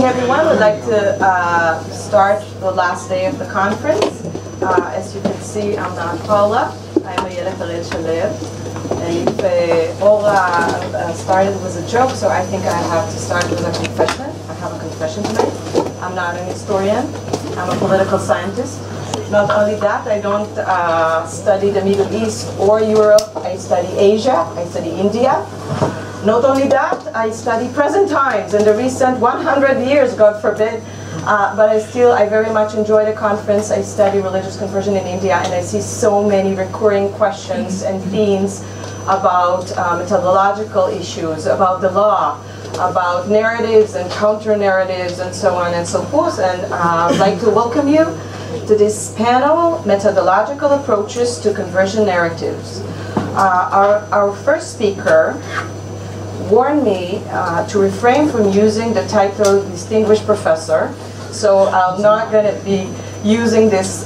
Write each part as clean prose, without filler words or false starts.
everyone. I'd like to start the last day of the conference. As you can see, I'm not Paula. I'm Ayelet Shalev. And if Aura started with a joke, so I think I have to start with a confession. I have a confession tonight. I'm not an historian. I'm a political scientist. Not only that, I don't study the Middle East or Europe. I study Asia. I study India. Not only that, I study present times and the recent 100 years, God forbid. But I very much enjoy the conference. I study religious conversion in India, and I see so many recurring questions and themes about methodological issues, about the law, about narratives and counter-narratives, and so on and so forth. And I'd like to welcome you to this panel, Methodological Approaches to Conversion Narratives. Our first speaker warned me to refrain from using the title Distinguished Professor, so I'm not going to be using this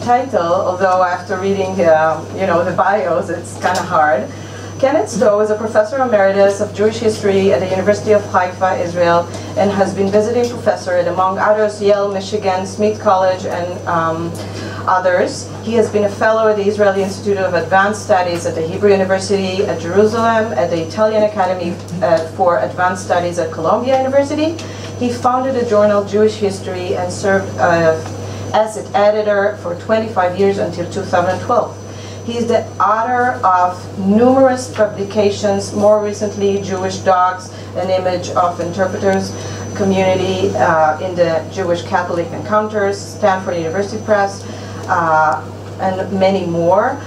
title, although after reading the bios, it's kind of hard. Kenneth Stow is a professor emeritus of Jewish history at the University of Haifa, Israel, and has been visiting professor at, among others, Yale, Michigan, Smith College, and others. He has been a fellow at the Israeli Institute of Advanced Studies at the Hebrew University at Jerusalem, at the Italian Academy for Advanced Studies at Columbia University. He founded the journal Jewish History and served as its editor for 25 years until 2012. He is the author of numerous publications, more recently Jewish Dogs, an image of interpreters community in the Jewish Catholic Encounters, Stanford University Press, and many more.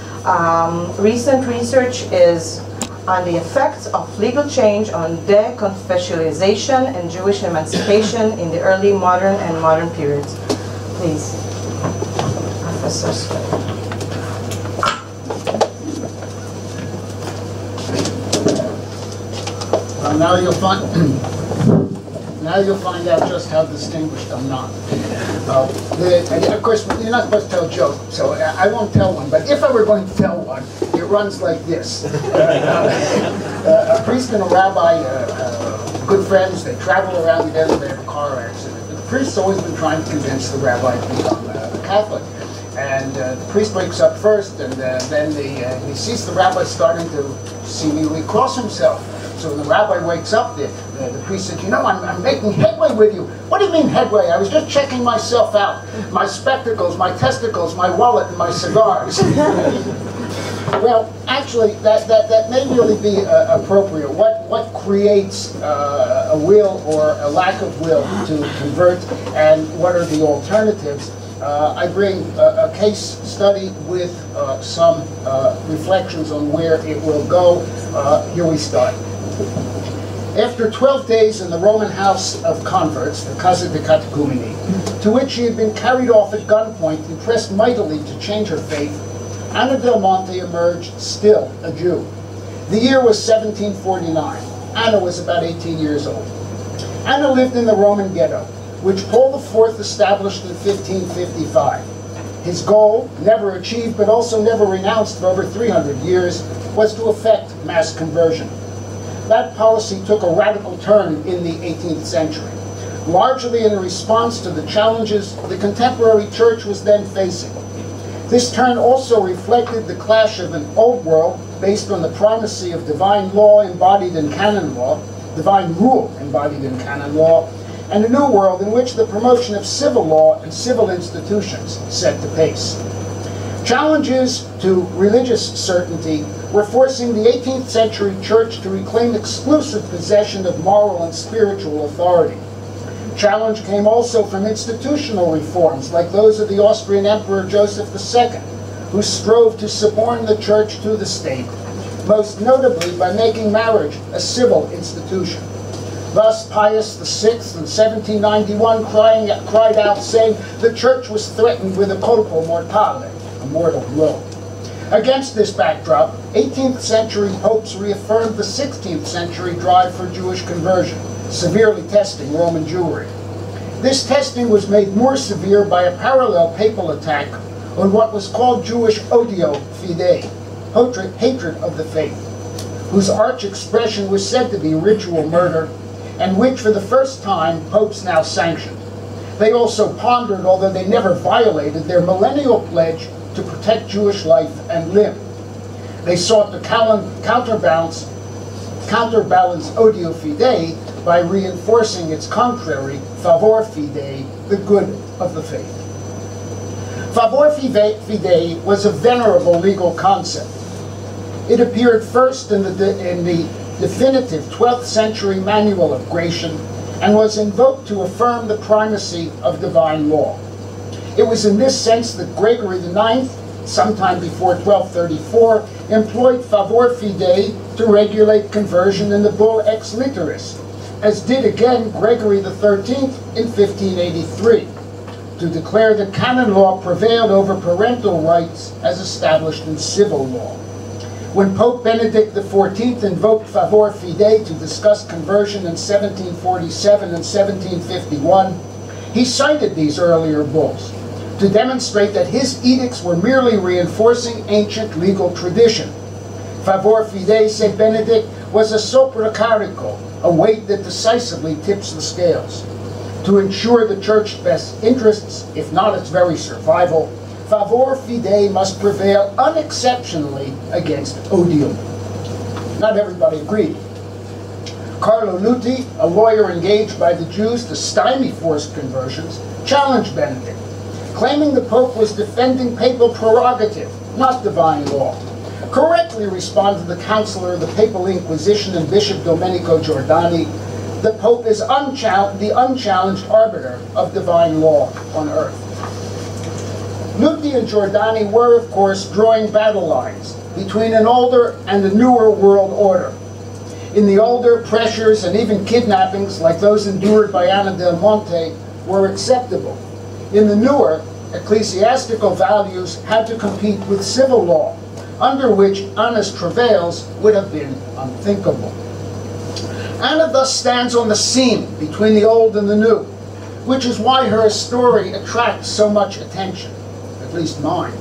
Recent research is on the effects of legal change on deconfessionalization and Jewish emancipation in the early modern and modern periods. Please, Professor Stow. Well, now you'll find out just how distinguished I'm not. Of course, you're not supposed to tell jokes, so I won't tell one. But if I were going to tell one, it runs like this: a priest and a rabbi, good friends. They travel around together. They have a car accident. The priest's always been trying to convince the rabbi to become a Catholic. And the priest wakes up first, and then he sees the rabbi starting to seemingly cross himself. So when the rabbi wakes up, the priest said, I'm making headway with you. What do you mean headway? I was just checking myself out. My spectacles, my testicles, my wallet, and my cigars. Well, actually, that may really be appropriate. What creates a will or a lack of will to convert, and what are the alternatives? I bring a case study with some reflections on where it will go. Here we start. After 12 days in the Roman house of converts, the Casa de Catecumeni, to which she had been carried off at gunpoint and pressed mightily to change her faith, Anna del Monte emerged still a Jew. The year was 1749. Anna was about 18 years old. Anna lived in the Roman ghetto, which Paul IV established in 1555. His goal, never achieved but also never renounced for over 300 years, was to effect mass conversion. That policy took a radical turn in the 18th century, largely in response to the challenges the contemporary church was then facing. This turn also reflected the clash of an old world based on the primacy of divine law embodied in canon law, divine rule embodied in canon law, and a new world in which the promotion of civil law and civil institutions set the pace. Challenges to religious certainty were forcing the 18th century church to reclaim exclusive possession of moral and spiritual authority. Challenge came also from institutional reforms like those of the Austrian Emperor Joseph II, who strove to suborn the church to the state, most notably by making marriage a civil institution. Thus, Pius VI in 1791 cried out, saying the church was threatened with a colpo mortale, a mortal blow. Against this backdrop, 18th century popes reaffirmed the 16th century drive for Jewish conversion, severely testing Roman Jewry. This testing was made more severe by a parallel papal attack on what was called Jewish odio fidei, hatred of the faith, whose arch expression was said to be ritual murder, and which for the first time popes now sanctioned. They also pondered, although they never violated, their millennial pledge to protect Jewish life and limb. They sought to counterbalance odio fidei by reinforcing its contrary, favor fidei, the good of the faith. Favor fidei was a venerable legal concept. It appeared first in the definitive 12th century Manual of Gratian and was invoked to affirm the primacy of divine law. It was in this sense that Gregory IX, sometime before 1234, employed favor fidei to regulate conversion in the bull Ex Literis, as did again Gregory XIII in 1583, to declare that canon law prevailed over parental rights as established in civil law. When Pope Benedict XIV invoked favor fidei to discuss conversion in 1747 and 1751, he cited these earlier bulls to demonstrate that his edicts were merely reinforcing ancient legal tradition. Favor fidei, said Benedict, was a sopra carico, a weight that decisively tips the scales. To ensure the Church's best interests, if not its very survival, favor fidei must prevail unexceptionally against odium. Not everybody agreed. Carlo Nuti, a lawyer engaged by the Jews to stymie forced conversions, challenged Benedict, claiming the Pope was defending papal prerogative, not divine law. Correctly responded the counselor of the Papal Inquisition and Bishop Domenico Giordani, the Pope is the unchallenged arbiter of divine law on earth. Nuti and Giordani were, of course, drawing battle lines between an older and a newer world order. In the older, pressures and even kidnappings, like those endured by Anna del Monte, were acceptable. In the newer, ecclesiastical values had to compete with civil law, under which Anna's travails would have been unthinkable. Anna thus stands on the seam between the old and the new, which is why her story attracts so much attention, at least mine,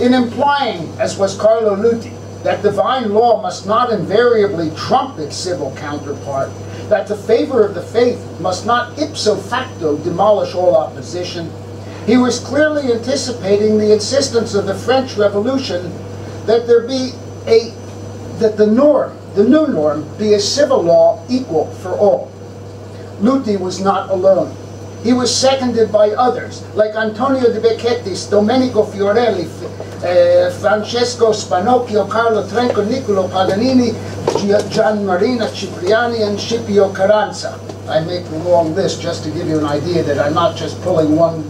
in implying, as was Carlo Nuti, that divine law must not invariably trump its civil counterpart, that the favor of the faith must not ipso facto demolish all opposition. He was clearly anticipating the insistence of the French Revolution that the new norm, be a civil law equal for all. Nuti was not alone. He was seconded by others, like Antonio de Becchetis, Domenico Fiorelli, Francesco Spanocchio, Carlo Trenco, Niccolo Paganini, Gian Marina Cipriani, and Scipio Carranza. I make a long list just to give you an idea that I'm not just pulling one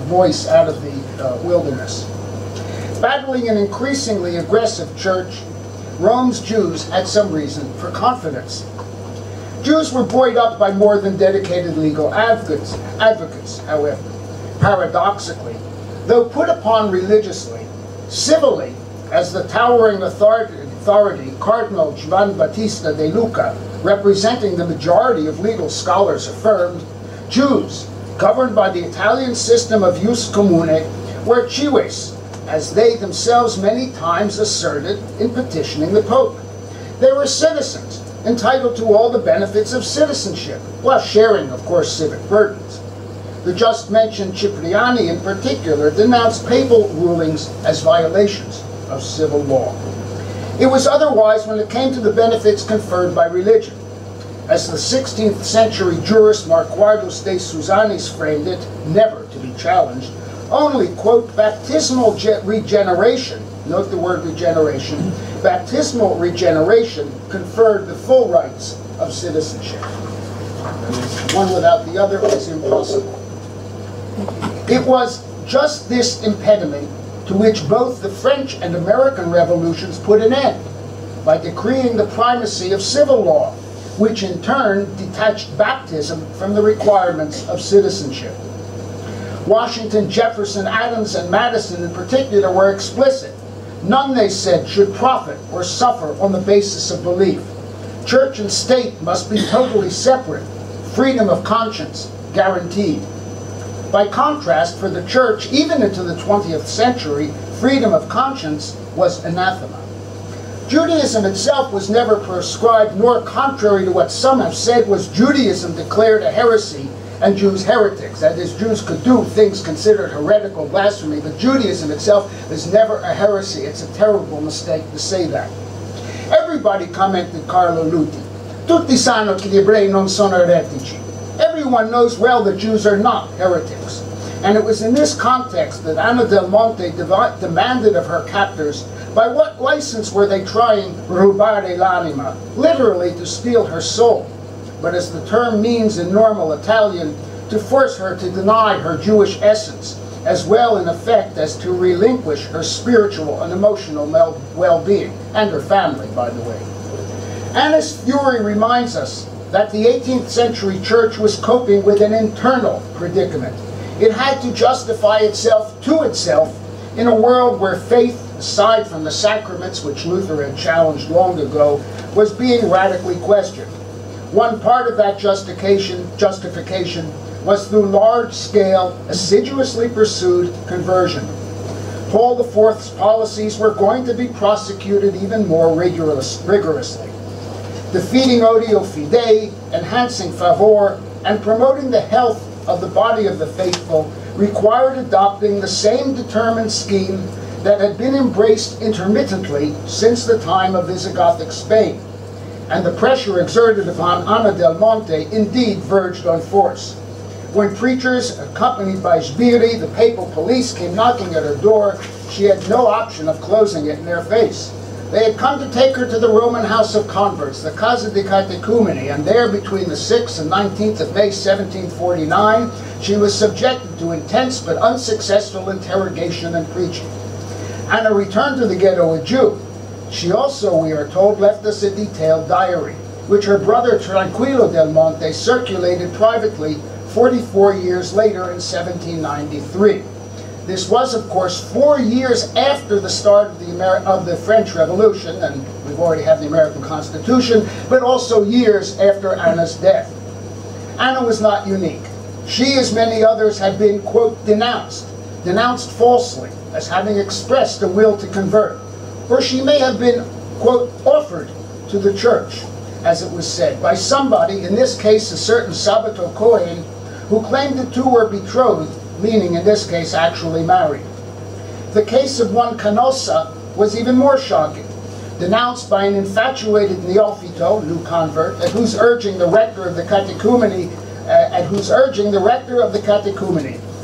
voice out of the wilderness. Battling an increasingly aggressive church, Rome's Jews had some reason for confidence. Jews were buoyed up by more than dedicated legal advocates, however. Paradoxically, though put upon religiously, civilly, as the towering authority Cardinal Giovan Battista de Luca, representing the majority of legal scholars, affirmed, Jews, governed by the Italian system of jus commune, were cives, as they themselves many times asserted in petitioning the Pope. They were citizens, entitled to all the benefits of citizenship, while sharing, of course, civic burdens. The just mentioned Cipriani, in particular, denounced papal rulings as violations of civil law. It was otherwise when it came to the benefits conferred by religion. As the 16th century jurist Marquardus de Susanis framed it, never to be challenged, only, quote, baptismal regeneration, note the word regeneration, baptismal regeneration conferred the full rights of citizenship. One without the other is impossible. It was just this impediment to which both the French and American revolutions put an end, by decreeing the primacy of civil law, which in turn detached baptism from the requirements of citizenship. Washington, Jefferson, Adams, and Madison in particular were explicit. None, they said, should profit or suffer on the basis of belief. Church and state must be totally separate. Freedom of conscience guaranteed. By contrast, for the church, even into the 20th century, freedom of conscience was anathema. Judaism itself was never proscribed, nor, contrary to what some have said, was Judaism declared a heresy and Jews heretics. That is, Jews could do things considered heretical blasphemy, but Judaism itself is never a heresy. It's a terrible mistake to say that. Everybody commented Carlo Luti. Tutti sanno che gli ebrei non sono eretici. Everyone knows well that Jews are not heretics. And it was in this context that Anna del Monte demanded of her captors, by what license were they trying rubare l'anima, literally to steal her soul, but as the term means in normal Italian, to force her to deny her Jewish essence, as well in effect as to relinquish her spiritual and emotional well-being, and her family, by the way. Anna's fury reminds us that the 18th century church was coping with an internal predicament. It had to justify itself to itself in a world where faith, aside from the sacraments which Luther had challenged long ago, was being radically questioned. One part of that justification was through large-scale, assiduously pursued conversion. Paul IV's policies were going to be prosecuted even more rigorously. Defeating odio fidei, enhancing favor, and promoting the health of the body of the faithful required adopting the same determined scheme that had been embraced intermittently since the time of Visigothic Spain, and the pressure exerted upon Anna del Monte indeed verged on force. When preachers, accompanied by sbirri, the papal police, came knocking at her door, she had no option of closing it in their face. They had come to take her to the Roman House of Converts, the Casa di Catecumeni, and there between the 6th and 19th of May 1749, she was subjected to intense but unsuccessful interrogation and preaching. Anna returned to the ghetto a Jew. She also, we are told, left us a detailed diary, which her brother Tranquillo del Monte circulated privately 44 years later in 1793. This was, of course, 4 years after the start of the French Revolution, and we've already had the American Constitution, but also years after Anna's death. Anna was not unique. She, as many others, had been, quote, denounced falsely as having expressed a will to convert, or she may have been, quote, offered to the church, as it was said, by somebody, in this case a certain Sabato Cohen, who claimed the two were betrothed, meaning in this case actually married. The case of one Canossa was even more shocking. Denounced by an infatuated neophyto, new convert, at whose urging the rector of the catechumeni,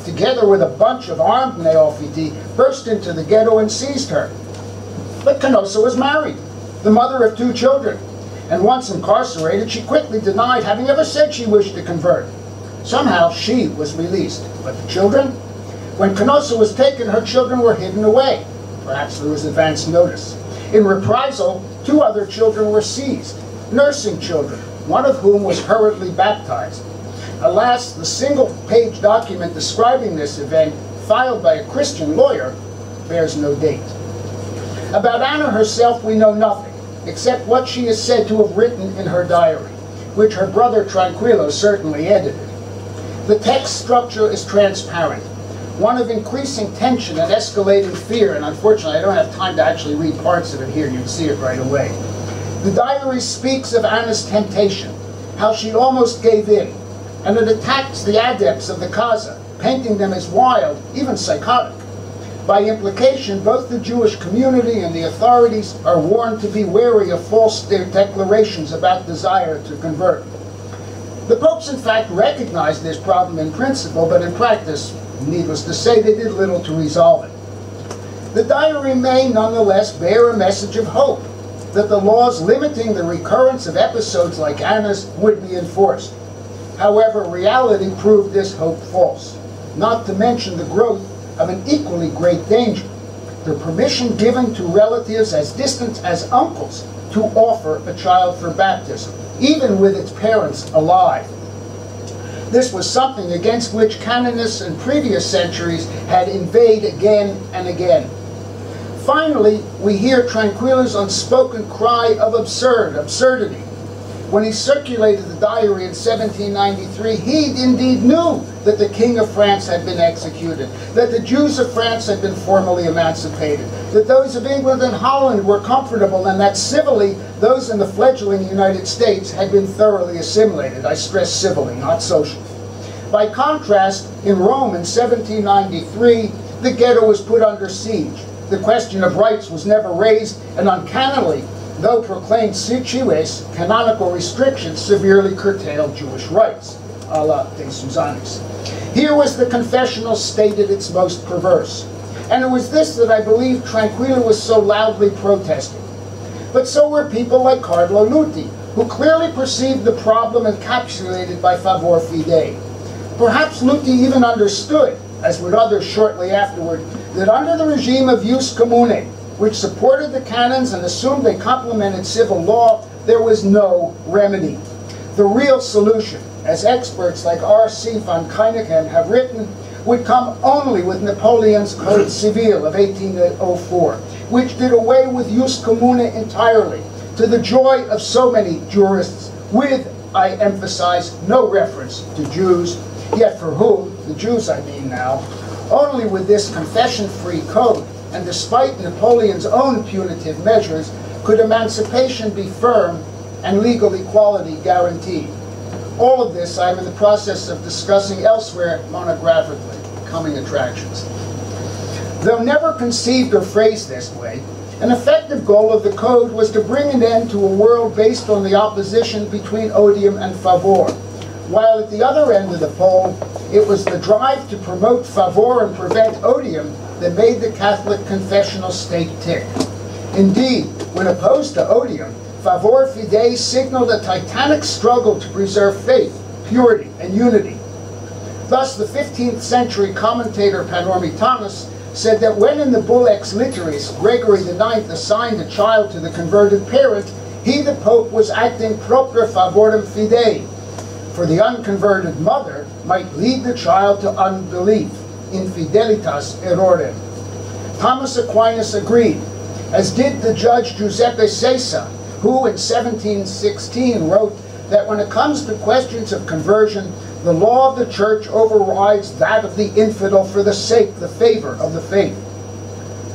together with a bunch of armed neophyti, burst into the ghetto and seized her. But Canossa was married, the mother of 2 children, and once incarcerated, she quickly denied having ever said she wished to convert. Somehow she was released, but the children? When Canossa was taken, her children were hidden away. Perhaps there was advance notice. In reprisal, 2 other children were seized, nursing children, one of whom was hurriedly baptized. Alas, the single-page document describing this event, filed by a Christian lawyer, bears no date. About Anna herself we know nothing, except what she is said to have written in her diary, which her brother Tranquillo certainly edited. The text structure is transparent, one of increasing tension and escalating fear, and unfortunately I don't have time to actually read parts of it here, you'd see it right away. The diary speaks of Anna's temptation, how she almost gave in, and it attacks the adepts of the Casa, painting them as wild, even psychotic. By implication, both the Jewish community and the authorities are warned to be wary of false declarations about desire to convert. The popes, in fact, recognized this problem in principle, but in practice, needless to say, they did little to resolve it. The diary may, nonetheless, bear a message of hope, that the laws limiting the recurrence of episodes like Anna's would be enforced. However, reality proved this hope false, not to mention the growth of an equally great danger, the permission given to relatives as distant as uncles to offer a child for baptism, even with its parents alive. This was something against which canonists in previous centuries had inveighed again and again. Finally, we hear Tranquillo's unspoken cry of absurdity. When he circulated the diary in 1793, he indeed knew that the King of France had been executed, that the Jews of France had been formally emancipated, that those of England and Holland were comfortable, and that civilly, those in the fledgling United States had been thoroughly assimilated. I stress civilly, not socially. By contrast, in Rome in 1793, the ghetto was put under siege. The question of rights was never raised, and uncannily, though proclaimed cives, canonical restrictions severely curtailed Jewish rights, a la De Susannis. Here was the confessional state at its most perverse. And it was this that I believe Tranquilla was so loudly protesting. But so were people like Cardinal Luti, who clearly perceived the problem encapsulated by favor fidei. Perhaps Luti even understood, as would others shortly afterward, that under the regime of jus commune, which supported the canons and assumed they complemented civil law, there was no remedy. The real solution, as experts like R.C. von Keineken have written, would come only with Napoleon's Code Civil of 1804, which did away with jus commune entirely, to the joy of so many jurists, with, I emphasize, no reference to Jews, yet for whom, the Jews I mean now, only with this confession-free code, and despite Napoleon's own punitive measures, could emancipation be firm and legal equality guaranteed. All of this I'm in the process of discussing elsewhere monographically, coming attractions. Though never conceived or phrased this way, an effective goal of the code was to bring an end to a world based on the opposition between odium and favor, while at the other end of the pole, it was the drive to promote favor and prevent odium that made the Catholic confessional state tick. Indeed, when opposed to odium, favor fidei signaled a titanic struggle to preserve faith, purity, and unity. Thus, the 15th century commentator Panormi Thomas said that when in the bull Ex Literis, Gregory IX assigned a child to the converted parent, he, the Pope, was acting propter favorem fidei, for the unconverted mother might lead the child to unbelief, infidelitas errorem. Thomas Aquinas agreed, as did the judge Giuseppe Sessa, who in 1716 wrote that when it comes to questions of conversion, the law of the church overrides that of the infidel for the sake, the favor of the faith.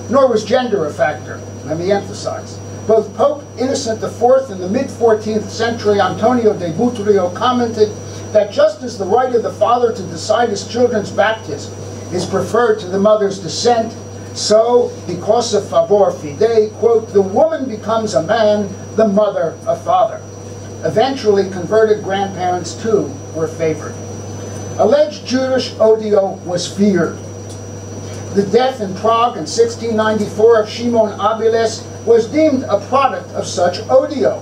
Nor was gender a factor, let me emphasize. Both Pope Innocent IV and the mid-14th century Antonio de Butrio commented that just as the right of the father to decide his children's baptism is preferred to the mother's descent, so, because of favor fidei, quote, the woman becomes a man, the mother a father. Eventually, converted grandparents, too, were favored. Alleged Jewish odio was feared. The death in Prague in 1694 of Shimon Abiles was deemed a product of such odio.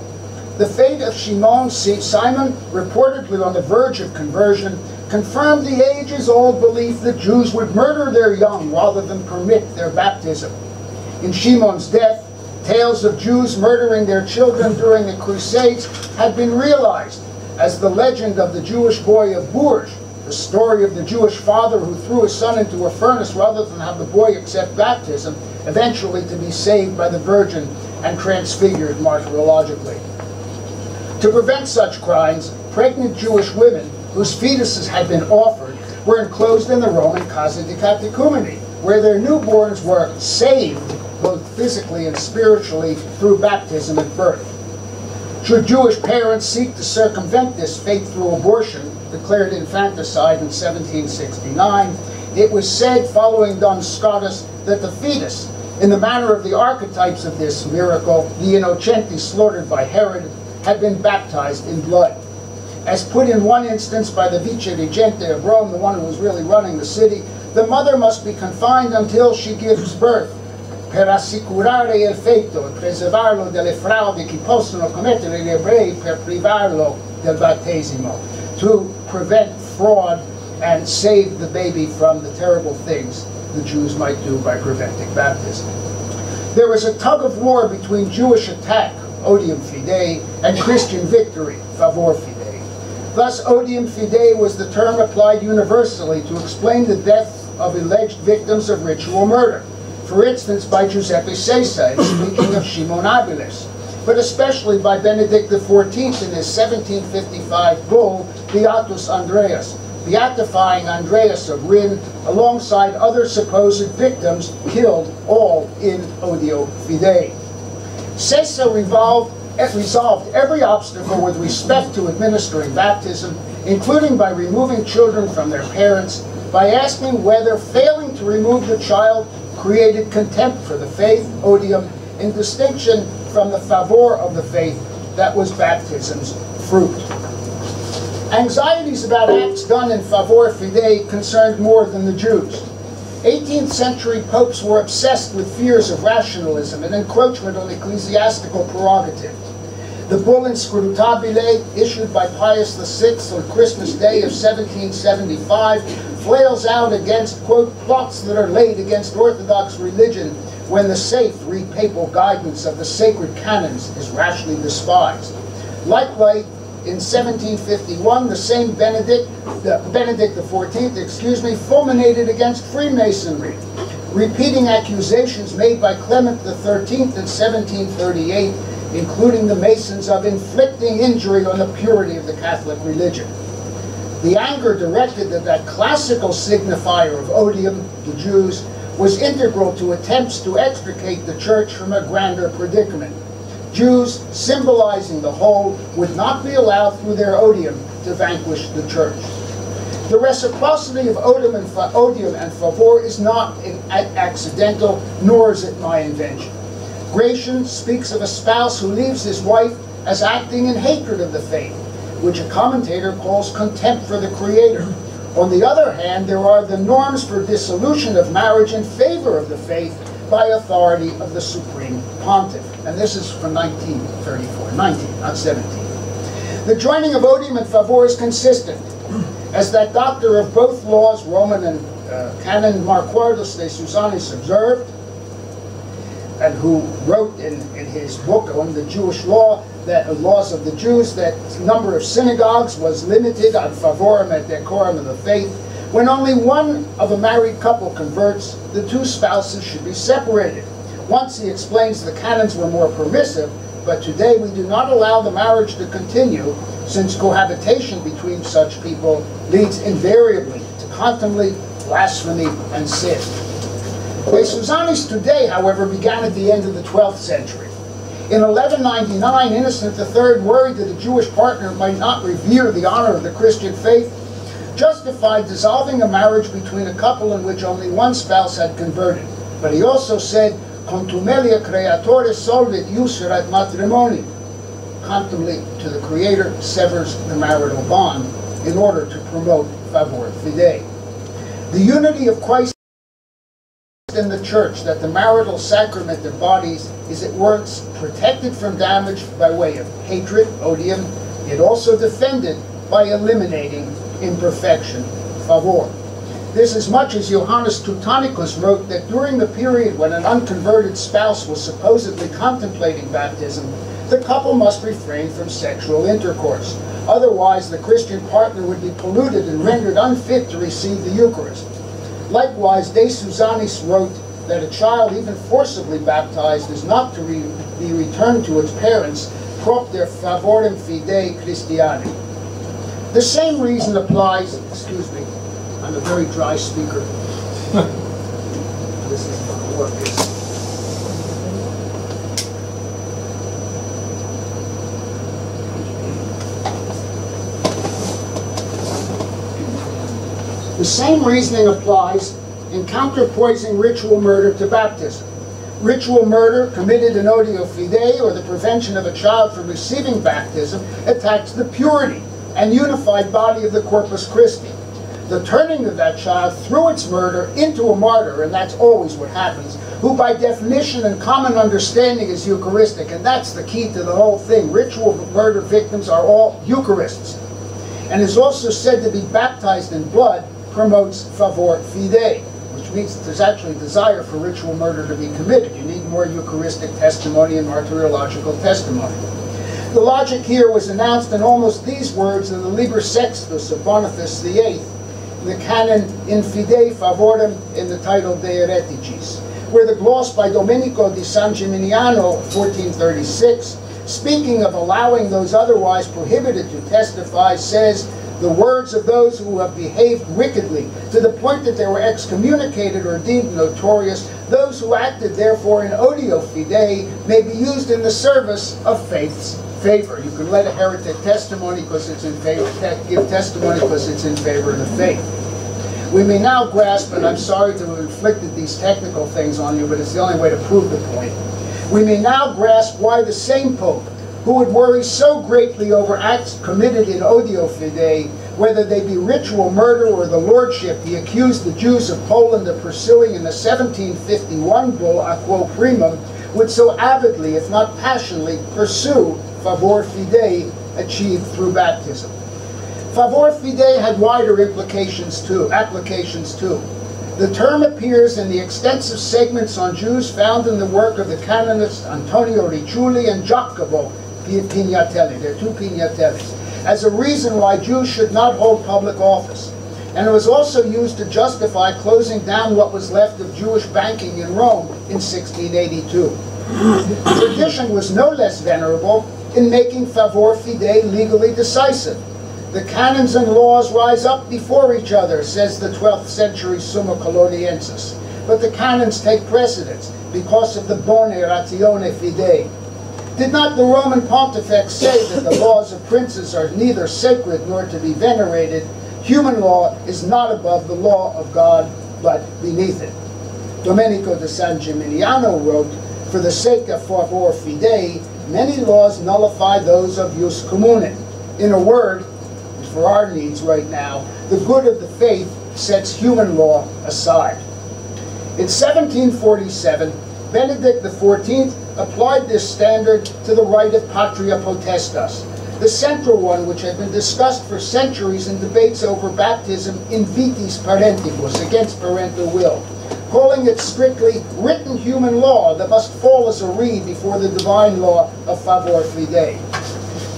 The fate of Shimon Simon, reportedly on the verge of conversion, confirmed the ages-old belief that Jews would murder their young rather than permit their baptism. In Shimon's death, tales of Jews murdering their children during the Crusades had been realized, as the legend of the Jewish boy of Bourges, the story of the Jewish father who threw his son into a furnace rather than have the boy accept baptism, eventually to be saved by the Virgin and transfigured martyrologically. To prevent such crimes, pregnant Jewish women whose fetuses had been offered were enclosed in the Roman Casa di Catecumeni, where their newborns were saved both physically and spiritually through baptism at birth. Should Jewish parents seek to circumvent this fate through abortion, declared infanticide in 1769, it was said, following Duns Scotus, that the fetus, in the manner of the archetypes of this miracle, the innocenti slaughtered by Herod, had been baptized in blood. As put in one instance by the vice-regente of Rome, the one who was really running the city, the mother must be confined until she gives birth, per assicurare il feto e preservarlo delle frodi che possono commettere gli ebrei per privarlo del battesimo, to prevent fraud and save the baby from the terrible things the Jews might do by preventing baptism. There was a tug of war between Jewish attack, odium fidei, and Christian victory, favor fidei. Thus, odium fidei was the term applied universally to explain the death of alleged victims of ritual murder. For instance, by Giuseppe Sessa in speaking of Shimon Abiles. but especially by Benedict XIV in his 1755 bull, Beatus Andreas, beatifying Andreas of Rin alongside other supposed victims killed all in odio fidei. Sessa resolved every obstacle with respect to administering baptism, including by removing children from their parents, by asking whether failing to remove the child created contempt for the faith, odium, in distinction from the favor of the faith that was baptism's fruit. Anxieties about acts done in favor fidei concerned more than the Jews. 18th century popes were obsessed with fears of rationalism and encroachment on ecclesiastical prerogative. The bull Inscrutabile, issued by Pius VI on Christmas Day of 1775, flails out against, quote, plots that are laid against Orthodox religion when the safe re-papal guidance of the sacred canons is rashly despised. Likewise, in 1751, the same Benedict XIV, fulminated against Freemasonry, repeating accusations made by Clement XIII in 1738, including the Masons of inflicting injury on the purity of the Catholic religion. The anger directed at that classical signifier of odium, the Jews, was integral to attempts to extricate the Church from a grander predicament. Jews, symbolizing the whole, would not be allowed through their odium to vanquish the Church. The reciprocity of odium and favor is not accidental, nor is it my invention. Gratian speaks of a spouse who leaves his wife as acting in hatred of the faith, which a commentator calls contempt for the Creator. On the other hand, there are the norms for dissolution of marriage in favor of the faith by authority of the Supreme Pontiff. And this is from 1934, 19, not 17. The joining of odium and favor is consistent, as that doctor of both laws, Roman and Canon Marquardus de Susanis, observed, and who wrote in his book on the Jewish law, that laws of the Jews, that the number of synagogues was limited ad favorem et decorum of the faith. When only one of a married couple converts, the two spouses should be separated. Once he explains the canons were more permissive, but today we do not allow the marriage to continue, since cohabitation between such people leads invariably to contumely, blasphemy, and sin. De Susanis today, however, began at the end of the 12th century. In 1199, Innocent III, worried that a Jewish partner might not revere the honor of the Christian faith, justified dissolving a marriage between a couple in which only one spouse had converted. But he also said, contumelia creatore solvit usurat matrimonium. Contumely to the Creator severs the marital bond in order to promote favor fidei. The unity of Christ in the Church that the marital sacrament embodies is at once protected from damage by way of hatred, odium, yet also defended by eliminating imperfection, favor. This as much as Johannes Teutonicus wrote that during the period when an unconverted spouse was supposedly contemplating baptism, the couple must refrain from sexual intercourse. Otherwise, the Christian partner would be polluted and rendered unfit to receive the Eucharist. Likewise, De Susanis wrote that a child, even forcibly baptized, is not to be returned to its parents, propter favorem fidei Christiani. The same reason applies, excuse me, I'm a very dry speaker. This is not going to work. The same reasoning applies in counterpoising ritual murder to baptism. Ritual murder committed in odio fidei, or the prevention of a child from receiving baptism, attacks the purity and unified body of the Corpus Christi. The turning of that child through its murder into a martyr, and that's always what happens, who by definition and common understanding is Eucharistic, and that's the key to the whole thing. Ritual murder victims are all Eucharists, and is also said to be baptized in blood, promotes favor fidei, which means that there's actually a desire for ritual murder to be committed. You need more Eucharistic testimony and martyrological testimony. The logic here was announced in almost these words in the Liber Sextus of Boniface VIII, in the canon In Fide Favorem in the title De Hereticis, where the gloss by Domenico di San Gimignano, 1436, speaking of allowing those otherwise prohibited to testify, says, "The words of those who have behaved wickedly, to the point that they were excommunicated or deemed notorious, those who acted therefore in odio fidei, may be used in the service of faith's favor." You can let a heretic testimony because it's in favor, give testimony because it's in favor of the faith. We may now grasp, and I'm sorry to have inflicted these technical things on you, but it's the only way to prove the point. We may now grasp why the same Pope, who would worry so greatly over acts committed in odio fidei, whether they be ritual murder or the lordship he accused the Jews of Poland of pursuing in the 1751 bull A Quo Primum, would so avidly, if not passionately, pursue favor fidei achieved through baptism. Favor fidei had wider applications too. The term appears in the extensive segments on Jews found in the work of the canonists Antonio Ricciuli and Jacopo Pignatelli. There are two Pignatellis. As a reason why Jews should not hold public office. And it was also used to justify closing down what was left of Jewish banking in Rome in 1682. The tradition was no less venerable in making favor fidei legally decisive. The canons and laws rise up before each other, says the 12th century Summa Coloniensis. But the canons take precedence because of the bone ratione fidei. Did not the Roman Pontifex say that the laws of princes are neither sacred nor to be venerated? Human law is not above the law of God, but beneath it. Domenico de San Gimignano wrote, "For the sake of favor fidei, many laws nullify those of jus commune." In a word, for our needs right now, the good of the faith sets human law aside. In 1747, Benedict XIV applied this standard to the right of patria potestas, the central one which had been discussed for centuries in debates over baptism in vitis parentibus, against parental will, calling it strictly written human law that must fall as a reed before the divine law of favor fidei.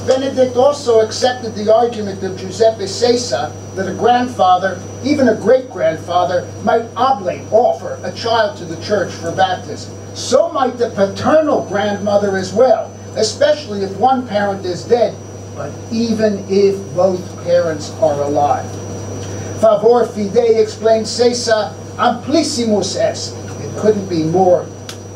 Benedict also accepted the argument of Giuseppe Sessa that a grandfather, even a great-grandfather, might oblate, offer a child to the church for baptism. So might the paternal grandmother as well, especially if one parent is dead, but even if both parents are alive. Favor fidei, explained Sessa, amplissimus est. It couldn't be more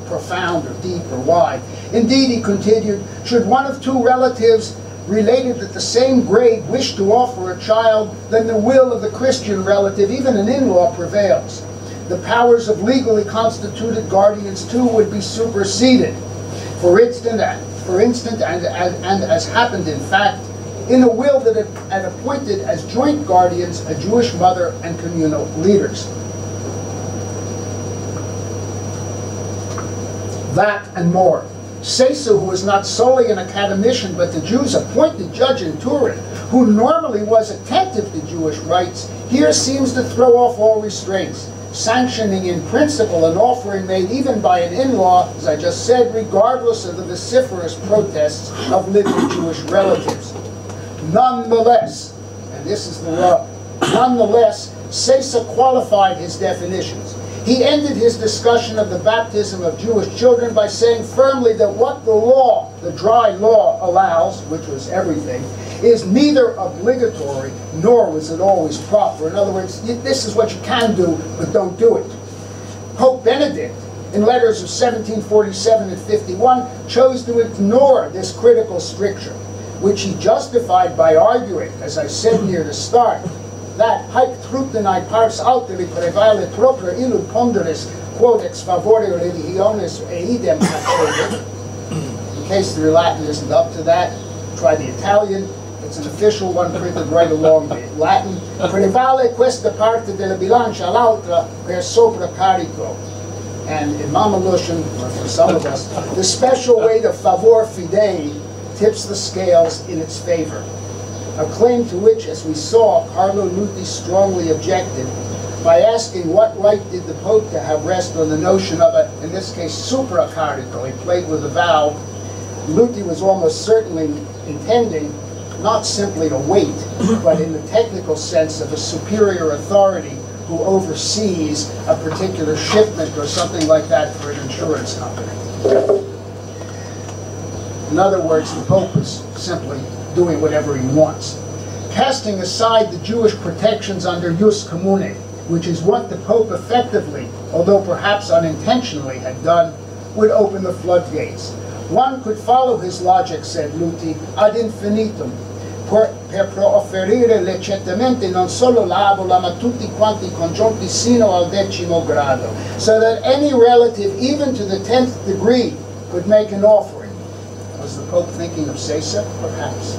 profound or deep or wide. Indeed, he continued, should one of two relatives related at the same grade wish to offer a child, then the will of the Christian relative, even an in-law, prevails. The powers of legally constituted guardians too would be superseded. For instance, and as happened in fact, in a will that had appointed as joint guardians a Jewish mother and communal leaders. That and more. Sessa, who was not solely an academician, but the Jews' appointed judge in Turin, who normally was attentive to Jewish rights, here seems to throw off all restraints, sanctioning in principle an offering made even by an in-law, as I just said, regardless of the vociferous protests of living Jewish relatives. Nonetheless, and this is the rub, nonetheless, Sessa qualified his definitions. He ended his discussion of the baptism of Jewish children by saying firmly that what the law, the dry law, allows, which was everything, is neither obligatory nor was it always proper. In other words, this is what you can do, but don't do it. Pope Benedict, in letters of 1747 and 51, chose to ignore this critical stricture, which he justified by arguing, as I said near the start, that haec trutenae pars alteri prevale propria illud ponderis quod ex favore religionis eidem accedit. In case the Latin isn't up to that, try the Italian. It's an official one printed right along the Latin. Prevale questa parte della bilancia all'altra per sopra carico. And in Mamalushan, or for some of us, the special weight of favor fidei tips the scales in its favor. A claim to which, as we saw, Carlo Nuti strongly objected by asking what right did the Pope to have rest on the notion of a, in this case, supracarico. He played with a vowel. Nuti was almost certainly intending not simply a weight, but in the technical sense of a superior authority who oversees a particular shipment or something like that for an insurance company. In other words, the Pope is simply doing whatever he wants. Casting aside the Jewish protections under jus commune, which is what the Pope effectively, although perhaps unintentionally, had done, would open the floodgates. One could follow his logic, said Luti, ad infinitum, per proferire lecitamente non solo l'abola, ma tutti quanti congiunti sino al 10° grado, so that any relative, even to the 10th degree, could make an offering. Was the Pope thinking of Sesa? Perhaps.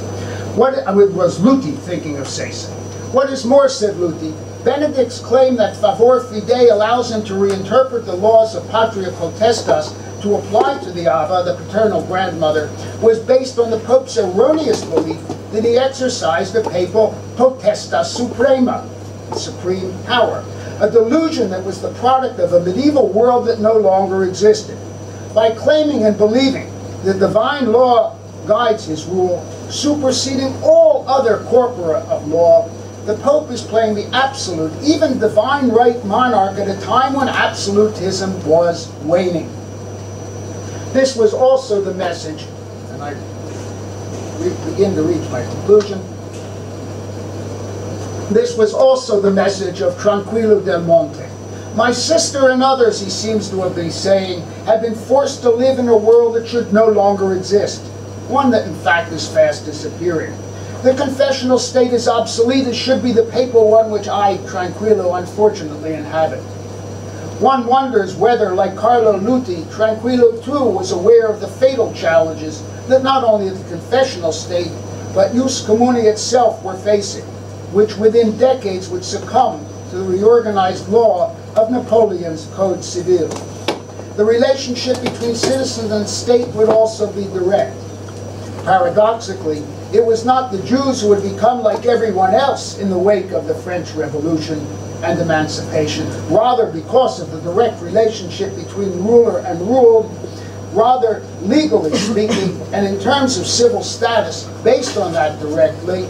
Was Luti thinking of Sesa? What is more, said Luti, Benedict's claim that favor fidei allows him to reinterpret the laws of patria potestas to apply to the Ava, the paternal grandmother, was based on the Pope's erroneous belief that he exercised the papal potestas suprema, supreme power, a delusion that was the product of a medieval world that no longer existed. By claiming and believing the divine law guides his rule, superseding all other corpora of law, the Pope is playing the absolute, even divine right monarch at a time when absolutism was waning. This was also the message, and I begin to reach my conclusion. This was also the message of Tranquillo del Monte. My sister and others, he seems to have been saying, have been forced to live in a world that should no longer exist, one that in fact is fast disappearing. The confessional state is obsolete, as should be the papal one which I, Tranquillo, unfortunately inhabit. One wonders whether, like Carlo Luti, Tranquillo too was aware of the fatal challenges that not only the confessional state, but jus commune itself were facing, which within decades would succumb to the reorganized law of Napoleon's Code Civil. The relationship between citizens and state would also be direct. Paradoxically, it was not the Jews who would become like everyone else in the wake of the French Revolution and emancipation. Rather, because of the direct relationship between ruler and ruled, rather legally speaking, and in terms of civil status, based on that direct link,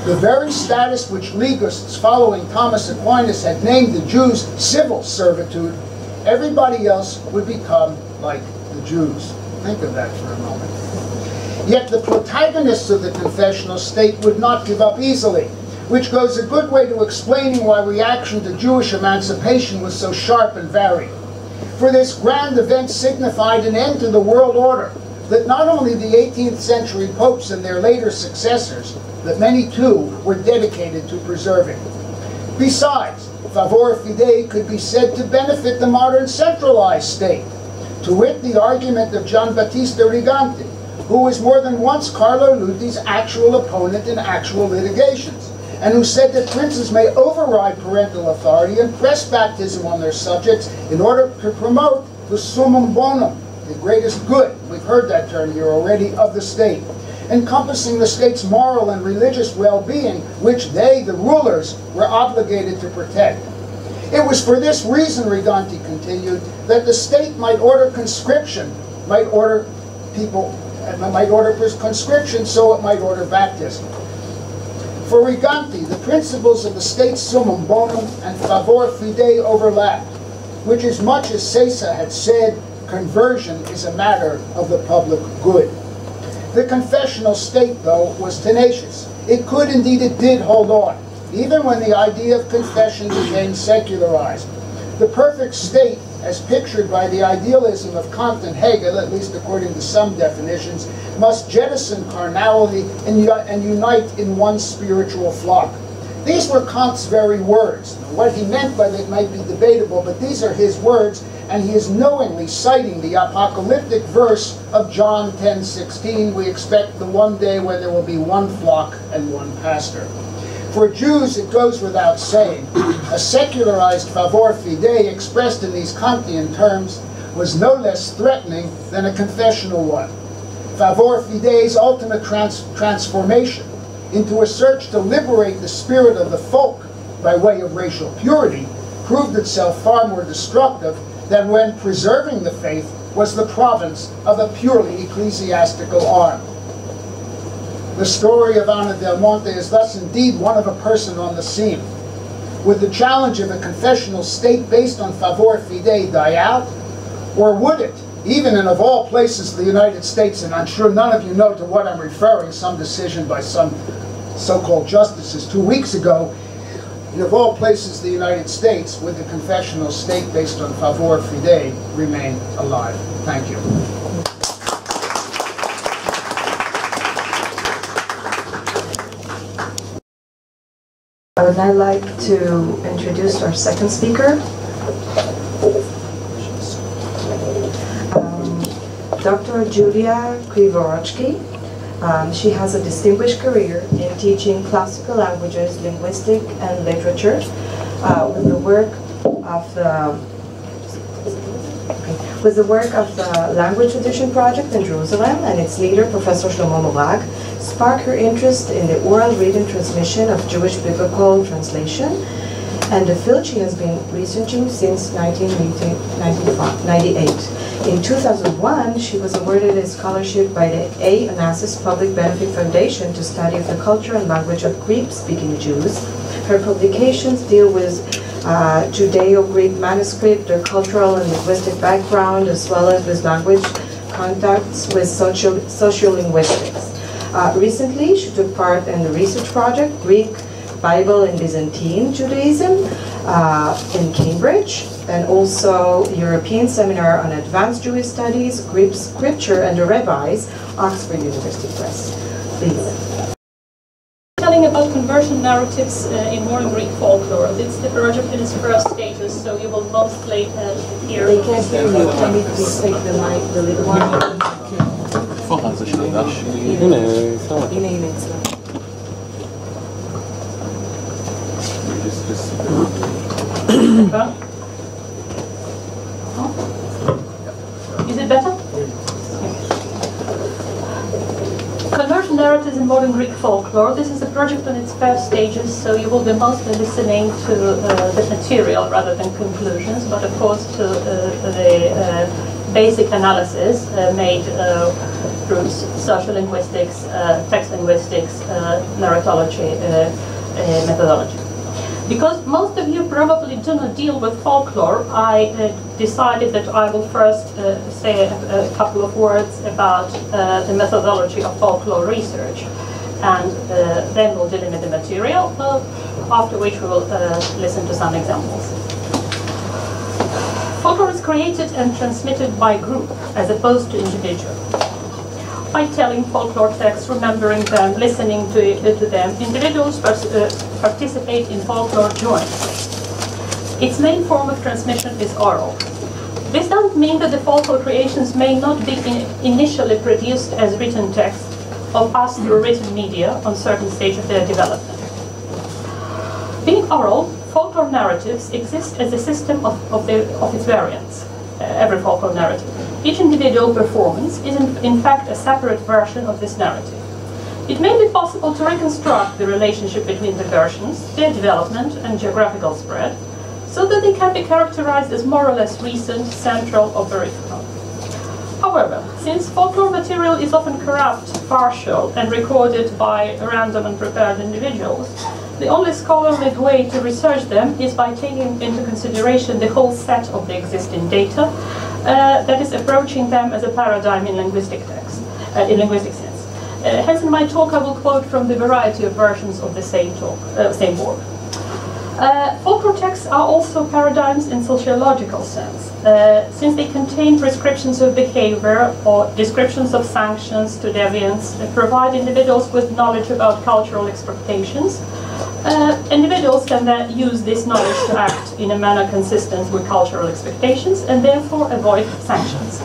the very status which legalists following Thomas Aquinas had named the Jews civil servitude, everybody else would become like the Jews. Think of that for a moment. Yet the protagonists of the confessional state would not give up easily, which goes a good way to explaining why reaction to Jewish emancipation was so sharp and varied. For this grand event signified an end to the world order that not only the 18th century popes and their later successors, but many too were dedicated to preserving. Besides, favor fidei could be said to benefit the modern centralized state, to wit the argument of Giambattista Riganti, who was more than once Carlo Luti's actual opponent in actual litigations, and who said that princes may override parental authority and press baptism on their subjects in order to promote the summum bonum, the greatest good, we've heard that term here already, of the state, encompassing the state's moral and religious well-being, which they, the rulers, were obligated to protect. It was for this reason, Riganti continued, that the state might order conscription, might order conscription, so it might order baptism. For Riganti, the principles of the state's summum bonum and favor fidei overlapped, which, as much as Sesa had said, conversion is a matter of the public good. The confessional state, though, was tenacious. It could, indeed it did, hold on, even when the idea of confession became secularized. The perfect state, as pictured by the idealism of Kant and Hegel, at least according to some definitions, must jettison carnality and unite in one spiritual flock. These were Kant's very words. What he meant by that might be debatable, but these are his words, and he is knowingly citing the apocalyptic verse of John 10:16, we expect the one day when there will be one flock and one pastor. For Jews, it goes without saying, a secularized favor fidei expressed in these Kantian terms was no less threatening than a confessional one. Favor fidei's ultimate transformation into a search to liberate the spirit of the folk by way of racial purity proved itself far more destructive than when preserving the faith was the province of a purely ecclesiastical arm. The story of Ana del Monte is thus indeed one of a person on the scene. Would the challenge of a confessional state based on favor fidei die out? Or would it, even in, of all places, the United States, and I'm sure none of you know to what I'm referring, some decision by some so-called justices 2 weeks ago, and of all places, the United States, would the confessional state based on favor fide remain alive? Thank you. I would now like to introduce our second speaker, Dr. Julia Krivoruchko. She has a distinguished career in teaching classical languages, linguistics, and literature with the work of the Language Tradition Project in Jerusalem, and its leader, Professor Shlomo Morag, sparked her interest in the oral reading transmission of Jewish biblical translation, and the field she has been researching since 1998. In 2001, she was awarded a scholarship by the A. Onassis Public Benefit Foundation to study the culture and language of Greek-speaking Jews. Her publications deal with Judeo-Greek manuscript, their cultural and linguistic background, as well as with language contacts with sociolinguistics. Recently, she took part in the research project Greek Bible and Byzantine Judaism in Cambridge, and also European Seminar on Advanced Jewish Studies, Greek Scripture and the Rabbis, Oxford University Press. Please. Telling about conversion narratives in modern Greek folklore. It's the project in its first stages, so you will mostly hear. They can't hear you. Can you please take the mic, the little one? Is it better? Conversion narratives in modern Greek folklore. This is a project on its first stages, so you will be mostly listening to the material rather than conclusions, but of course to the basic analysis made through social linguistics, text linguistics, narratology methodology. Because most of you probably do not deal with folklore, I decided that I will first say a couple of words about the methodology of folklore research, and then we'll delimit the material, after which we will listen to some examples. Folklore is created and transmitted by group as opposed to individual. By telling folklore texts, remembering them, listening to them, individuals participate in folklore jointly. Its main form of transmission is oral. This doesn't mean that the folklore creations may not be initially produced as written text or pass through written media on certain stage of their development. Being oral, folklore narratives exist as a system of its variants, every folklore narrative. Each individual performance is in fact a separate version of this narrative. It may be possible to reconstruct the relationship between the versions, their development and geographical spread, so that they can be characterized as more or less recent, central or peripheral. However, since folklore material is often corrupt, partial and recorded by random and prepared individuals, the only scholarly way to research them is by taking into consideration the whole set of the existing data, that is approaching them as a paradigm in linguistic text, in linguistic sense. Hence, in my talk, I will quote from the variety of versions of the same work. Folklore texts are also paradigms in sociological sense, since they contain prescriptions of behavior or descriptions of sanctions to deviance that provide individuals with knowledge about cultural expectations. Individuals can then use this knowledge to act in a manner consistent with cultural expectations and therefore avoid sanctions.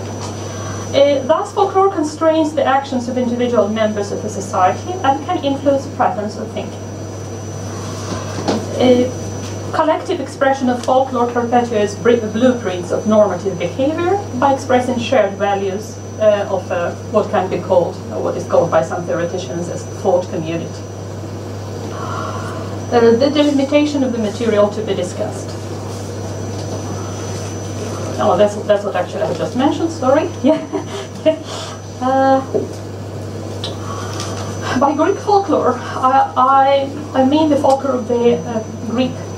Thus, folklore constrains the actions of individual members of a society and can influence patterns of thinking. Collective expression of folklore perpetuates blueprints of normative behavior by expressing shared values of what can be called, or what is called by some theoreticians as thought community. The delimitation of the material to be discussed. Oh, that's what actually I just mentioned, sorry. Yeah. By Greek folklore, I mean the folklore of the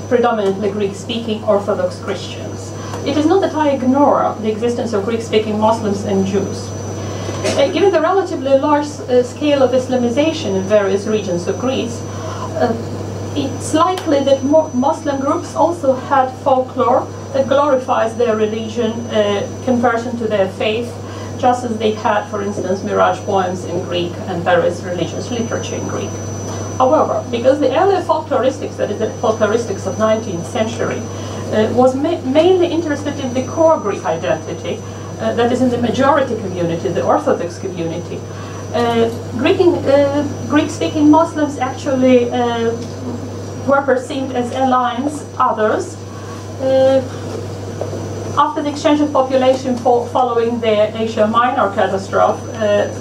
predominantly Greek-speaking Orthodox Christians. it is not that I ignore the existence of Greek-speaking Muslims and Jews. Given the relatively large scale of Islamization in various regions of Greece, it's likely that Muslim groups also had folklore that glorifies their religion, conversion to their faith, just as they had, for instance, mirage poems in Greek and various religious literature in Greek. However, because the earlier folkloristics, that is the folkloristics of 19th century, was mainly interested in the core Greek identity, that is in the majority community, the Orthodox community. Greek-speaking Muslims actually were perceived as allies, others. After the exchange of population following the Asia Minor catastrophe,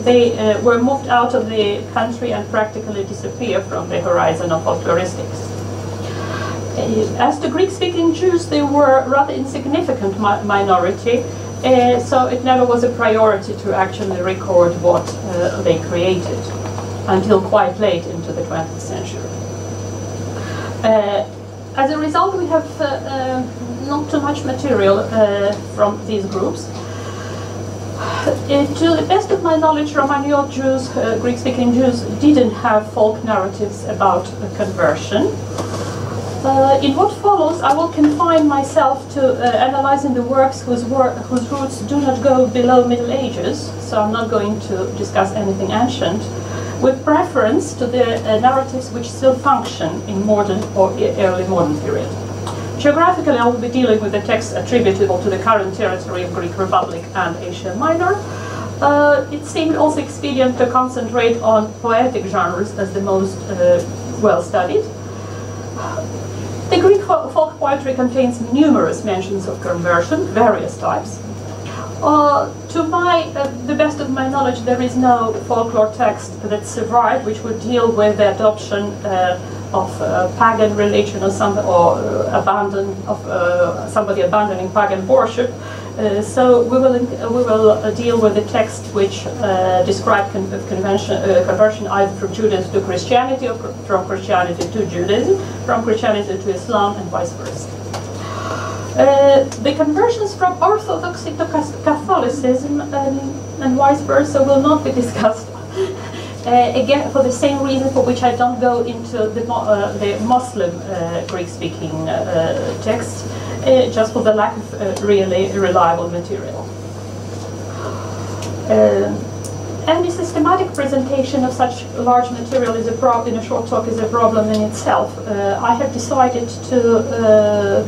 they were moved out of the country and practically disappeared from the horizon of folkloristics. As to Greek-speaking Jews, they were a rather insignificant minority, so it never was a priority to actually record what they created until quite late into the 20th century. As a result, we have not too much material from these groups. To the best of my knowledge, Romaniot Jews, Greek-speaking Jews, didn't have folk narratives about conversion. In what follows, I will confine myself to analyzing the works whose roots do not go below Middle Ages, so I'm not going to discuss anything ancient, with preference to the narratives which still function in modern or early modern period. Geographically, I will be dealing with the texts attributable to the current territory of Greek Republic and Asia Minor. It seemed also expedient to concentrate on poetic genres as the most well-studied. The Greek folk poetry contains numerous mentions of conversion, various types. To the best of my knowledge, there is no folklore text that survived which would deal with the adoption of pagan religion or somebody abandoning pagan worship. So we will deal with the text which describe conversion either from Judaism to Christianity or from Christianity to Judaism, from Christianity to Islam, and vice versa. The conversions from Orthodoxy to Catholicism and vice versa will not be discussed. Again, for the same reason for which I don't go into the Muslim Greek-speaking texts, just for the lack of really reliable material. Any systematic presentation of such large material is in a short talk is a problem in itself. I have decided to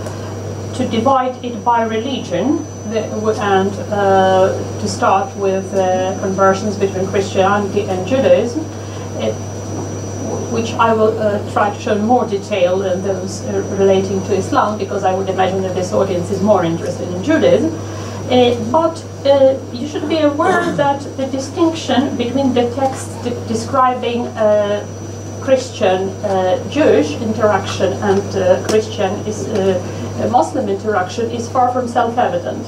divide it by religion and to start with conversions between Christianity and Judaism, which I will try to show in more detail than those relating to Islam, because I would imagine that this audience is more interested in Judaism. But you should be aware that the distinction between the texts describing Christian Jewish interaction and Christian Muslim interaction is far from self-evident.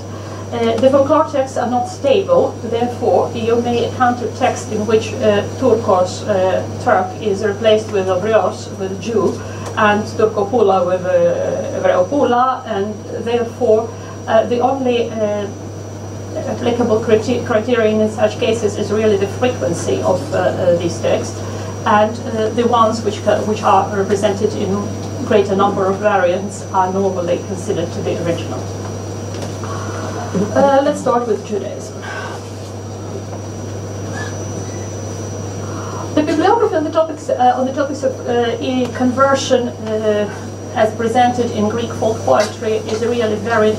The folklore texts are not stable, therefore you may encounter text in which Turkos, Turk, is replaced with Ovrios, with Jew, and Turkopula with Evreopula, and therefore the only applicable criterion in such cases is really the frequency of these texts, and the ones which are represented in greater number of variants are normally considered to be original. Let's start with Judaism. The bibliography on the topics of conversion as presented in Greek folk poetry is really very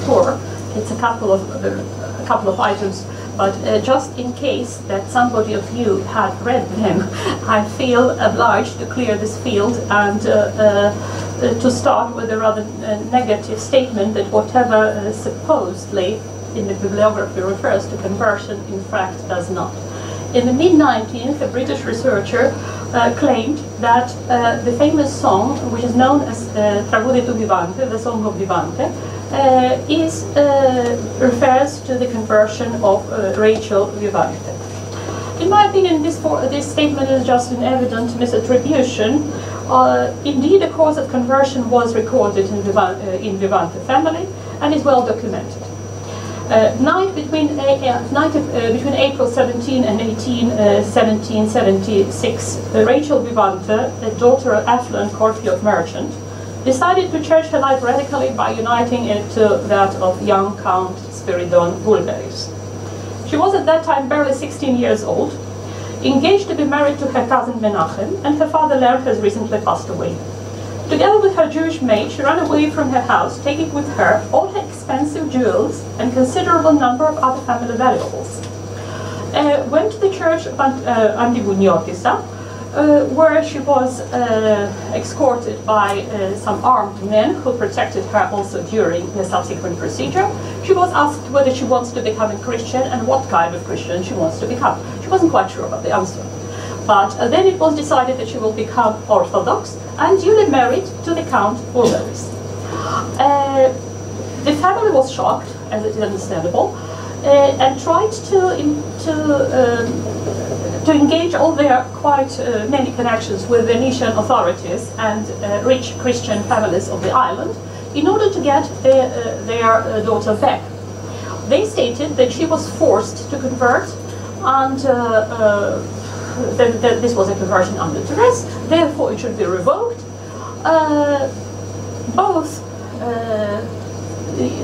poor. It's a couple of items, but just in case that somebody of you had read them, I feel obliged to clear this field and to start with a rather negative statement that whatever supposedly in the bibliography refers to conversion, in fact does not. In the mid-19th, a British researcher claimed that the famous song, which is known as Tragoudi tu Vivante, the Song of Vivante, refers to the conversion of Rachel Vivante. In my opinion, this statement is just an evident misattribution Indeed, a course of conversion was recorded in Vivante family and is well documented. Between April 17 and 1776, Rachel Vivante, a daughter of affluent Corfield merchant, decided to change her life radically by uniting it to that of young Count Spiridon Vulgaris. She was at that time barely 16 years old, engaged to be married to her cousin Menachem, and her father Ler has recently passed away. Together with her Jewish maid, she ran away from her house, taking with her all her expensive jewels and considerable number of other family valuables. Went to the church of Andigunotisa, where she was escorted by some armed men who protected her also during the subsequent procedure. She was asked whether she wants to become a Christian and what kind of Christian she wants to become. She wasn't quite sure about the answer. But then it was decided that she will become Orthodox and duly married to the Count Vulgaris. The family was shocked, as it is understandable, and tried to engage all their quite many connections with Venetian authorities and rich Christian families of the island in order to get their daughter back. They stated that she was forced to convert and that this was a conversion under duress, therefore it should be revoked. Both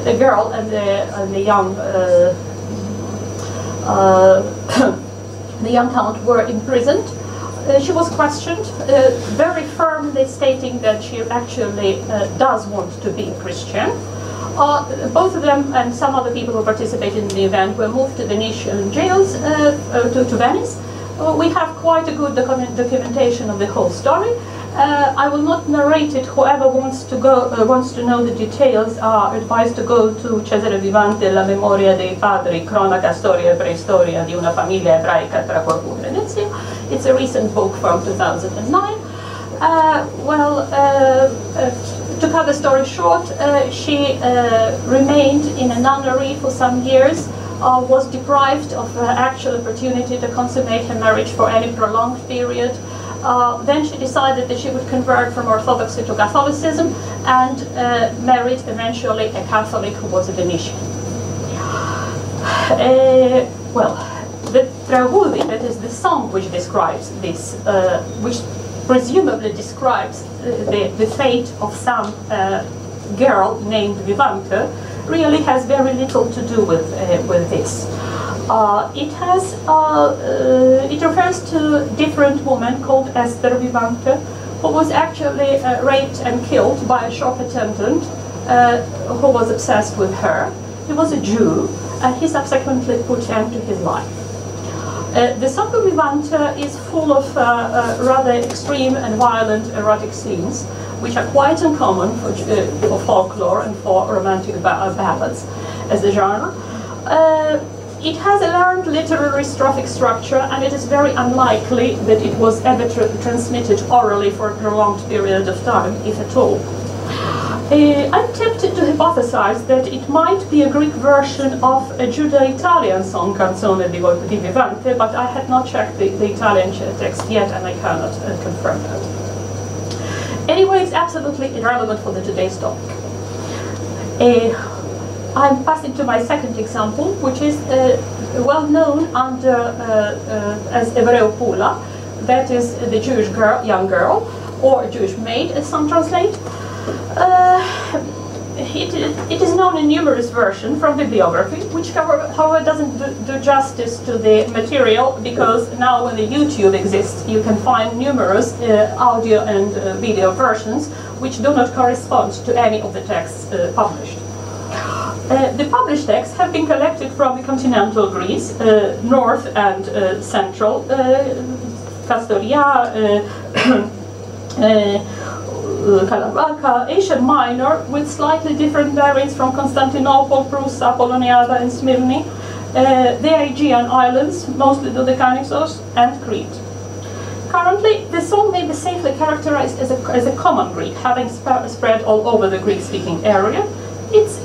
the girl and the young the young count were imprisoned. She was questioned, very firmly stating that she actually does want to be a Christian. Both of them and some other people who participated in the event were moved to Venetian jails to Venice. We have quite a good documentation of the whole story. I will not narrate it. Whoever wants to know the details are advised to go to Cesare Vivante, La memoria dei padri, cronaca, storia e preistoria di una famiglia ebraica tra Corpus e Venezia. It's a recent book from 2009. To cut the story short, she remained in a nunnery for some years, was deprived of actual opportunity to consummate her marriage for any prolonged period. Then she decided that she would convert from Orthodoxy to Catholicism and married eventually a Catholic who was a Venetian. The Tragudi, that is the song which describes this, which presumably describes the fate of some girl named Vivante, really has very little to do with this. It refers to a different woman called Esther Vivante, who was actually raped and killed by a shop attendant who was obsessed with her. He was a Jew, and he subsequently put end to his life. The song of Vivante is full of rather extreme and violent erotic scenes, which are quite uncommon for folklore and for romantic ballads as a genre. It has a learned literary strophic structure, and it is very unlikely that it was ever transmitted orally for a prolonged period of time, if at all. I'm tempted to hypothesize that it might be a Greek version of a Judo-Italian song, Canzone di Vivante, but I had not checked the Italian text yet, and I cannot confirm that. Anyway, it's absolutely irrelevant for today's topic. I'm passing to my second example, which is well known under as Evreo Pula, that is the Jewish girl, young girl, or Jewish maid, as some translate. It is known in numerous versions from bibliography, which however doesn't do justice to the material, because now when the YouTube exists, you can find numerous audio and video versions which do not correspond to any of the texts published. The published texts have been collected from continental Greece, north and central, Kastoria, Kalabalka, Asia Minor, with slightly different variants from Constantinople, Prusa, Poloniada, and Smyrni, the Aegean Islands, mostly Dodekanissos, and Crete. Currently, the song may be safely characterized as a common Greek, having spread all over the Greek-speaking area. It's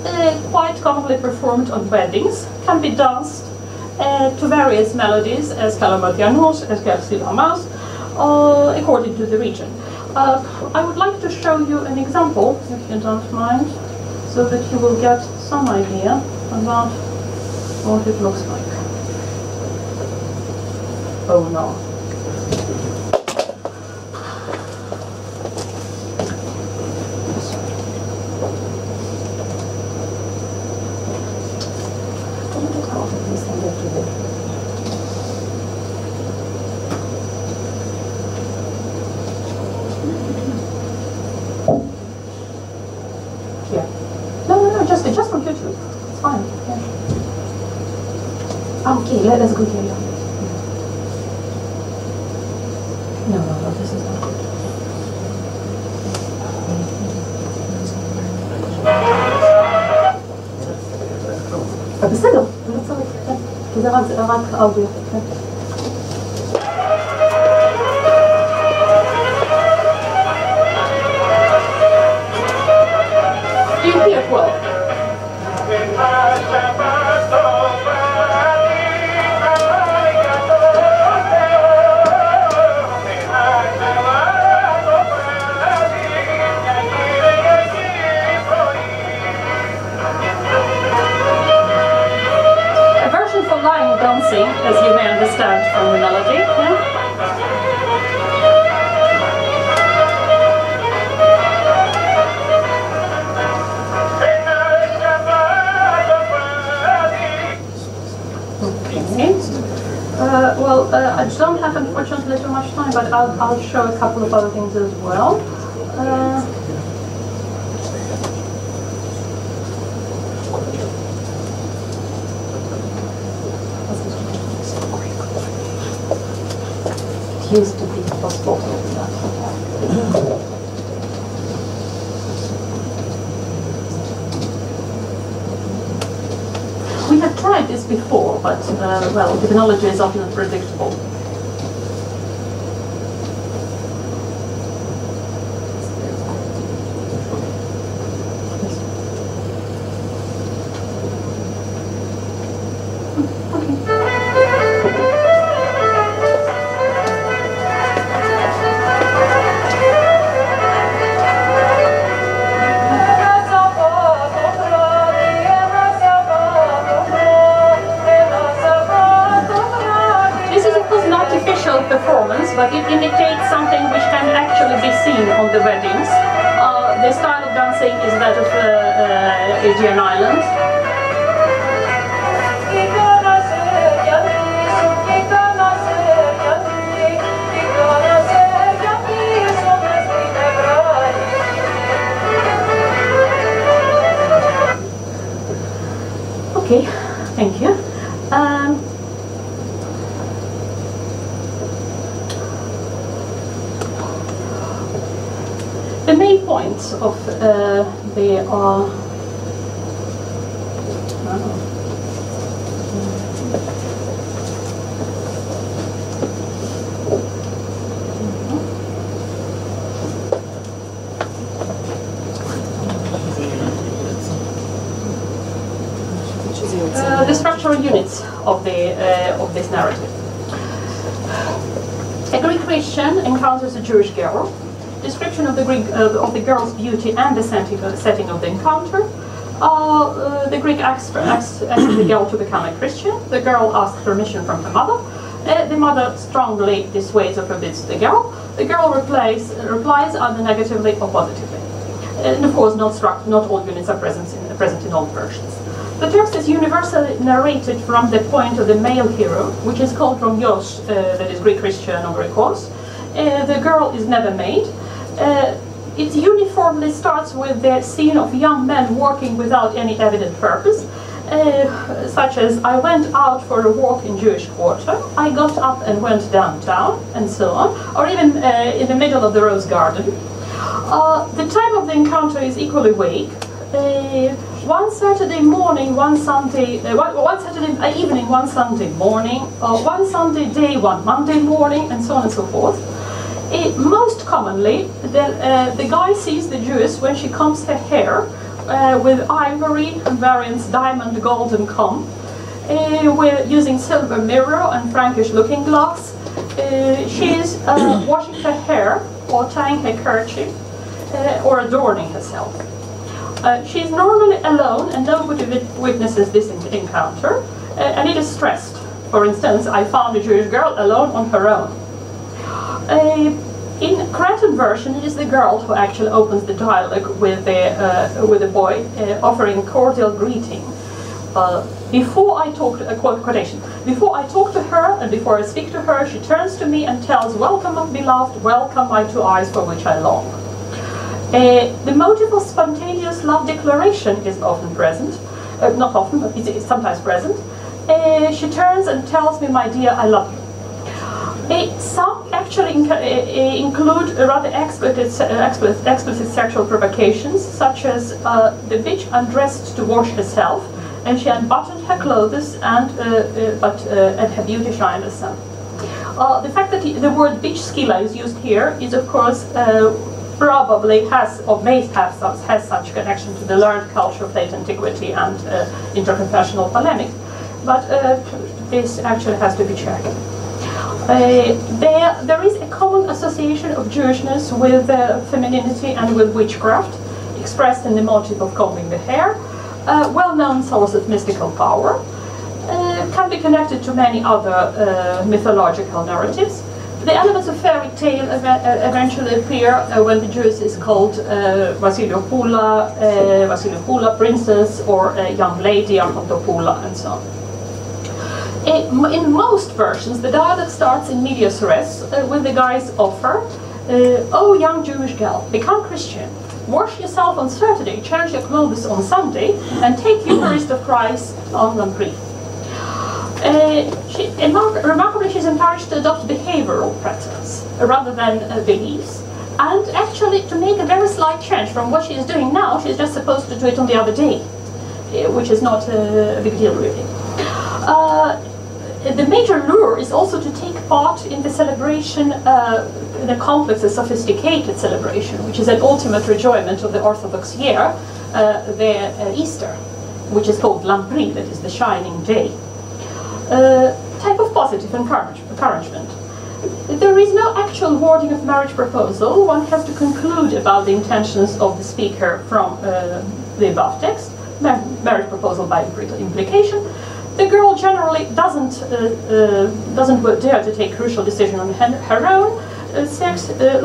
quite commonly performed on weddings, can be danced to various melodies, as Kalamatianos, as Kersilamas, according to the region. I would like to show you an example, if you don't mind, so that you will get some idea about what it looks like. Oh no. Just from YouTube. It's fine. Yeah. Okay, let's go here. No, this is not good. בסדר, זה לא צריך, כי זה רק אודיו. Do you hear it well? Dancing, as you may understand from the melody. Yeah? Okay. I don't have, unfortunately, too much time, but I'll show a couple of other things as well. Used to be possible. We have tried this before, but well, technology is often unpredictable. But it indicates something which can actually be seen on the weddings. The style of dancing is that of Aegean Islands. Okay, thank you. The main points of the structural units of this narrative. A Greek Christian encounters a Jewish girl. Description of the girl's beauty and the setting of the encounter. The Greek asks the girl to become a Christian. The girl asks permission from her mother. The mother strongly dissuades or forbids the girl. The girl replies either negatively or positively. And of course, not all units are present in all versions. The text is universally narrated from the point of the male hero, which is called Romios, that is Greek Christian or Greek horse. The girl is never made. It uniformly starts with the scene of young men working without any evident purpose, such as I went out for a walk in Jewish quarter, I got up and went downtown, and so on, or even in the middle of the rose garden. The time of the encounter is equally vague. One Saturday morning, one Saturday evening, one Sunday morning, one Sunday day, one Monday morning, and so on and so forth. Most commonly, the guy sees the Jewess when she combs her hair with ivory and variants diamond, gold, and comb, using silver mirror and Frankish looking glass. She is washing her hair or tying her kerchief or adorning herself. She is normally alone and nobody witnesses this encounter, and it is stressed. For instance, I found a Jewish girl alone on her own. In Cretan version, it is the girl who actually opens the dialogue with the boy, offering a cordial greeting. Before I talk to her and before I speak to her, she turns to me and tells, "Welcome, beloved, welcome, my two eyes for which I long." The motive of spontaneous love declaration is often present, not often, but it's sometimes present. She turns and tells me, "My dear, I love you." Some actually include rather explicit sexual provocations, such as the bitch undressed to wash herself, and she unbuttoned her clothes and her beauty shined as sun. The fact that the word bitch skila is used here is, of course, probably has or may have has such connection to the learned culture of late antiquity and interconfessional polemics, but this actually has to be checked. There is a common association of Jewishness with femininity and with witchcraft, expressed in the motive of combing the hair, a well-known source of mystical power, can be connected to many other mythological narratives. The elements of fairy tale eventually appear when the Jewess is called Vasilopula, princess, or a young lady, Archontopula, and so on. In most versions, the dialogue starts in medias res with the guy's offer, "Oh, young Jewish girl, become Christian. Wash yourself on Saturday, change your clothes on Sunday, and take Eucharist of Christ on Lamprey." Remarkably, she's encouraged to adopt behavioral patterns rather than beliefs, and actually to make a very slight change from what she is doing now. She's just supposed to do it on the other day, which is not a big deal, really. The major lure is also to take part in the celebration, the complex and sophisticated celebration, which is an ultimate enjoyment of the Orthodox year, Easter, which is called Lamprey, that is the shining day. Type of positive encouragement. There is no actual wording of marriage proposal. One has to conclude about the intentions of the speaker from the above text, marriage proposal by implication. The girl generally doesn't dare to take crucial decision on her own.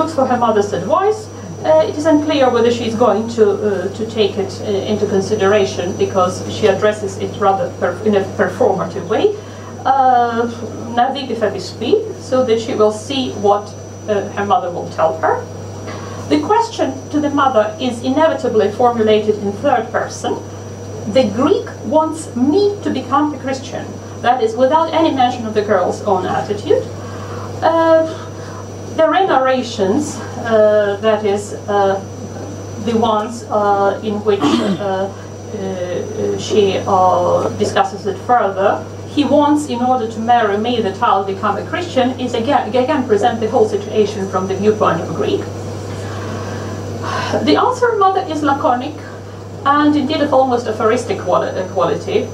Looks for her mother's advice. It is unclear whether she is going to take it into consideration, because she addresses it rather in a performative way, so that she will see what her mother will tell her. The question to the mother is inevitably formulated in third person. The Greek wants me to become a Christian. That is, without any mention of the girl's own attitude. There are narrations, that is, the ones in which she discusses it further. He wants, in order to marry me, that I'll become a Christian, is again present the whole situation from the viewpoint of Greek. The answer of mother is laconic, and indeed of almost aphoristic quality.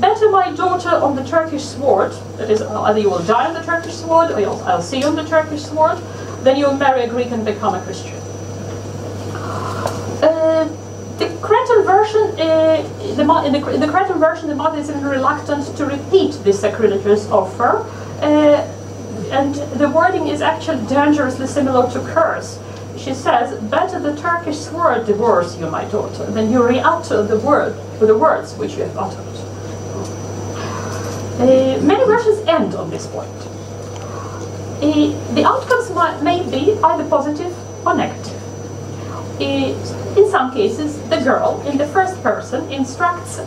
Better, my daughter, on the Turkish sword, that is, either you will die on the Turkish sword, or I'll see you on the Turkish sword, then you'll marry a Greek and become a Christian. The Cretan version, in the Cretan version, the mother is even reluctant to repeat this sacrilegious offer, and the wording is actually dangerously similar to curse. She says, "Better the Turkish sword divorce you, my daughter, than you re-utter the words which you have uttered." Many versions end on this point. The outcomes may be either positive or negative. In some cases, the girl, in the first person, instructs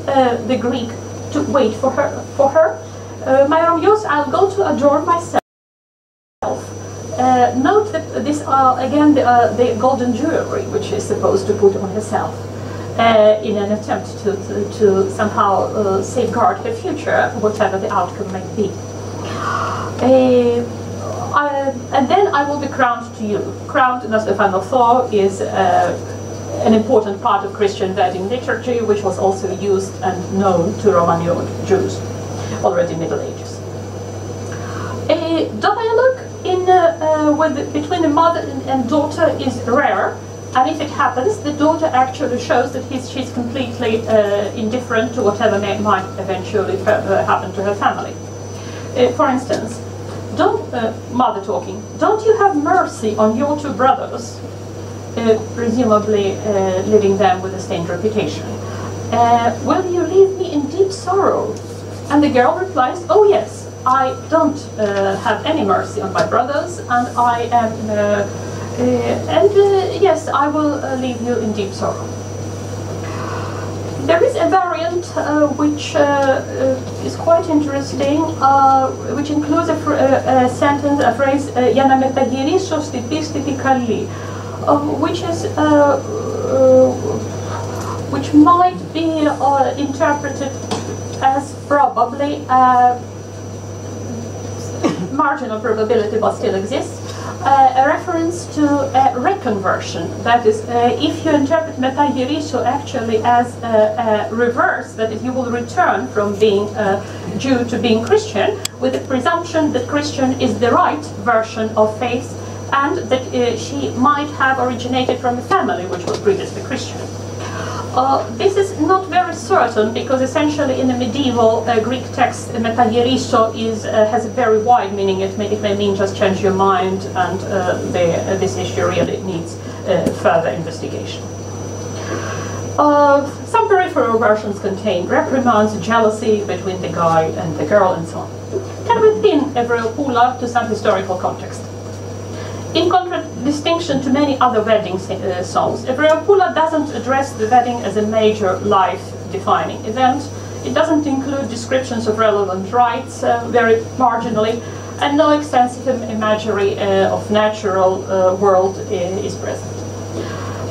the Greek to wait for her. "My Romios, I'll go to adorn myself." Note that this again the golden jewelry which she's supposed to put on herself in an attempt to somehow safeguard her future, whatever the outcome may be. And then I will be crowned to you. Crowned, Nastefanotho, is an important part of Christian wedding liturgy, which was also used and known to Romanian Jews. already Middle Ages. A dialogue between the mother and daughter is rare, and if it happens, the daughter actually shows that she's completely indifferent to whatever might eventually happen to her family. For instance, mother talking, don't you have mercy on your two brothers? Presumably leaving them with a stained reputation. Will you leave me in deep sorrow? And the girl replies, oh yes, I don't have any mercy on my brothers, and I am, yes, I will leave you in deep sorrow. There is a variant which is quite interesting, which includes a sentence, a phrase, "Για να μεταγυρίσω στη πίστη τη καλή," which might be interpreted as probably marginal probability, but still exists, a reference to reconversion. That is, if you interpret metagiriso actually as a reverse, that is, you will return from being Jew to being Christian, with the presumption that Christian is the right version of faith, and that she might have originated from a family which was previously Christian. This is not very certain, because essentially in the medieval Greek text, metagiriso has a very wide meaning. It may mean just change your mind, and this issue really needs further investigation. Some peripheral versions contain reprimands, jealousy between the guy and the girl, and so on. Can we pin Evreopula to some historical context? In contradistinction to many other wedding songs, Evreopula doesn't address the wedding as a major life-defining event. It doesn't include descriptions of relevant rites, very marginally, and no extensive imagery of natural world is present.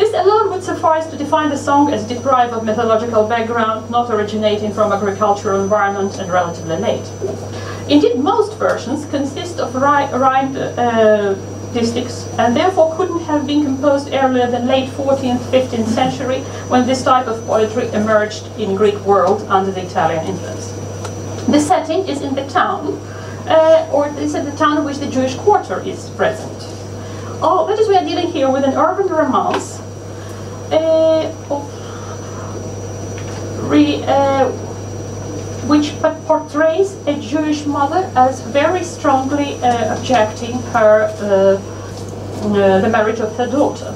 This alone would suffice to define the song as deprived of mythological background, not originating from agricultural environment, and relatively late. Indeed, most versions consist of rhymed distichs, and therefore couldn't have been composed earlier than late 14th, 15th century, when this type of poetry emerged in Greek world under the Italian influence. The setting is in the town, or is in the town in which the Jewish quarter is present. That is, we are dealing here with an urban romance, which portrays a Jewish mother as very strongly objecting the marriage of her daughter.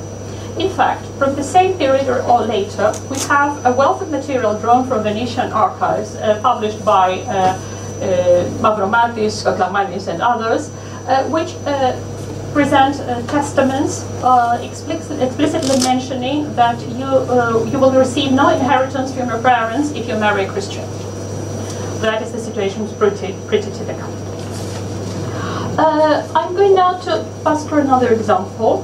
In fact, from the same period or later, we have a wealth of material drawn from Venetian archives, published by Mavromatis, Kotlamanis, and others, which present testaments explicitly mentioning that you will receive no inheritance from your parents if you marry a Christian. That is the situation, is pretty typical. I'm going now to pass through another example,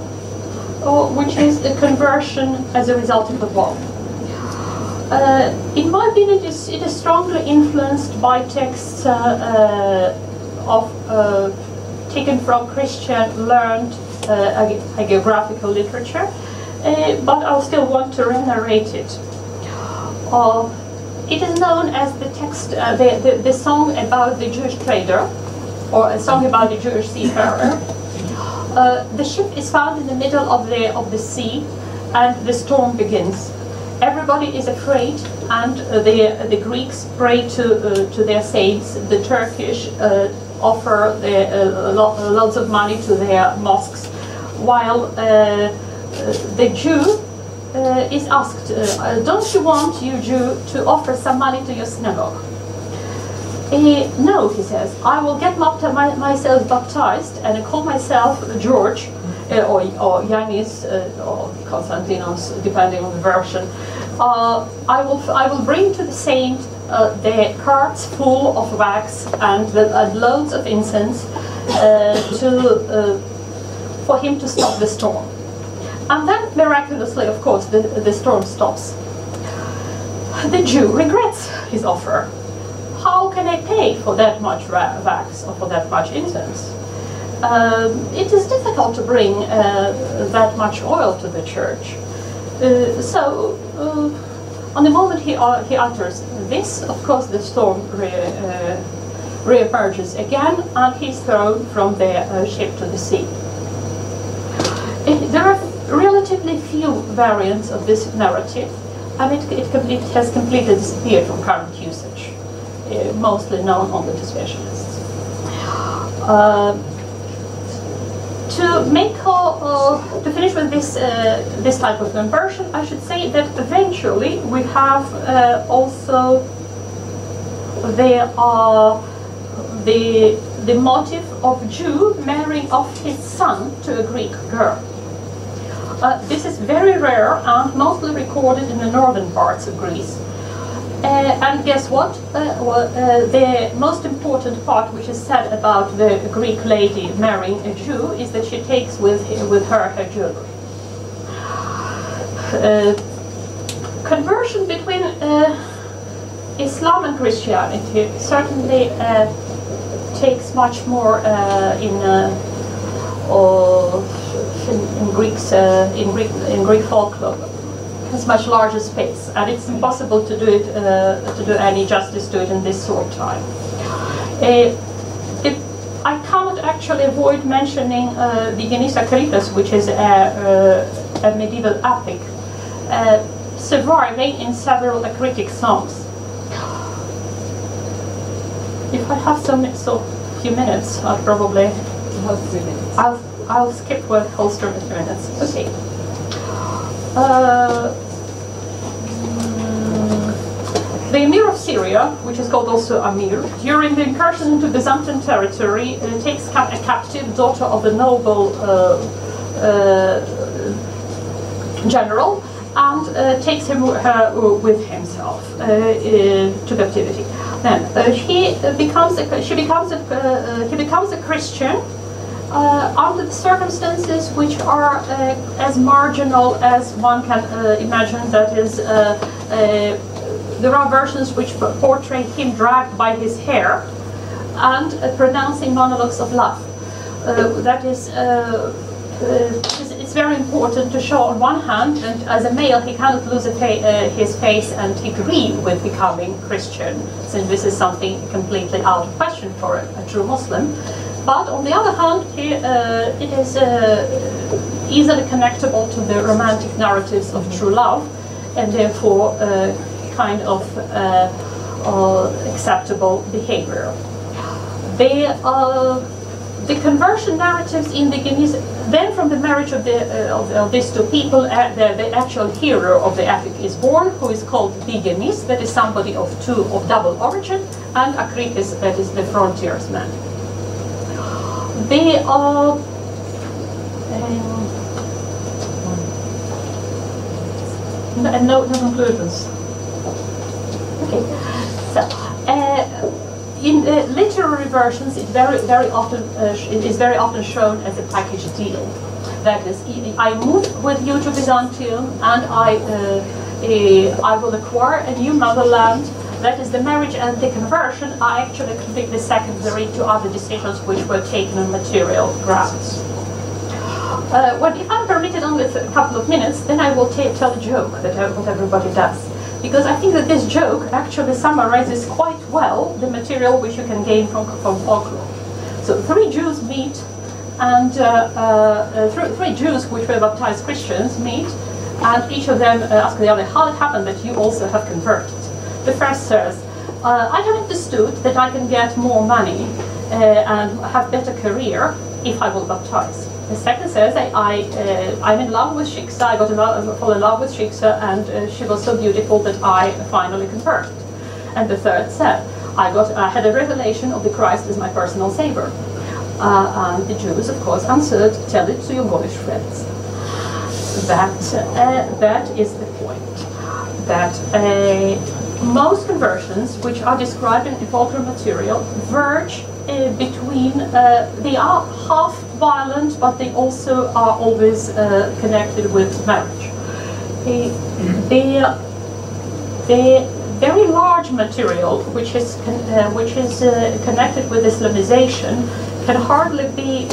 which is the conversion as a result of the war. In my opinion, it is strongly influenced by texts taken from Christian learned hagiographical literature, but I'll still want to narrate it. It is known as the text, the song about the Jewish trader, or a song about the Jewish seafarer. The ship is found in the middle of the sea, and the storm begins. Everybody is afraid, and the Greeks pray to their saints. The Turkish offer lots of money to their mosques, while the Jew is asked, don't you want, you Jew, to offer some money to your synagogue? No, he says, I will get myself baptized and call myself George, or Yanis, or Konstantinos, depending on the version. I will bring to the saint the carts full of wax and loads of incense for him to stop the storm. And then, miraculously, of course, the storm stops. The Jew regrets his offer. How can I pay for that much wax or for that much incense? It is difficult to bring that much oil to the church. So, on the moment he utters this, of course, the storm reemerges again, and he's thrown from the ship to the sea. There are relatively few variants of this narrative, and it has completely disappeared from current usage, mostly known only to specialists. To finish with this type of conversion, I should say that eventually we have also the motive of Jew marrying off his son to a Greek girl. This is very rare and mostly recorded in the northern parts of Greece. And guess what? The most important part which is said about the Greek lady marrying a Jew is that she takes with her jewelry. Conversion between Islam and Christianity certainly takes much more in Greek folklore. Has much larger space, and it's impossible to do it to do any justice to it in this short time. I cannot actually avoid mentioning the Genisa Caritas, which is a medieval epic, surviving in several acritic songs. If I have so few minutes, I'll probably. You have 3 minutes. I'll skip with Holster in 3 minutes. Okay. The Emir of Syria, which is called also Amir, during the incursion into Byzantine territory, takes a captive daughter of a noble general and takes her with himself to captivity. Then he becomes a Christian. Under the circumstances which are as marginal as one can imagine, that is, there are versions which portray him dragged by his hair and pronouncing monologues of love. That is, it's very important to show on one hand that as a male he cannot lose his face and agree with becoming Christian, since this is something completely out of question for a true Muslim. But on the other hand, it is easily connectable to the romantic narratives of true love, and therefore kind of acceptable behavior. The conversion narratives in the Genisa, then from the marriage of these two people, the actual hero of the epic is born, who is called Digenis, that is somebody of double origin, and Akrikis, that is the frontiersman. They are no conclusions. Okay, so in literary versions, it is very often shown as a package deal. That is, I move with you to Byzantium, and I will acquire a new motherland. That is, the marriage and the conversion are actually completely secondary to other decisions which were taken on material grounds. If I'm permitted only for a couple of minutes, then I will tell a joke that what everybody does. Because I think that this joke actually summarizes quite well the material which you can gain from folklore. So 3 Jews meet, and 3 Jews which were baptized Christians meet, and each of them ask the other, how it happened that you also have converted? The first says, I have understood that I can get more money and have better career if I will baptize. The second says, I'm in love with Shiksa, I fall in love with Shiksa, and she was so beautiful that I finally converted. And the third said, I had a revelation of the Christ as my personal savior. And the Jews, of course, answered, tell it to your Polish friends. That is the point. That most conversions, which are described in folklore material, verge between, they are half violent, but they also are always connected with marriage. The very large material, which is connected with Islamization, can hardly be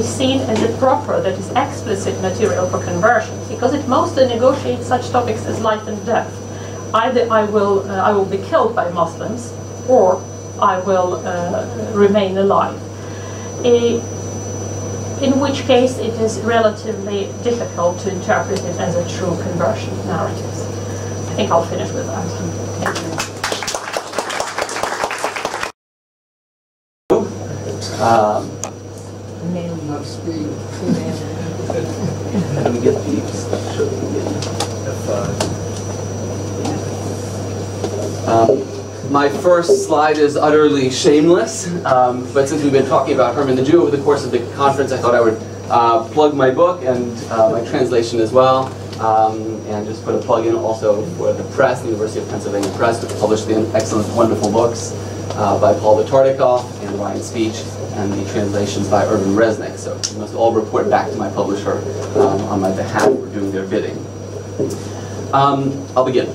seen as a proper, that is explicit material for conversion, because it mostly negotiates such topics as life and death. Either I will be killed by Muslims, or I will remain alive. In which case it is relatively difficult to interpret it as a true conversion narrative. I think I'll finish with that. Thank you. Let me get these. My first slide is utterly shameless, but since we've been talking about Herman the Jew over the course of the conference, I thought I would plug my book and my translation as well, and just put a plug in also for the press, the University of Pennsylvania Press, which published the excellent, wonderful books by Paul Tartikoff and Ryan Speech, and the translations by Irvin Resnick. So you must all report back to my publisher on my behalf for doing their bidding. I'll begin.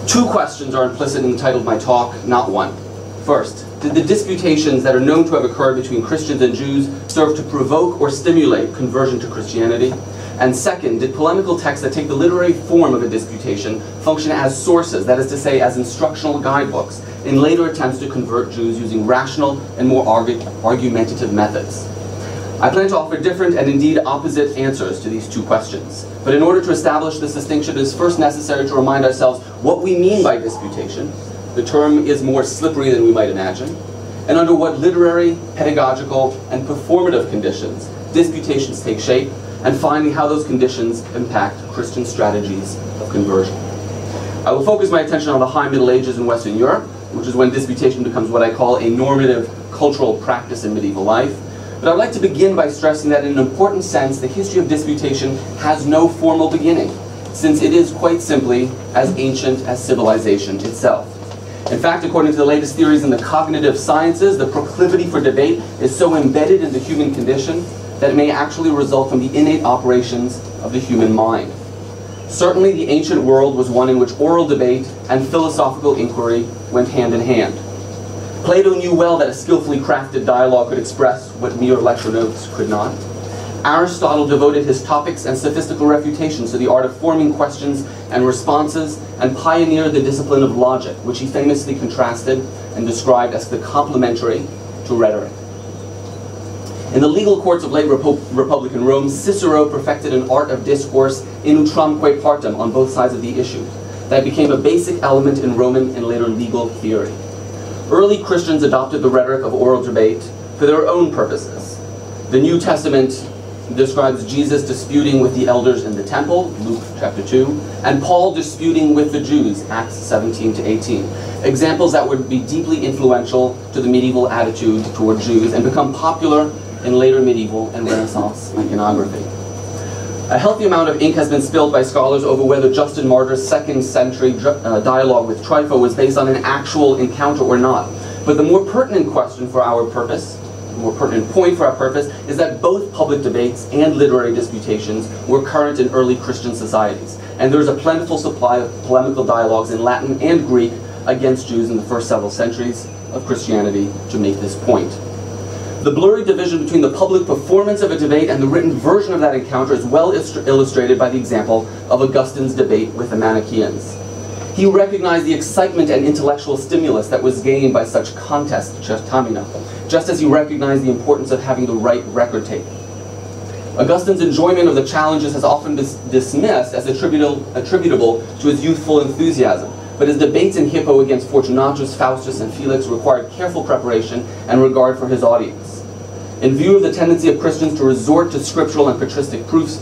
Two questions are implicit in the title of my talk, not one. First, did the disputations that are known to have occurred between Christians and Jews serve to provoke or stimulate conversion to Christianity? And second, did polemical texts that take the literary form of a disputation function as sources, that is to say, as instructional guidebooks, in later attempts to convert Jews using rational and more argumentative methods? I plan to offer different and indeed opposite answers to these two questions. But in order to establish this distinction, it is first necessary to remind ourselves what we mean by disputation. The term is more slippery than we might imagine. And under what literary, pedagogical, and performative conditions disputations take shape, and finally how those conditions impact Christian strategies of conversion. I will focus my attention on the High Middle Ages in Western Europe, which is when disputation becomes what I call a normative cultural practice in medieval life. But I'd like to begin by stressing that in an important sense, the history of disputation has no formal beginning, since it is quite simply as ancient as civilization itself. In fact, according to the latest theories in the cognitive sciences, the proclivity for debate is so embedded in the human condition that it may actually result from the innate operations of the human mind. Certainly, the ancient world was one in which oral debate and philosophical inquiry went hand in hand. Plato knew well that a skillfully crafted dialogue could express what mere lecture notes could not. Aristotle devoted his topics and sophistical refutations to the art of forming questions and responses, and pioneered the discipline of logic, which he famously contrasted and described as the complementary to rhetoric. In the legal courts of late Republican Rome, Cicero perfected an art of discourse in utramque partem on both sides of the issue that became a basic element in Roman and later legal theory. Early Christians adopted the rhetoric of oral debate for their own purposes. The New Testament describes Jesus disputing with the elders in the temple, Luke chapter 2, and Paul disputing with the Jews, Acts 17 to 18. Examples that would be deeply influential to the medieval attitude toward Jews and become popular in later medieval and Renaissance iconography. A healthy amount of ink has been spilled by scholars over whether Justin Martyr's 2nd century dialogue with Trypho was based on an actual encounter or not. But the more pertinent question for our purpose, the more pertinent point for our purpose, is that both public debates and literary disputations were current in early Christian societies. And there is a plentiful supply of polemical dialogues in Latin and Greek against Jews in the first several centuries of Christianity to make this point. The blurry division between the public performance of a debate and the written version of that encounter is well illustrated by the example of Augustine's debate with the Manichaeans. He recognized the excitement and intellectual stimulus that was gained by such contest, just as he recognized the importance of having the right record tape. Augustine's enjoyment of the challenges has often been dismissed as attributable to his youthful enthusiasm. But his debates in Hippo against Fortunatus, Faustus, and Felix required careful preparation and regard for his audience. In view of the tendency of Christians to resort to scriptural and patristic proof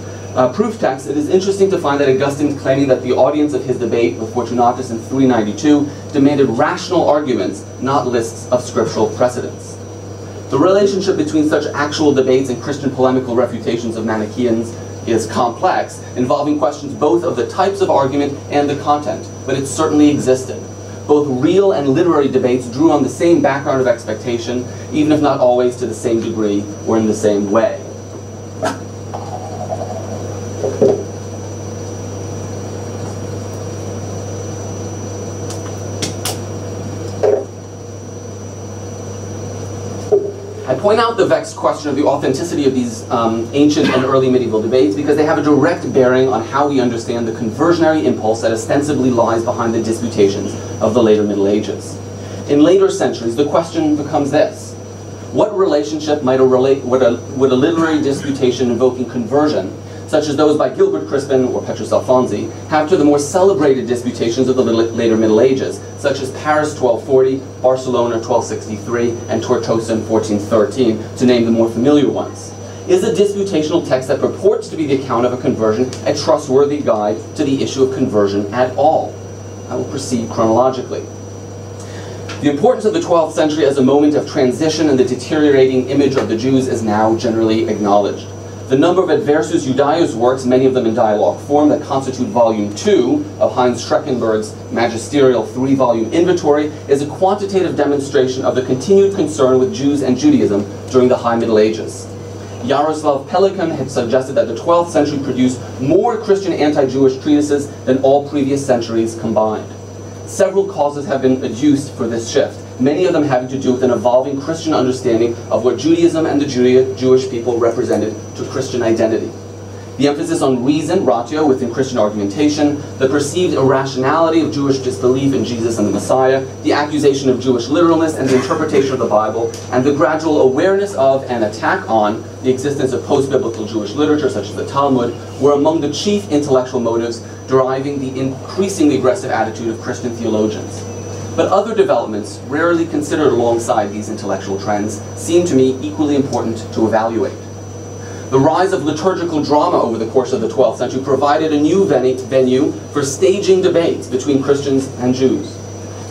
texts, it is interesting to find that Augustine claiming that the audience of his debate with Fortunatus in 392 demanded rational arguments, not lists of scriptural precedents. The relationship between such actual debates and Christian polemical refutations of Manichaeans is complex, involving questions both of the types of argument and the content, but it certainly existed. Both real and literary debates drew on the same background of expectation, even if not always to the same degree or in the same way. I point out the vexed question of the authenticity of these ancient and early medieval debates because they have a direct bearing on how we understand the conversionary impulse that ostensibly lies behind the disputations of the later Middle Ages. In later centuries, the question becomes this: what relationship would a literary disputation invoking conversion, such as those by Gilbert Crispin or Petrus Alfonsi, have to the more celebrated disputations of the later Middle Ages, such as Paris 1240, Barcelona 1263, and Tortosa in 1413, to name the more familiar ones? Is a disputational text that purports to be the account of a conversion a trustworthy guide to the issue of conversion at all? I will proceed chronologically. The importance of the 12th century as a moment of transition in the deteriorating image of the Jews is now generally acknowledged. The number of Adversus Judaeus works, many of them in dialogue form, that constitute Volume 2 of Heinz Schreckenberg's magisterial 3-volume inventory is a quantitative demonstration of the continued concern with Jews and Judaism during the High Middle Ages. Yaroslav Pelikan had suggested that the 12th century produced more Christian anti-Jewish treatises than all previous centuries combined. Several causes have been adduced for this shift, many of them having to do with an evolving Christian understanding of what Judaism and the Jewish people represented to Christian identity. The emphasis on reason, ratio, within Christian argumentation, the perceived irrationality of Jewish disbelief in Jesus and the Messiah, the accusation of Jewish literalness and the interpretation of the Bible, and the gradual awareness of and attack on the existence of post-biblical Jewish literature, such as the Talmud, were among the chief intellectual motives driving the increasingly aggressive attitude of Christian theologians. But other developments, rarely considered alongside these intellectual trends, seem to me equally important to evaluate. The rise of liturgical drama over the course of the 12th century provided a new venue for staging debates between Christians and Jews.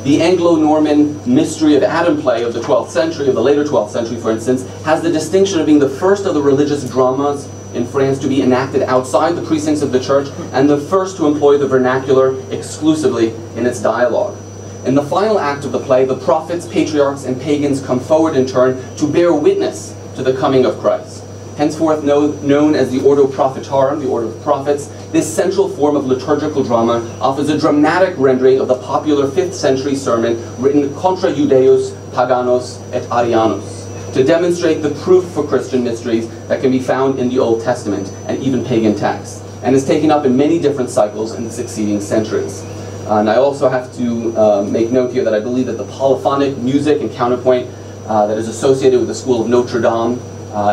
The Anglo-Norman Mystery of Adam play of the 12th century, of the later 12th century for instance, has the distinction of being the first of the religious dramas in France to be enacted outside the precincts of the church and the first to employ the vernacular exclusively in its dialogue. In the final act of the play, the prophets, patriarchs, and pagans come forward in turn to bear witness to the coming of Christ. Henceforth known as the Ordo Prophetarum, the Order of Prophets, this central form of liturgical drama offers a dramatic rendering of the popular 5th century sermon written contra Judeus, Paganos, et Arianos, to demonstrate the proof for Christian mysteries that can be found in the Old Testament and even pagan texts, and is taken up in many different cycles in the succeeding centuries. And I also have to make note here that I believe that the polyphonic music and counterpoint that is associated with the school of Notre Dame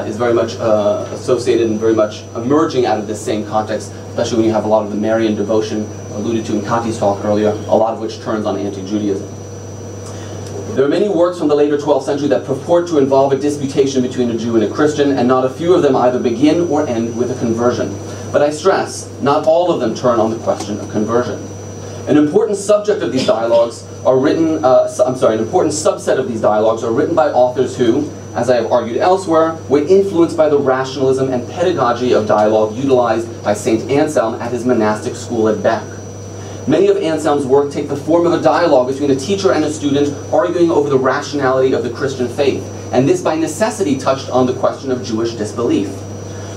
is very much associated and very much emerging out of this same context, especially when you have a lot of the Marian devotion alluded to in Kati's talk earlier, a lot of which turns on anti-Judaism. There are many works from the later 12th century that purport to involve a disputation between a Jew and a Christian, and not a few of them either begin or end with a conversion. But I stress, not all of them turn on the question of conversion. An important subject of these dialogues are written, an important subset of these dialogues are written by authors who, as I have argued elsewhere, were influenced by the rationalism and pedagogy of dialogue utilized by St. Anselm at his monastic school at Bec. Many of Anselm's work take the form of a dialogue between a teacher and a student arguing over the rationality of the Christian faith, and this by necessity touched on the question of Jewish disbelief.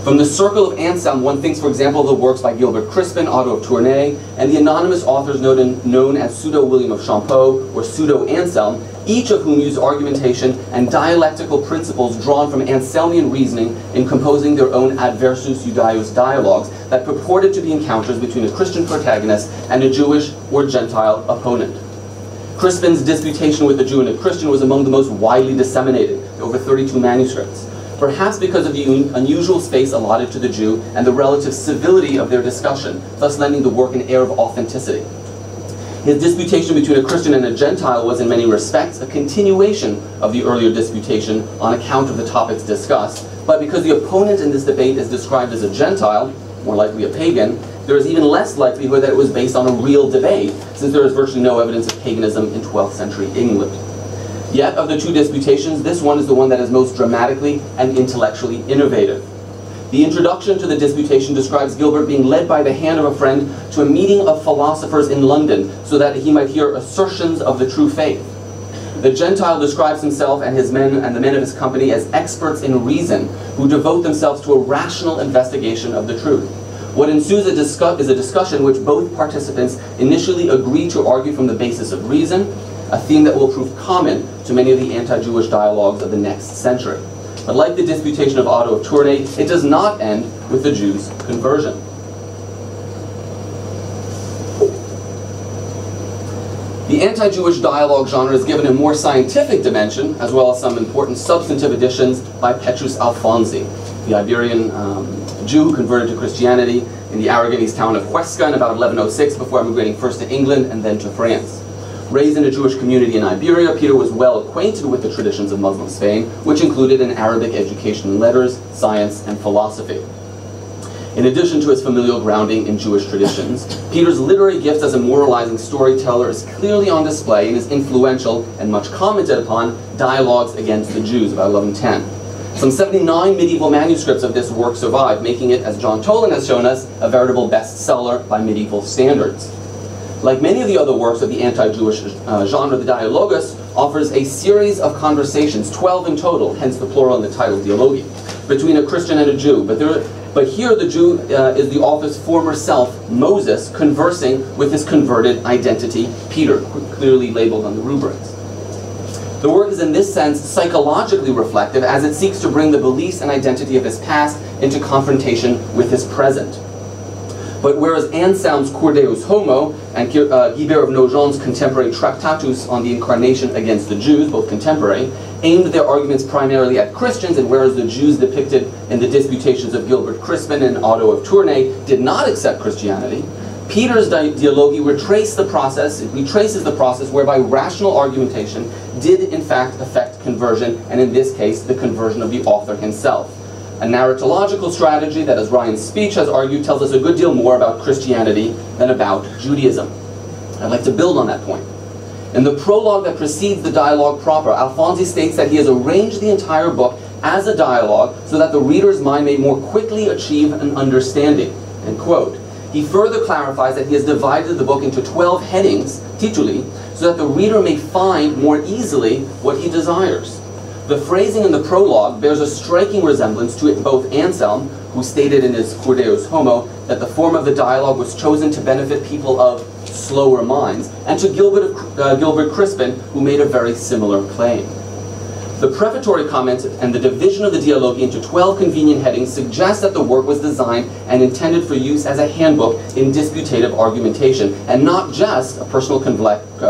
From the circle of Anselm, one thinks, for example, of the works by Gilbert Crispin, Otto of Tournai, and the anonymous authors known as Pseudo-William of Champeaux or Pseudo-Anselm, each of whom used argumentation and dialectical principles drawn from Anselmian reasoning in composing their own Adversus Judaeus dialogues that purported to be encounters between a Christian protagonist and a Jewish or Gentile opponent. Crispin's disputation with a Jew and a Christian was among the most widely disseminated, over 32 manuscripts. Perhaps because of the unusual space allotted to the Jew and the relative civility of their discussion, thus lending the work an air of authenticity. His disputation between a Christian and a Gentile was in many respects a continuation of the earlier disputation on account of the topics discussed, but because the opponent in this debate is described as a Gentile, more likely a pagan, there is even less likelihood that it was based on a real debate, since there is virtually no evidence of paganism in 12th century England. Yet, of the two disputations, this one is the one that is most dramatically and intellectually innovative. The introduction to the disputation describes Gilbert being led by the hand of a friend to a meeting of philosophers in London so that he might hear assertions of the true faith. The Gentile describes himself and his men and the men of his company as experts in reason who devote themselves to a rational investigation of the truth. What ensues is a discussion which both participants initially agree to argue from the basis of reason, a theme that will prove common to many of the anti-Jewish dialogues of the next century. But like the disputation of Otto of Tournai, it does not end with the Jew's conversion. The anti-Jewish dialogue genre is given a more scientific dimension, as well as some important substantive additions by Petrus Alfonsi, the Iberian Jew who converted to Christianity in the Aragonese town of Huesca in about 1106 before emigrating first to England and then to France. Raised in a Jewish community in Iberia, Peter was well acquainted with the traditions of Muslim Spain, which included an Arabic education in letters, science, and philosophy. In addition to his familial grounding in Jewish traditions, Peter's literary gift as a moralizing storyteller is clearly on display in his influential and much commented upon Dialogues Against the Jews, about 1110. Some 79 medieval manuscripts of this work survive, making it, as John Toland has shown us, a veritable bestseller by medieval standards. Like many of the other works of the anti-Jewish genre, the Dialogus offers a series of conversations, 12 in total, hence the plural in the title, Dialogi, between a Christian and a Jew. But here the Jew is the author's former self, Moses, conversing with his converted identity, Peter, clearly labeled on the rubrics. The work is in this sense psychologically reflective, as it seeks to bring the beliefs and identity of his past into confrontation with his present. But whereas Anselm's Cur Deus Homo and Guibert of Nogent's contemporary Tractatus on the Incarnation against the Jews, both contemporary, aimed their arguments primarily at Christians, and whereas the Jews depicted in the disputations of Gilbert Crispin and Otto of Tournai did not accept Christianity, Peter's Dialogi retraces the process whereby rational argumentation did in fact affect conversion, and in this case the conversion of the author himself. A narratological strategy that, as Ryan's speech has argued, tells us a good deal more about Christianity than about Judaism. I'd like to build on that point. In the prologue that precedes the dialogue proper, Alfonsi states that he has arranged the entire book as a dialogue so that the reader's mind may more quickly achieve an understanding. End quote. He further clarifies that he has divided the book into 12 headings, tituli, so that the reader may find more easily what he desires. The phrasing in the prologue bears a striking resemblance to both Anselm, who stated in his Cur Deus Homo that the form of the dialogue was chosen to benefit people of slower minds, and to Gilbert Crispin, who made a very similar claim. The prefatory comment and the division of the Dialogi into 12 convenient headings suggest that the work was designed and intended for use as a handbook in disputative argumentation, and not just a personal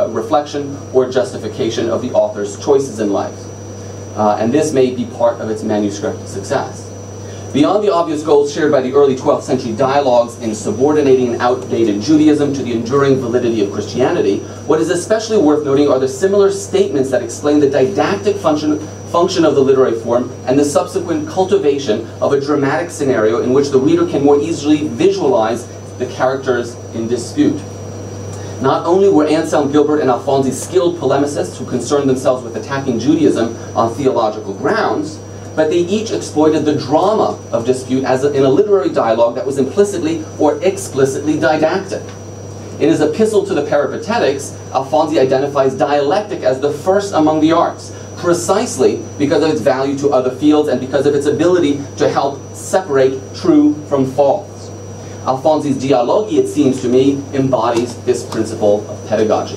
reflection or justification of the author's choices in life. And this may be part of its manuscript success. Beyond the obvious goals shared by the early 12th century dialogues in subordinating an outdated Judaism to the enduring validity of Christianity, what is especially worth noting are the similar statements that explain the didactic function of the literary form and the subsequent cultivation of a dramatic scenario in which the reader can more easily visualize the characters in dispute. Not only were Anselm, Gilbert, and Alfonsi skilled polemicists who concerned themselves with attacking Judaism on theological grounds, but they each exploited the drama of dispute in a literary dialogue that was implicitly or explicitly didactic. In his epistle to the Peripatetics, Alfonsi identifies dialectic as the first among the arts, precisely because of its value to other fields and because of its ability to help separate true from false. Alfonsi's Dialogi, it seems to me, embodies this principle of pedagogy.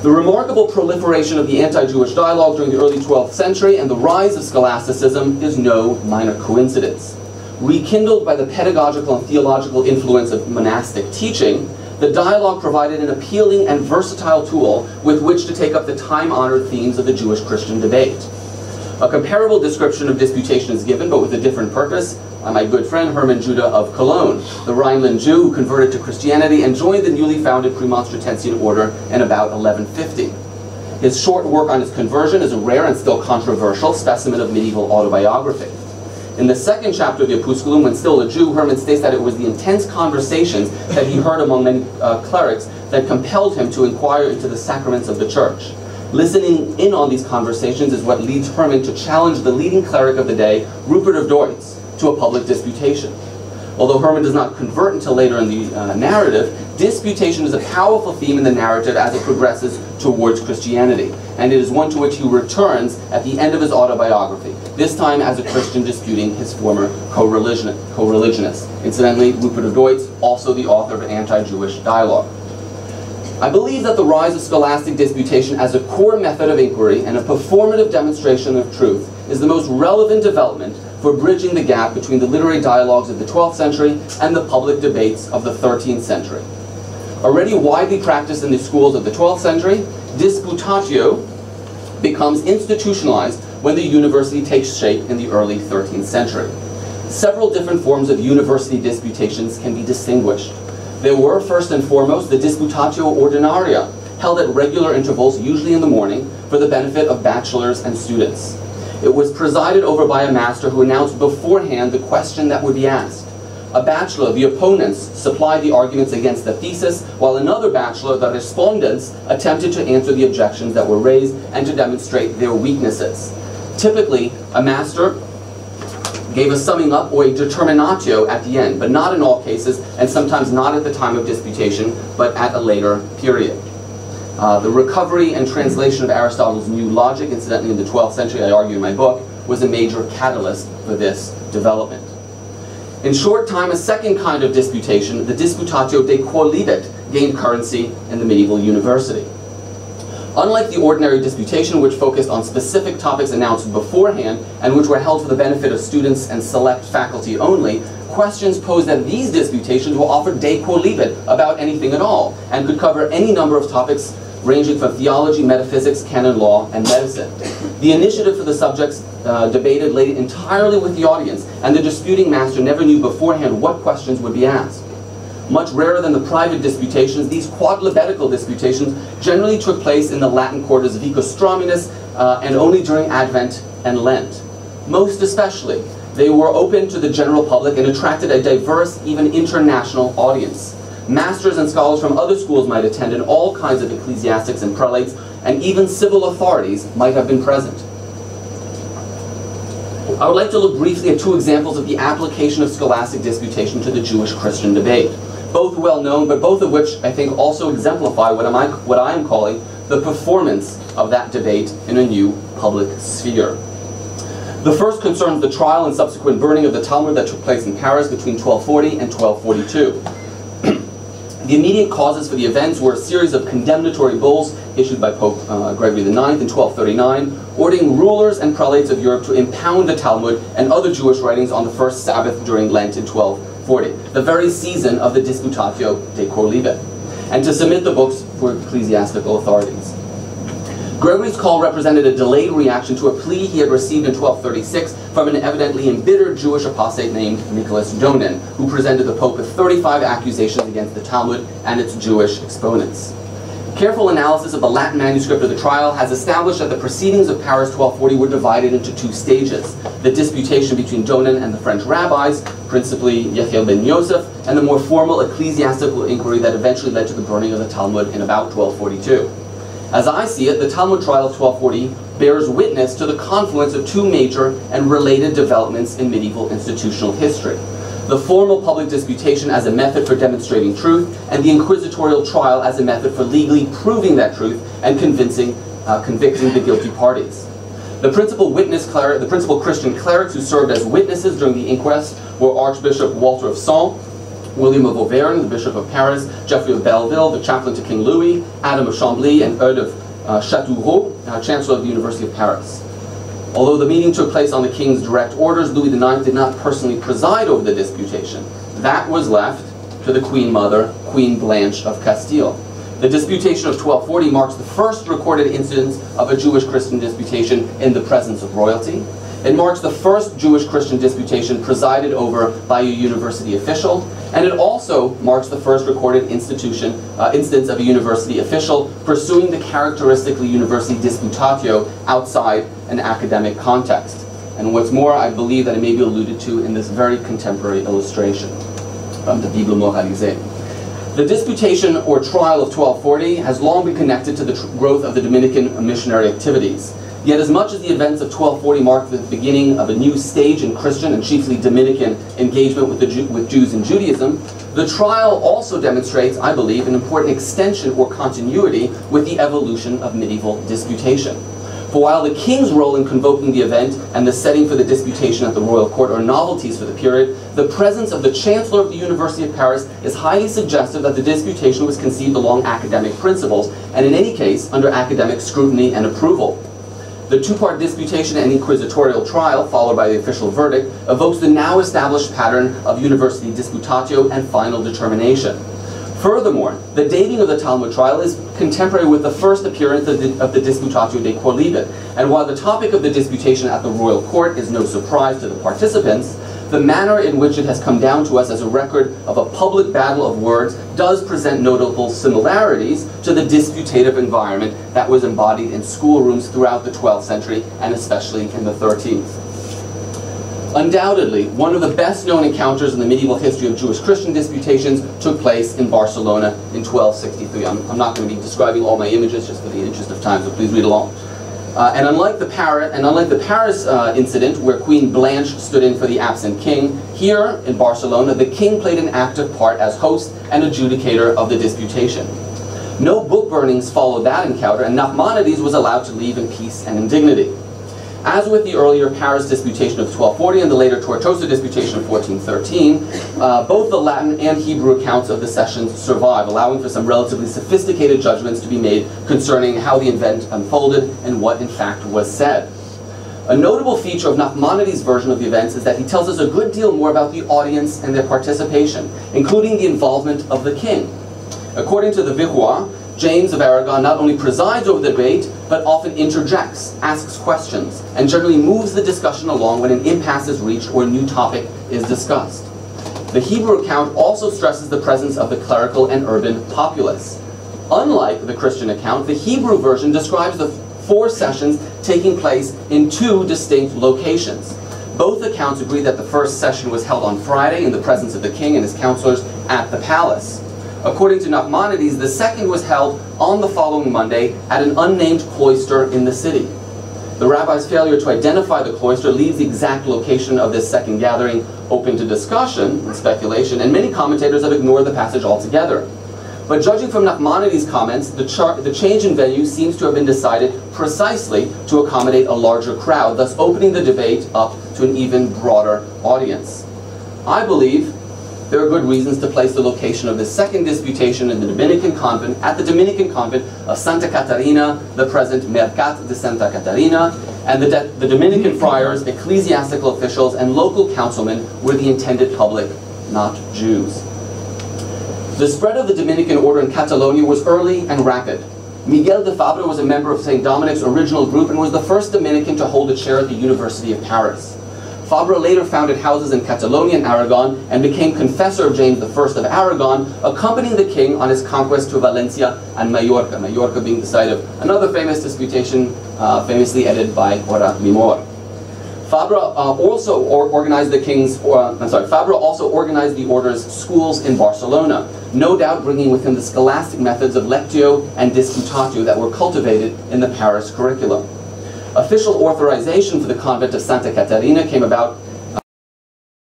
The remarkable proliferation of the anti-Jewish dialogue during the early 12th century and the rise of scholasticism is no minor coincidence. Rekindled by the pedagogical and theological influence of monastic teaching, the dialogue provided an appealing and versatile tool with which to take up the time-honored themes of the Jewish-Christian debate. A comparable description of disputation is given, but with a different purpose, by my good friend Hermann Judah of Cologne, the Rhineland Jew who converted to Christianity and joined the newly founded Premonstratensian order in about 1150. His short work on his conversion is a rare and still controversial specimen of medieval autobiography. In the second chapter of the Opusculum, when still a Jew, Hermann states that it was the intense conversations that he heard among many clerics that compelled him to inquire into the sacraments of the church. Listening in on these conversations is what leads Hermann to challenge the leading cleric of the day, Rupert of Deutz, to a public disputation. Although Hermann does not convert until later in the narrative, disputation is a powerful theme in the narrative as it progresses towards Christianity, and it is one to which he returns at the end of his autobiography, this time as a Christian disputing his former co-religionist. Incidentally, Rupert of Deutz, also the author of an anti-Jewish dialogue. I believe that the rise of scholastic disputation as a core method of inquiry and a performative demonstration of truth is the most relevant development for bridging the gap between the literary dialogues of the 12th century and the public debates of the 13th century. Already widely practiced in the schools of the 12th century, disputatio becomes institutionalized when the university takes shape in the early 13th century. Several different forms of university disputations can be distinguished. There were, first and foremost, the disputatio ordinaria, held at regular intervals, usually in the morning, for the benefit of bachelors and students. It was presided over by a master who announced beforehand the question that would be asked. A bachelor, the opponents, supplied the arguments against the thesis, while another bachelor, the respondents, attempted to answer the objections that were raised and to demonstrate their weaknesses. Typically, a master gave a summing up or a determinatio at the end, but not in all cases, and sometimes not at the time of disputation, but at a later period. The recovery and translation of Aristotle's New Logic, incidentally in the 12th century, I argue in my book, was a major catalyst for this development. In short time, a second kind of disputation, the disputatio de quo libet, gained currency in the medieval university. Unlike the ordinary disputation, which focused on specific topics announced beforehand and which were held for the benefit of students and select faculty only, questions posed at these disputations were offered de quo libet, about anything at all, and could cover any number of topics ranging from theology, metaphysics, canon law, and medicine. The initiative for the subjects debated lay entirely with the audience, and the disputing master never knew beforehand what questions would be asked. Much rarer than the private disputations, these quadlibetical disputations generally took place in the Latin quarters Vicus Straminus and only during Advent and Lent. Most especially, they were open to the general public and attracted a diverse, even international audience. Masters and scholars from other schools might attend, and all kinds of ecclesiastics and prelates, and even civil authorities might have been present. I would like to look briefly at two examples of the application of scholastic disputation to the Jewish-Christian debate. Both well known, but both of which I think also exemplify what I am calling the performance of that debate in a new public sphere. The first concerns the trial and subsequent burning of the Talmud that took place in Paris between 1240 and 1242. The immediate causes for the events were a series of condemnatory bulls issued by Pope Gregory IX in 1239, ordering rulers and prelates of Europe to impound the Talmud and other Jewish writings on the first Sabbath during Lent in 1240, the very season of the disputatio de quo libet, and to submit the books for ecclesiastical authorities. Gregory's call represented a delayed reaction to a plea he had received in 1236 from an evidently embittered Jewish apostate named Nicholas Donin, who presented the Pope with 35 accusations against the Talmud and its Jewish exponents. Careful analysis of the Latin manuscript of the trial has established that the proceedings of Paris 1240 were divided into two stages: the disputation between Donin and the French rabbis, principally Yechiel ben Yosef, and the more formal ecclesiastical inquiry that eventually led to the burning of the Talmud in about 1242. As I see it, the Talmud trial of 1240 bears witness to the confluence of two major and related developments in medieval institutional history: the formal public disputation as a method for demonstrating truth, and the inquisitorial trial as a method for legally proving that truth and convicting the guilty parties. The principal Christian clerics who served as witnesses during the inquest were Archbishop Walter of Sens, William of Auvergne, the Bishop of Paris, Geoffrey of Belleville, the chaplain to King Louis, Adam of Chambly, and Eudes of Châteauroux, Chancellor of the University of Paris. Although the meeting took place on the king's direct orders, Louis IX did not personally preside over the disputation. That was left to the Queen Mother, Queen Blanche of Castile. The disputation of 1240 marks the first recorded instance of a Jewish-Christian disputation in the presence of royalty. It marks the first Jewish-Christian disputation presided over by a university official, and it also marks the first recorded instance of a university official pursuing the characteristically university disputatio outside an academic context. And what's more, I believe that it may be alluded to in this very contemporary illustration from the Bible Moralisée. The disputation or trial of 1240 has long been connected to the growth of the Dominican missionary activities. Yet as much as the events of 1240 marked the beginning of a new stage in Christian and chiefly Dominican engagement with Jews and Judaism, the trial also demonstrates, I believe, an important extension or continuity with the evolution of medieval disputation. For while the king's role in convoking the event and the setting for the disputation at the royal court are novelties for the period, the presence of the Chancellor of the University of Paris is highly suggestive that the disputation was conceived along academic principles, and in any case, under academic scrutiny and approval. The two-part disputation and inquisitorial trial, followed by the official verdict, evokes the now established pattern of university disputatio and final determination. Furthermore, the dating of the Talmud trial is contemporary with the first appearance of the Disputatio de Quo Libet, and while the topic of the disputation at the royal court is no surprise to the participants, the manner in which it has come down to us as a record of a public battle of words does present notable similarities to the disputative environment that was embodied in schoolrooms throughout the 12th century and especially in the 13th. Undoubtedly, one of the best-known encounters in the medieval history of Jewish-Christian disputations took place in Barcelona in 1263. I'm not going to be describing all my images just for the interest of time, so please read along. And unlike the Paris incident, where Queen Blanche stood in for the absent king, here in Barcelona, the king played an active part as host and adjudicator of the disputation. No book burnings followed that encounter, and Nachmanides was allowed to leave in peace and in dignity. As with the earlier Paris disputation of 1240 and the later Tortosa disputation of 1413, both the Latin and Hebrew accounts of the sessions survive, allowing for some relatively sophisticated judgments to be made concerning how the event unfolded and what in fact was said. A notable feature of Nachmanides' version of the events is that he tells us a good deal more about the audience and their participation, including the involvement of the king. According to the Vichois, James of Aragon not only presides over the debate, but often interjects, asks questions, and generally moves the discussion along when an impasse is reached or a new topic is discussed. The Hebrew account also stresses the presence of the clerical and urban populace. Unlike the Christian account, the Hebrew version describes the 4 sessions taking place in 2 distinct locations. Both accounts agree that the first session was held on Friday in the presence of the king and his counselors at the palace. According to Nachmanides, the second was held on the following Monday at an unnamed cloister in the city. The rabbi's failure to identify the cloister leaves the exact location of this second gathering open to discussion and speculation, and many commentators have ignored the passage altogether. But judging from Nachmanides' comments, the change in venue seems to have been decided precisely to accommodate a larger crowd, thus opening the debate up to an even broader audience. I believe there are good reasons to place the location of this second disputation in the Dominican convent, at the Dominican convent of Santa Catarina, the present Mercat de Santa Catarina, and the Dominican friars, ecclesiastical officials, and local councilmen were the intended public, not Jews. The spread of the Dominican order in Catalonia was early and rapid. Miguel de Fabra was a member of St. Dominic's original group and was the first Dominican to hold a chair at the University of Paris. Fabra later founded houses in Catalonia and Aragon and became confessor of James I of Aragon, accompanying the king on his conquest to Valencia and Majorca, Majorca being the site of another famous disputation famously edited by Ora Mimor. Fabra also organized the order's schools in Barcelona, no doubt bringing with him the scholastic methods of lectio and disputatio that were cultivated in the Paris curriculum. Official authorization for the convent of Santa Catarina came about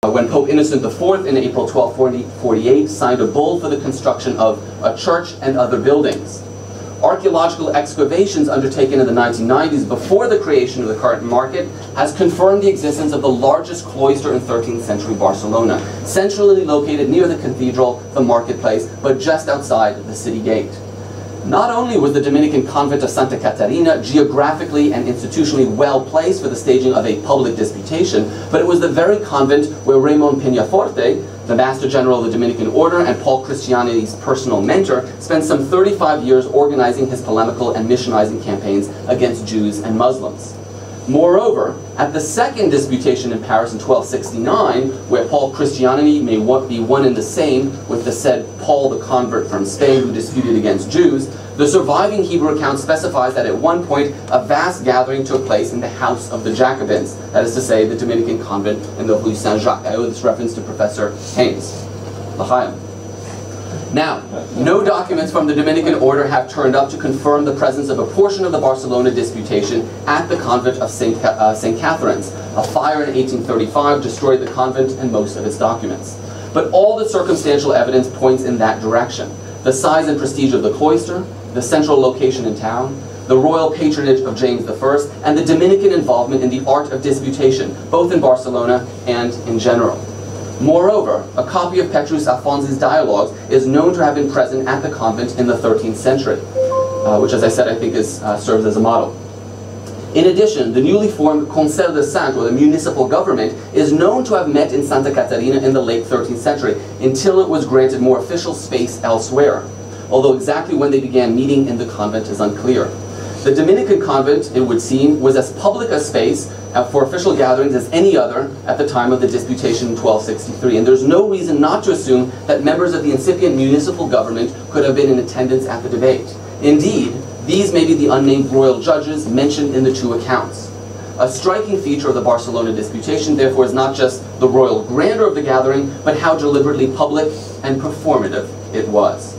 when Pope Innocent IV in April 1248 signed a bull for the construction of a church and other buildings. Archaeological excavations undertaken in the 1990s before the creation of the current market has confirmed the existence of the largest cloister in 13th century Barcelona, centrally located near the cathedral, the marketplace, but just outside the city gate. Not only was the Dominican convent of Santa Catarina geographically and institutionally well placed for the staging of a public disputation, but it was the very convent where Raymond Peñaforte, the Master General of the Dominican Order and Paul Christianity's personal mentor, spent some 35 years organizing his polemical and missionizing campaigns against Jews and Muslims. Moreover, at the second disputation in Paris in 1269, where Paul Christianity may be one and the same with the said Paul the convert from Spain who disputed against Jews, the surviving Hebrew account specifies that at one point a vast gathering took place in the house of the Jacobins, that is to say, the Dominican convent in the Rue Saint-Jacques. I owe this reference to Professor Haynes. L'chaim. Now, no documents from the Dominican order have turned up to confirm the presence of a portion of the Barcelona disputation at the convent of St. Catherine's. A fire in 1835 destroyed the convent and most of its documents. But all the circumstantial evidence points in that direction. The size and prestige of the cloister, the central location in town, the royal patronage of James I, and the Dominican involvement in the art of disputation, both in Barcelona and in general. Moreover, a copy of Petrus Alfonsi's dialogues is known to have been present at the convent in the 13th century, which, as I said, I think serves as a model. In addition, the newly formed Conseil de Saint, or the municipal government, is known to have met in Santa Catarina in the late 13th century, until it was granted more official space elsewhere, although exactly when they began meeting in the convent is unclear. The Dominican convent, it would seem, was as public a space for official gatherings as any other at the time of the disputation in 1263, and there's no reason not to assume that members of the incipient municipal government could have been in attendance at the debate. Indeed, these may be the unnamed royal judges mentioned in the two accounts. A striking feature of the Barcelona disputation, therefore, is not just the royal grandeur of the gathering, but how deliberately public and performative it was.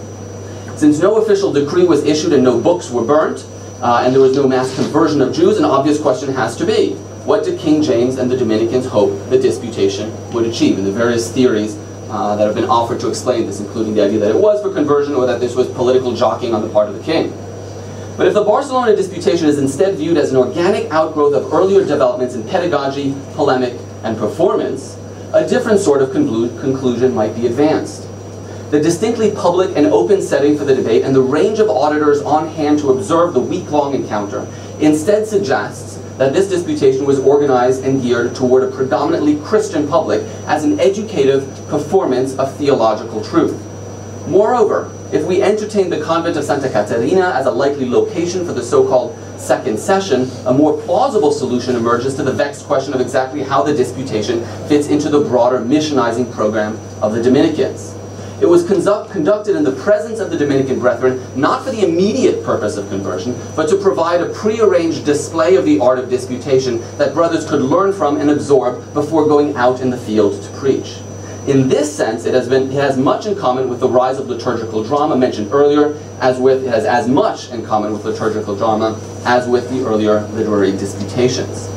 Since no official decree was issued and no books were burnt, and there was no mass conversion of Jews, an obvious question has to be, what did King James and the Dominicans hope the disputation would achieve? And the various theories that have been offered to explain this, including the idea that it was for conversion or that this was political jockeying on the part of the king. But if the Barcelona disputation is instead viewed as an organic outgrowth of earlier developments in pedagogy, polemic, and performance, a different sort of conclusion might be advanced. The distinctly public and open setting for the debate and the range of auditors on hand to observe the week-long encounter instead suggests that this disputation was organized and geared toward a predominantly Christian public as an educative performance of theological truth. Moreover, if we entertain the convent of Santa Catarina as a likely location for the so-called second session, a more plausible solution emerges to the vexed question of exactly how the disputation fits into the broader missionizing program of the Dominicans. It was conducted in the presence of the Dominican brethren, not for the immediate purpose of conversion, but to provide a prearranged display of the art of disputation that brothers could learn from and absorb before going out in the field to preach. In this sense, it has much in common with the rise of liturgical drama mentioned earlier, it has as much in common with liturgical drama as with the earlier literary disputations.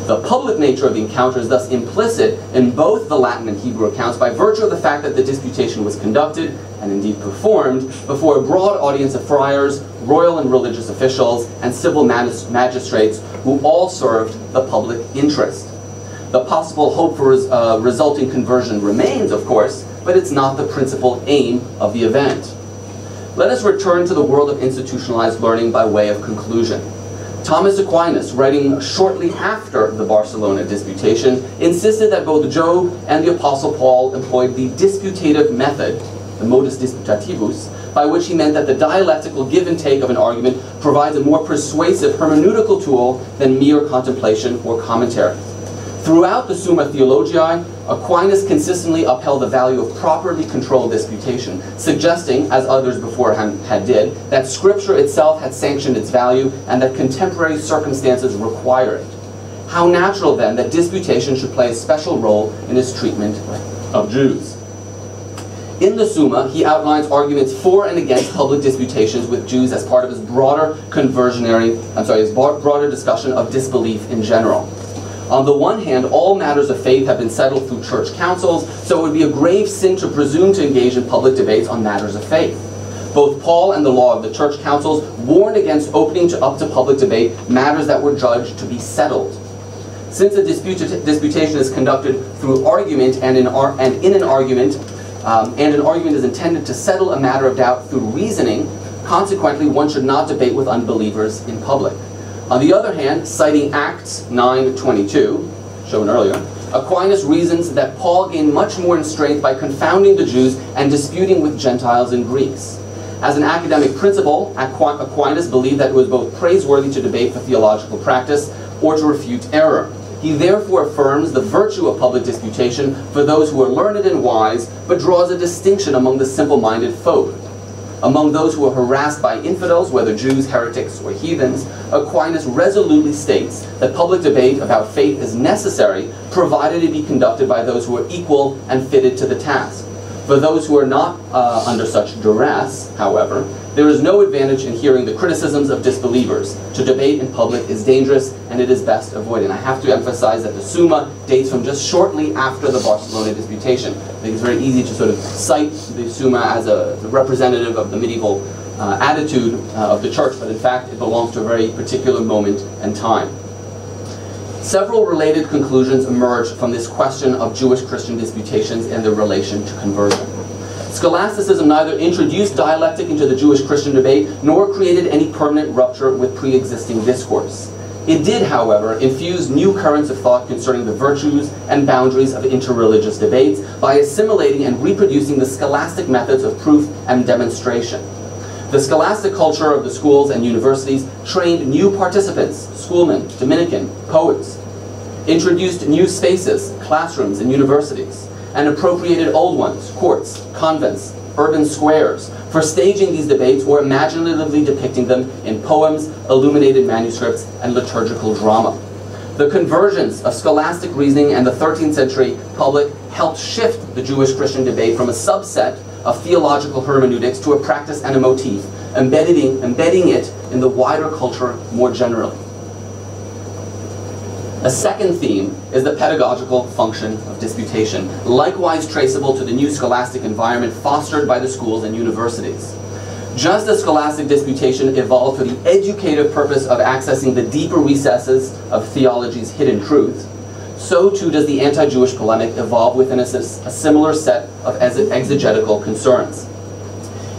The public nature of the encounter is thus implicit in both the Latin and Hebrew accounts by virtue of the fact that the disputation was conducted, and indeed performed, before a broad audience of friars, royal and religious officials, and civil magistrates who all served the public interest. The possible hope for resulting conversion remains, of course, but it's not the principal aim of the event. Let us return to the world of institutionalized learning by way of conclusion. Thomas Aquinas, writing shortly after the Barcelona disputation, insisted that both Job and the Apostle Paul employed the disputative method, the modus disputativus, by which he meant that the dialectical give and take of an argument provides a more persuasive hermeneutical tool than mere contemplation or commentary. Throughout the Summa Theologiae, Aquinas consistently upheld the value of properly controlled disputation, suggesting, as others beforehand did, that Scripture itself had sanctioned its value and that contemporary circumstances require it. How natural, then, that disputation should play a special role in his treatment of Jews. In the Summa, he outlines arguments for and against public disputations with Jews as part of his broader broader discussion of disbelief in general. On the one hand, all matters of faith have been settled through church councils, so it would be a grave sin to presume to engage in public debates on matters of faith. Both Paul and the law of the church councils warned against opening up to public debate matters that were judged to be settled. Since a disputation is conducted through argument and an argument is intended to settle a matter of doubt through reasoning, consequently one should not debate with unbelievers in public. On the other hand, citing Acts 9:22, shown earlier, Aquinas reasons that Paul gained much more in strength by confounding the Jews and disputing with Gentiles and Greeks. As an academic principle, Aquinas believed that it was both praiseworthy to debate for theological practice or to refute error. He therefore affirms the virtue of public disputation for those who are learned and wise, but draws a distinction among the simple-minded folk. Among those who are harassed by infidels, whether Jews, heretics, or heathens, Aquinas resolutely states that public debate about faith is necessary, provided it be conducted by those who are equal and fitted to the task. For those who are not under such duress, however, there is no advantage in hearing the criticisms of disbelievers. To debate in public is dangerous, and it is best avoided. And I have to emphasize that the Summa dates from just shortly after the Barcelona disputation. I think it's very easy to sort of cite the Summa as a representative of the medieval attitude of the church, but in fact it belongs to a very particular moment and time. Several related conclusions emerge from this question of Jewish-Christian disputations and their relation to conversion. Scholasticism neither introduced dialectic into the Jewish-Christian debate, nor created any permanent rupture with pre-existing discourse. It did, however, infuse new currents of thought concerning the virtues and boundaries of interreligious debates by assimilating and reproducing the scholastic methods of proof and demonstration. The scholastic culture of the schools and universities trained new participants, schoolmen, Dominican, poets, introduced new spaces, classrooms and universities, and appropriated old ones, courts, convents, urban squares, for staging these debates or imaginatively depicting them in poems, illuminated manuscripts, and liturgical drama. The convergence of scholastic reasoning and the 13th century public helped shift the Jewish-Christian debate from a subset of theological hermeneutics to a practice and a motif, embedding it in the wider culture more generally. A second theme is the pedagogical function of disputation, likewise traceable to the new scholastic environment fostered by the schools and universities. Just as scholastic disputation evolved for the educative purpose of accessing the deeper recesses of theology's hidden truths, so too does the anti-Jewish polemic evolve within a similar set of exegetical concerns.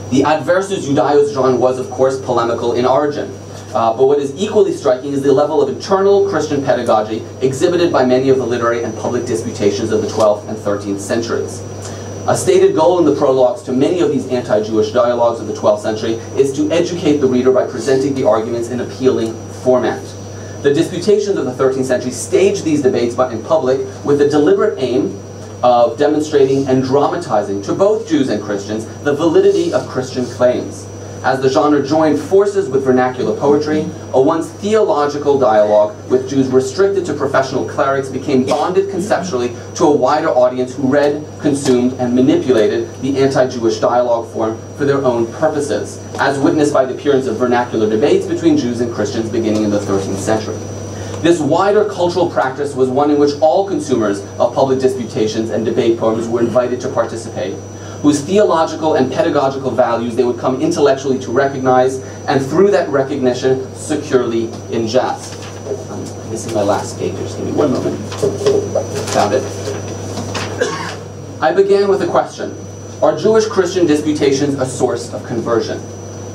The Adversus Judaeus genre was, of course, polemical in origin. But what is equally striking is the level of internal Christian pedagogy exhibited by many of the literary and public disputations of the 12th and 13th centuries. A stated goal in the prologues to many of these anti-Jewish dialogues of the 12th century is to educate the reader by presenting the arguments in appealing format. The disputations of the 13th century staged these debates in public with the deliberate aim of demonstrating and dramatizing to both Jews and Christians the validity of Christian claims. As the genre joined forces with vernacular poetry, a once theological dialogue with Jews restricted to professional clerics became bonded conceptually to a wider audience who read, consumed, and manipulated the anti-Jewish dialogue form for their own purposes, as witnessed by the appearance of vernacular debates between Jews and Christians beginning in the 13th century. This wider cultural practice was one in which all consumers of public disputations and debate poems were invited to participate, whose theological and pedagogical values they would come intellectually to recognize, and through that recognition, securely ingest. I'm missing my last page, just give me one moment. Found it. I began with a question. Are Jewish-Christian disputations a source of conversion?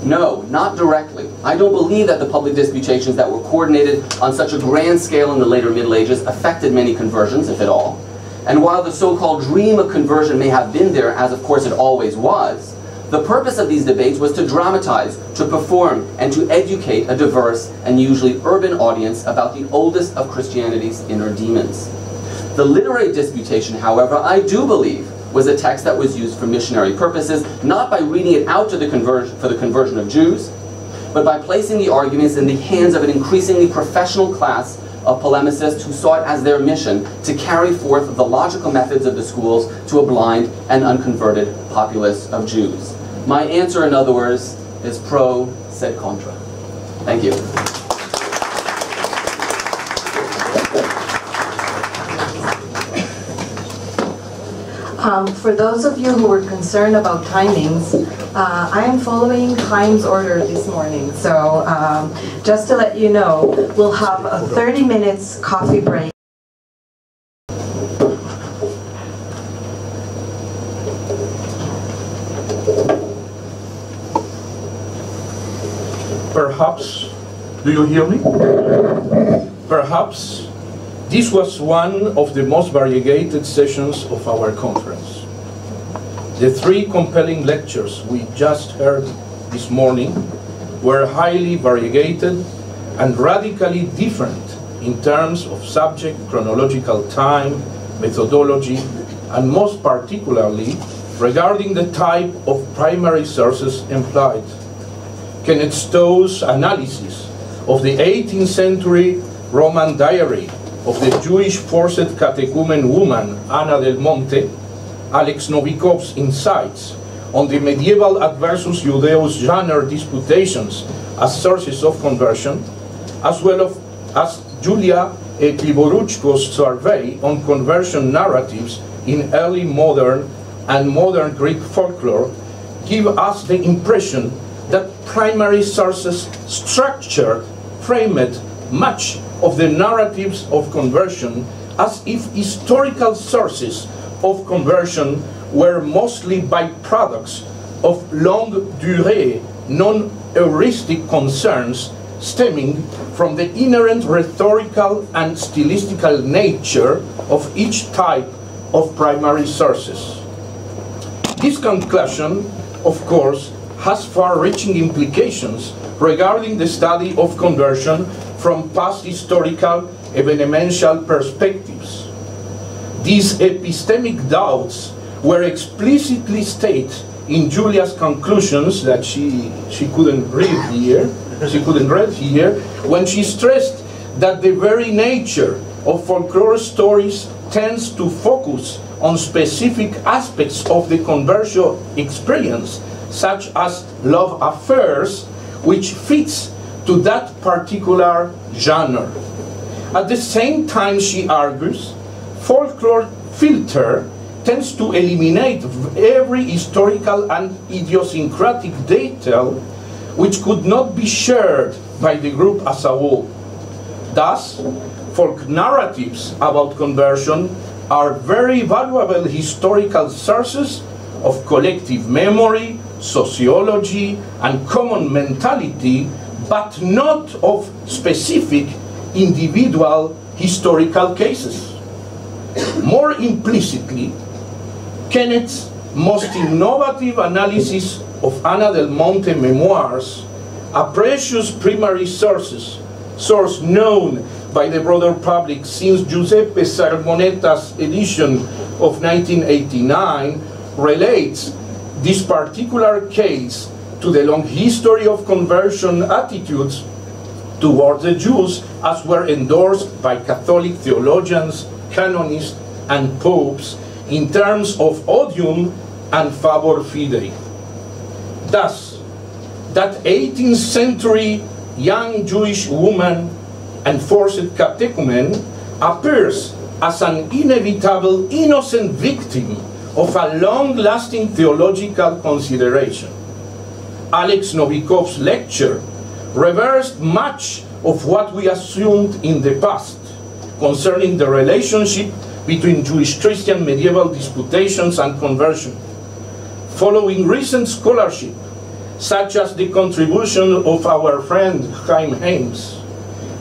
No, not directly. I don't believe that the public disputations that were coordinated on such a grand scale in the later Middle Ages affected many conversions, if at all. And while the so-called dream of conversion may have been there, as of course it always was, the purpose of these debates was to dramatize, to perform, and to educate a diverse and usually urban audience about the oldest of Christianity's inner demons. The literary disputation, however, I do believe was a text that was used for missionary purposes, not by reading it out to for the conversion of Jews, but by placing the arguments in the hands of an increasingly professional class of polemicists who saw it as their mission to carry forth the logical methods of the schools to a blind and unconverted populace of Jews. My answer, in other words, is pro sed contra. Thank you. For those of you who were concerned about timings, I am following Chaim's order this morning. So just to let you know, we'll have a 30 minutes coffee break. Perhaps, do you hear me? Perhaps this was one of the most variegated sessions of our conference. The three compelling lectures we just heard this morning were highly variegated and radically different in terms of subject, chronological time, methodology, and most particularly regarding the type of primary sources employed. Kenneth Stow's analysis of the 18th century Roman diary of the Jewish forced catechumen woman Anna del Monte, Alex Novikoff's insights on the medieval Adversus Judaeus genre disputations as sources of conversion, as well as Julia Krivoruchko's survey on conversion narratives in early modern and modern Greek folklore, give us the impression that primary sources structured, framed much of the narratives of conversion as if historical sources of conversion were mostly byproducts of longue durée, non-heuristic concerns stemming from the inherent rhetorical and stylistical nature of each type of primary sources. This conclusion, of course, has far-reaching implications regarding the study of conversion from past historical evidential perspectives. These epistemic doubts were explicitly stated in Julia's conclusions that she couldn't read here, when she stressed that the very nature of folklore stories tends to focus on specific aspects of the conversion experience, such as love affairs, which fits to that particular genre. At the same time, she argues, folklore filter tends to eliminate every historical and idiosyncratic detail which could not be shared by the group as a whole. Thus, folk narratives about conversion are very valuable historical sources of collective memory, sociology, and common mentality, but not of specific individual historical cases. More implicitly, Kenneth's most innovative analysis of Ana del Monte memoirs, a precious primary source known by the broader public since Giuseppe Sarmonetta's edition of 1989, relates this particular case to the long history of conversion attitudes towards the Jews as were endorsed by Catholic theologians, canonists, and popes in terms of odium and favor fidei. Thus, that 18th century young Jewish woman and forced catechumen appears as an inevitable innocent victim of a long-lasting theological consideration. Alex Novikoff's lecture reversed much of what we assumed in the past concerning the relationship between Jewish-Christian medieval disputations and conversion. Following recent scholarship, such as the contribution of our friend Chaim Hames,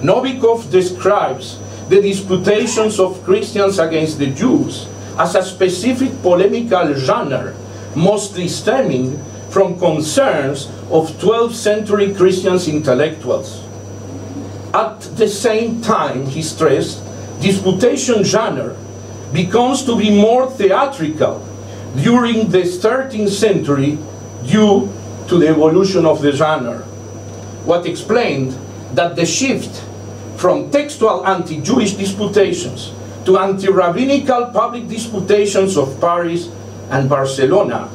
Novikoff describes the disputations of Christians against the Jews as a specific polemical genre, mostly stemming from concerns of 12th century Christian intellectuals. At the same time, he stressed, disputation genre becomes to be more theatrical during the 13th century due to the evolution of the genre, what explained that the shift from textual anti-Jewish disputations to anti-rabbinical public disputations of Paris and Barcelona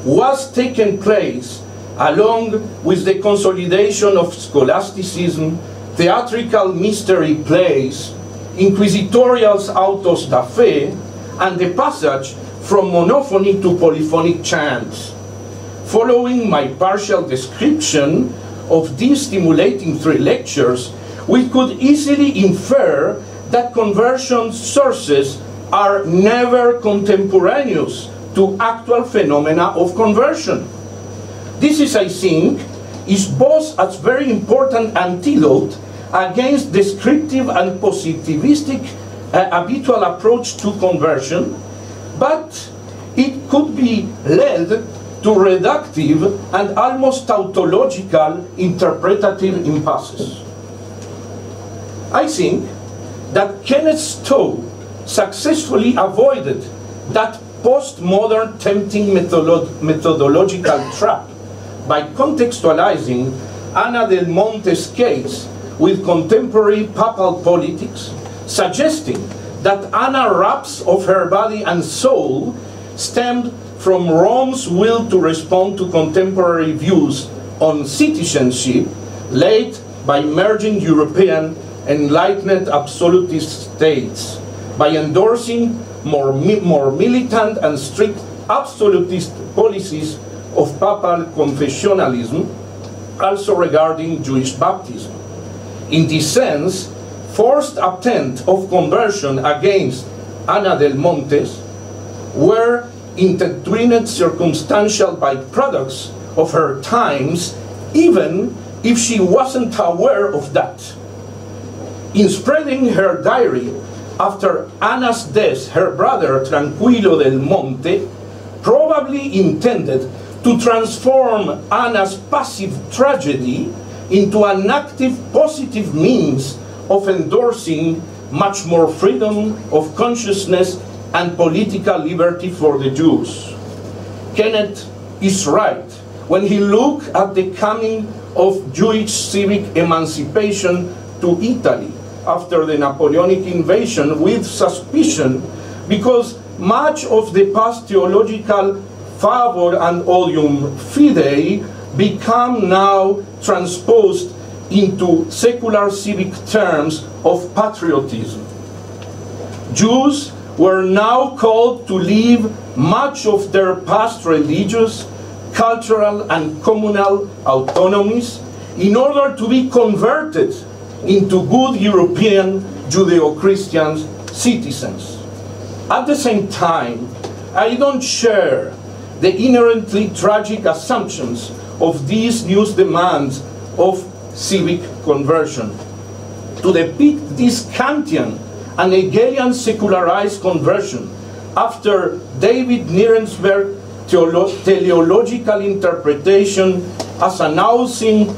was taking place along with the consolidation of scholasticism, theatrical mystery plays, inquisitorial autos da fe, and the passage from monophony to polyphonic chants. Following my partial description of these stimulating three lectures, we could easily infer that conversion sources are never contemporaneous to actual phenomena of conversion. This is, I think, is both a very important antidote against descriptive and positivistic habitual approach to conversion, but it could be led to reductive and almost tautological interpretative impasses. I think that Kenneth Stow successfully avoided that postmodern tempting methodological trap by contextualizing Ana del Monte's case with contemporary papal politics, suggesting that Ana raps of her body and soul stemmed from Rome's will to respond to contemporary views on citizenship led by emerging European enlightened absolutist states, by endorsing more militant and strict absolutist policies of papal confessionalism, also regarding Jewish baptism. In this sense, forced attempt of conversion against Ana del Montes were intertwined circumstantial byproducts of her times, even if she wasn't aware of that. In spreading her diary after Anna's death, her brother Tranquillo del Monte probably intended to transform Anna's passive tragedy into an active, positive means of endorsing much more freedom of consciousness and political liberty for the Jews. Kenneth is right when he looks at the coming of Jewish civic emancipation to Italy after the Napoleonic invasion with suspicion, because much of the past theological favor and odium fidei become now transposed into secular civic terms of patriotism. Jews were now called to leave much of their past religious, cultural, and communal autonomies in order to be converted into good European Judeo-Christian citizens. At the same time, I don't share the inherently tragic assumptions of these new demands of civic conversion. To depict this Kantian and Hegelian secularized conversion after David Nierensberg's teleological interpretation as announcing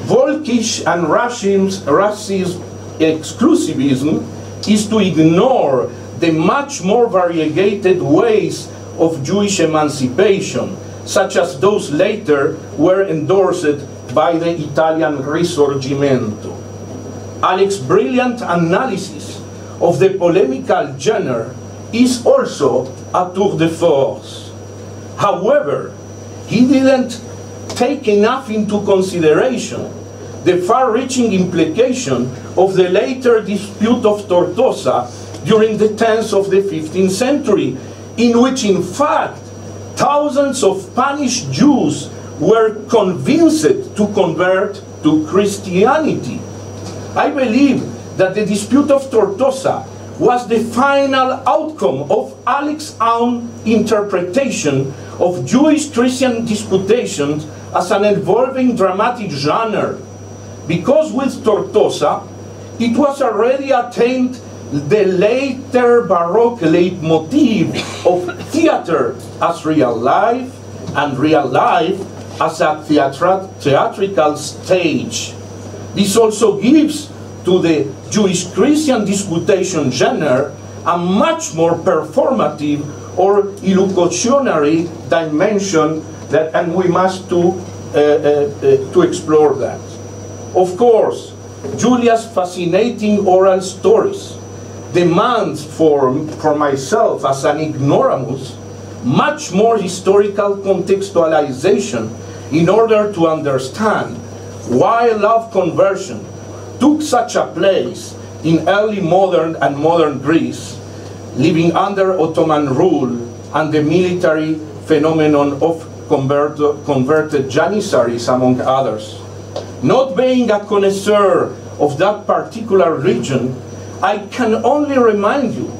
Volkisch and racist exclusivism is to ignore the much more variegated ways of Jewish emancipation, such as those later were endorsed by the Italian Risorgimento. Alex's brilliant analysis of the polemical genre is also a tour de force. However, he didn't take enough into consideration the far-reaching implication of the later dispute of Tortosa during the 10th of the 15th century, in which, in fact, thousands of Spanish Jews were convinced to convert to Christianity. I believe that the dispute of Tortosa was the final outcome of Alex's own interpretation of Jewish-Christian disputations as an evolving dramatic genre, because with Tortosa, it was already attained the later Baroque leitmotif of theater as real life and real life as a theatrical stage. This also gives to the Jewish-Christian disputation genre a much more performative or illustrationary dimension, and we must to explore that. Of course, Julia's fascinating oral stories demands for myself as an ignoramus much more historical contextualization in order to understand why love conversion took such a place in early modern and modern Greece, living under Ottoman rule and the military phenomenon of converted Janissaries, among others. Not being a connoisseur of that particular region, I can only remind you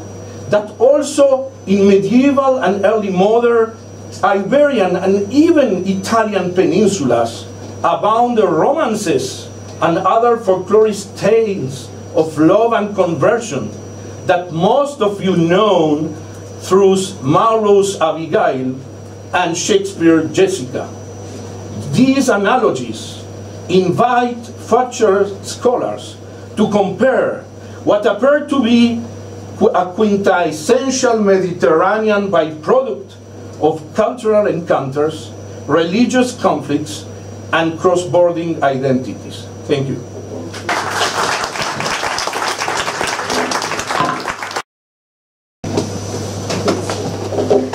that also in medieval and early modern Iberian and even Italian peninsulas abound the romances and other folkloric tales of love and conversion that most of you know through Marlowe's Abigail and Shakespeare's Jessica. These analogies invite future scholars to compare what appeared to be a quintessential Mediterranean byproduct of cultural encounters, religious conflicts, and cross-border identities. Thank you.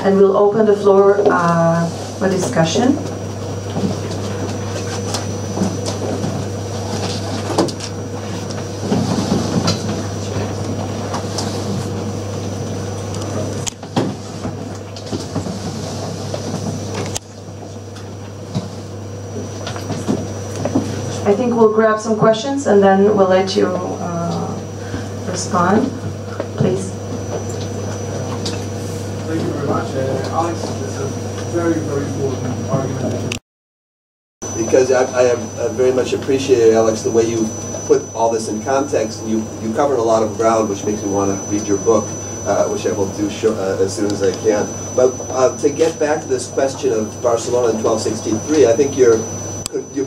And we'll open the floor for discussion. I think we'll grab some questions and then we'll let you respond. Please. Thank you very much. Alex, it's a very, very important argument. The because I have very much appreciated, Alex, the way you put all this in context, and you covered a lot of ground, which makes me want to read your book, which I will do as soon as I can. But to get back to this question of Barcelona in 1263, I think your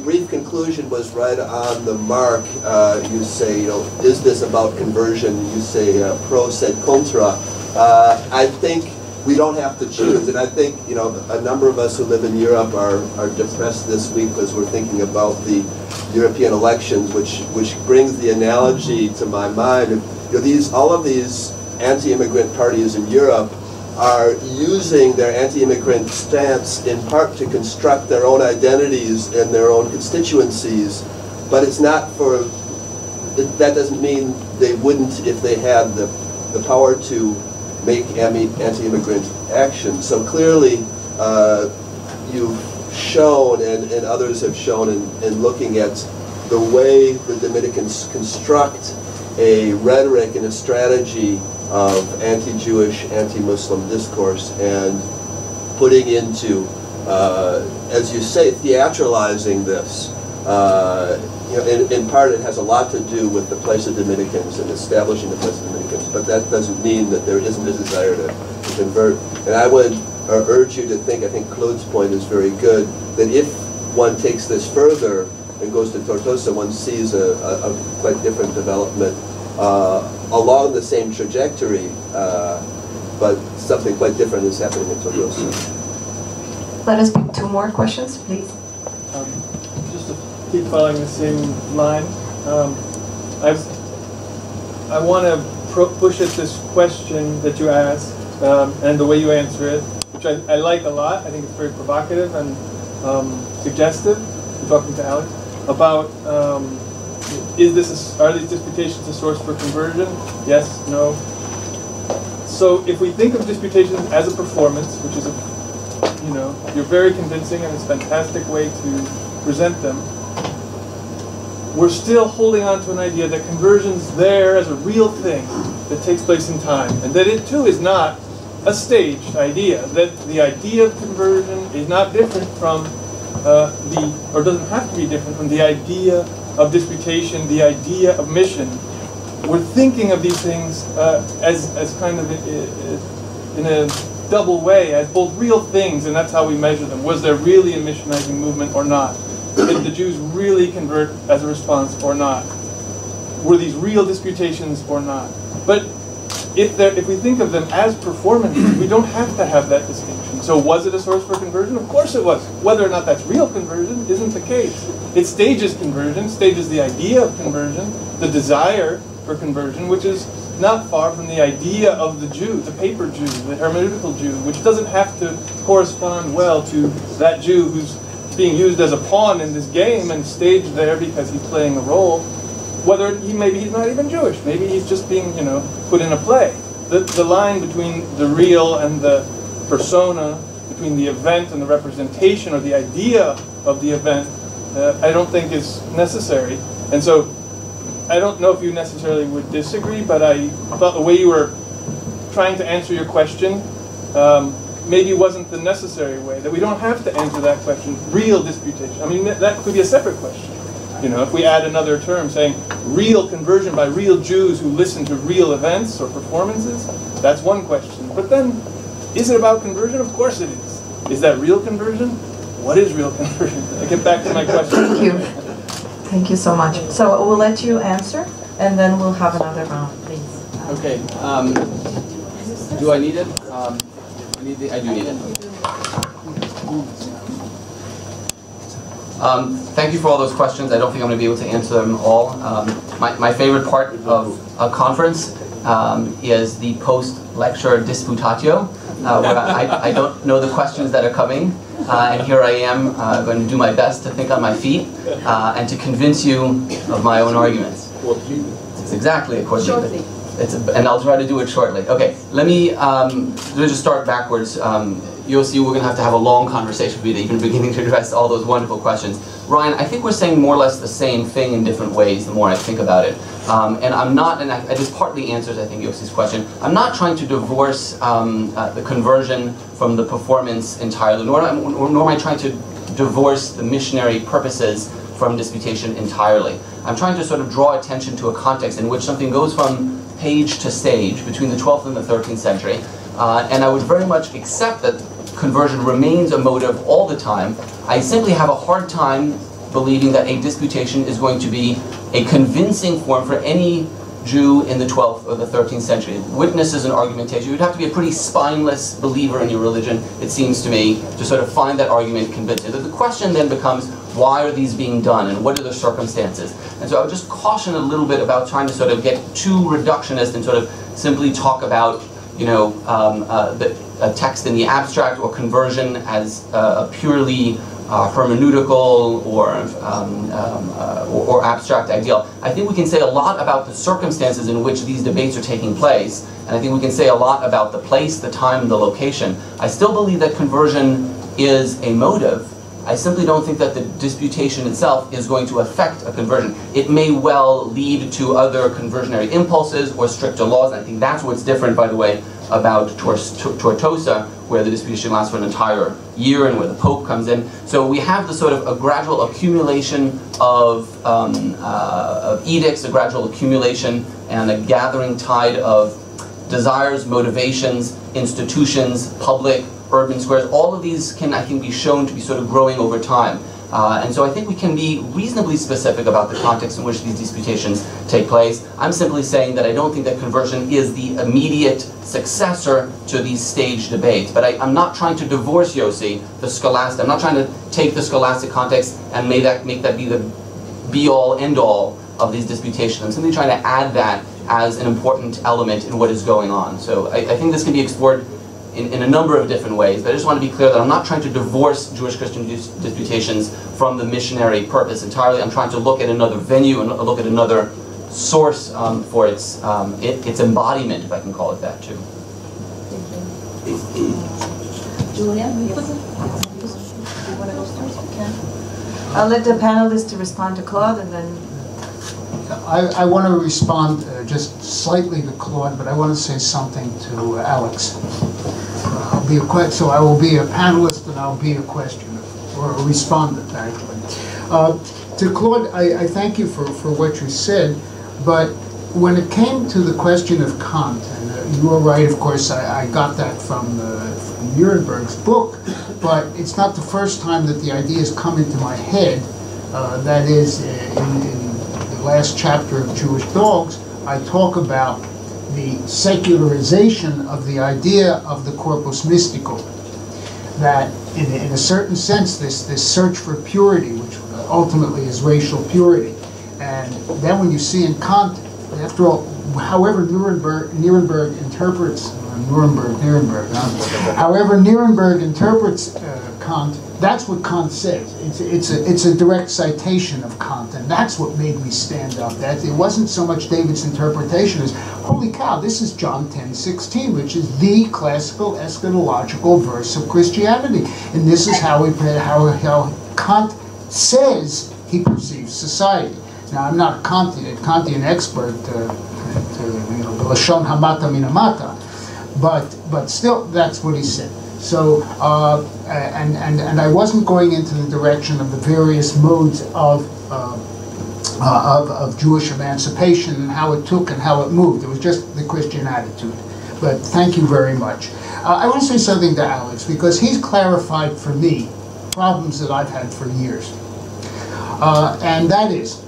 brief conclusion was right on the mark. You say, is this about conversion? You say pro sed contra. I think we don't have to choose, and I think a number of us who live in Europe are depressed this week because we're thinking about the European elections, which brings the analogy to my mind. All of these anti-immigrant parties in Europe are using their anti-immigrant stance in part to construct their own identities and their own constituencies, but it's not for. That doesn't mean they wouldn't if they had the power to make anti-immigrant action. So clearly, you've shown, and others have shown in looking at the way the Dominicans construct a rhetoric and a strategy of anti-Jewish, anti-Muslim discourse, and putting into, as you say, theatralizing this. In part, it has a lot to do with the place of Dominicans and establishing the place of Dominicans, but that doesn't mean that there isn't a desire to convert. And I would urge you to think, I think Claude's point is very good, that if one takes this further and goes to Tortosa, one sees a quite different development along the same trajectory, but something quite different is happening in Tortosa. Let us pick 2 more questions, please. Just to keep following the same line, I want to push at this question that you asked and the way you answer it, which I like a lot. I think it's very provocative and suggestive. I'm talking to Alex about are these disputations a source for conversion? Yes, no. So if we think of disputations as a performance, which is you're very convincing and it's a fantastic way to present them, we're still holding on to an idea that conversion's there as a real thing that takes place in time, and that it too is not a staged idea, that the idea of conversion is not different from or doesn't have to be different from the idea of disputation, the idea of mission. We're thinking of these things as kind of in a double way, as both real things, and that's how we measure them. Was there really a missionizing movement or not? Did the Jews really convert as a response or not? Were these real disputations or not? But if we think of them as performances, we don't have to have that distinction. So was it a source for conversion? Of course it was. Whether or not that's real conversion isn't the case. It stages conversion, stages the idea of conversion, the desire for conversion, which is not far from the idea of the Jew, the paper Jew, the hermeneutical Jew, which doesn't have to correspond well to that Jew who's being used as a pawn in this game and staged there because he's playing a role. Whether maybe he's not even Jewish, maybe he's just being put in a play. The line between the real and the persona, between the event and the representation or the idea of the event, I don't think is necessary. And so I don't know if you necessarily would disagree, but I thought the way you were trying to answer your question maybe wasn't the necessary way, that we don't have to answer that question, real disputation. I mean, that could be a separate question. If we add another term saying real conversion by real Jews who listen to real events or performances, that's one question. But then, is it about conversion? Of course it is. Is that real conversion? What is real conversion? I get back to my question. Thank you. Thank you so much. So we'll let you answer, and then we'll have another round, please. Okay. Do I need it? I do need it. Thank you for all those questions. I don't think I'm going to be able to answer them all. My favorite part of a conference is the post-lecture disputatio, where I don't know the questions that are coming, and here I am going to do my best to think on my feet and to convince you of my own arguments. It's exactly a court Shortly. And I'll try to do it shortly. Okay, let me just start backwards. You'll see we're going to have a long conversation with you, even beginning to address all those wonderful questions. Ryan, I think we're saying more or less the same thing in different ways the more I think about it. And I'm not, and this partly answers, I think, Yossi's question, I'm not trying to divorce the conversion from the performance entirely, nor am I trying to divorce the missionary purposes from disputation entirely. I'm trying to sort of draw attention to a context in which something goes from page to stage between the 12th and the 13th century, and I would very much accept that conversion remains a motive all the time. I simply have a hard time believing that a disputation is going to be a convincing form for any Jew in the 12th or the 13th century. Witnesses and argumentation, you'd have to be a pretty spineless believer in your religion, it seems to me, to sort of find that argument convincing. The question then becomes, why are these being done and what are the circumstances? And so I would just caution a little bit about trying to sort of get too reductionist and sort of simply talk about, you know, a text in the abstract or conversion as a purely hermeneutical or abstract ideal. I think we can say a lot about the circumstances in which these debates are taking place, and I think we can say a lot about the place, the time, the location. I still believe that conversion is a motive. I simply don't think that the disputation itself is going to affect a conversion. It may well lead to other conversionary impulses or stricter laws, and I think that's what's different, by the way, about Tortosa, where the disputation lasts for an entire year and where the Pope comes in. So we have the sort of a gradual accumulation of edicts, a gradual accumulation and a gathering tide of desires, motivations, institutions, public, urban squares. All of these can, I think, be shown to be sort of growing over time. And so I think we can be reasonably specific about the context in which these disputations take place. I'm simply saying that I don't think that conversion is the immediate successor to these stage debates. But I'm not trying to divorce, Yossi, the scholastic. I'm not trying to take the scholastic context and make that be the be-all, end-all of these disputations. I'm simply trying to add that as an important element in what is going on. So I think this can be explored in a number of different ways, but I just want to be clear that I'm not trying to divorce Jewish-Christian disputations from the missionary purpose entirely. I'm trying to look at another venue and look at another source for its embodiment, if I can call it that, too. Julia? I'll let the panelists respond to Claude, and then... I want to respond just slightly to Claude, but I want to say something to Alex. So I will be a panelist and I'll be a questioner, or a respondent, actually. To Claude, I thank you for what you said, but when it came to the question of Kant, and you were right, of course, I got that from Nuremberg's book, but it's not the first time that the ideas come into my head. That is, in the last chapter of Jewish Dogs, I talk about the secularization of the idea of the corpus mystical. That in a certain sense, this search for purity, which ultimately is racial purity. And then when you see in Kant, after all, however Nuremberg interprets, however Nuremberg interprets Kant, that's what Kant says. It's a direct citation of Kant, and that's what made me stand up. That it wasn't so much David's interpretation as, holy cow, this is John 10:16, which is the classical eschatological verse of Christianity, and this is how Kant says he perceives society. Now, I'm not a Kantian expert, Lashon hamata min hamata, but still, that's what he said. So, and I wasn't going into the direction of the various modes of Jewish emancipation and how it took and how it moved. It was just the Christian attitude. But thank you very much. I want to say something to Alex, because he's clarified for me problems that I've had for years. And that is,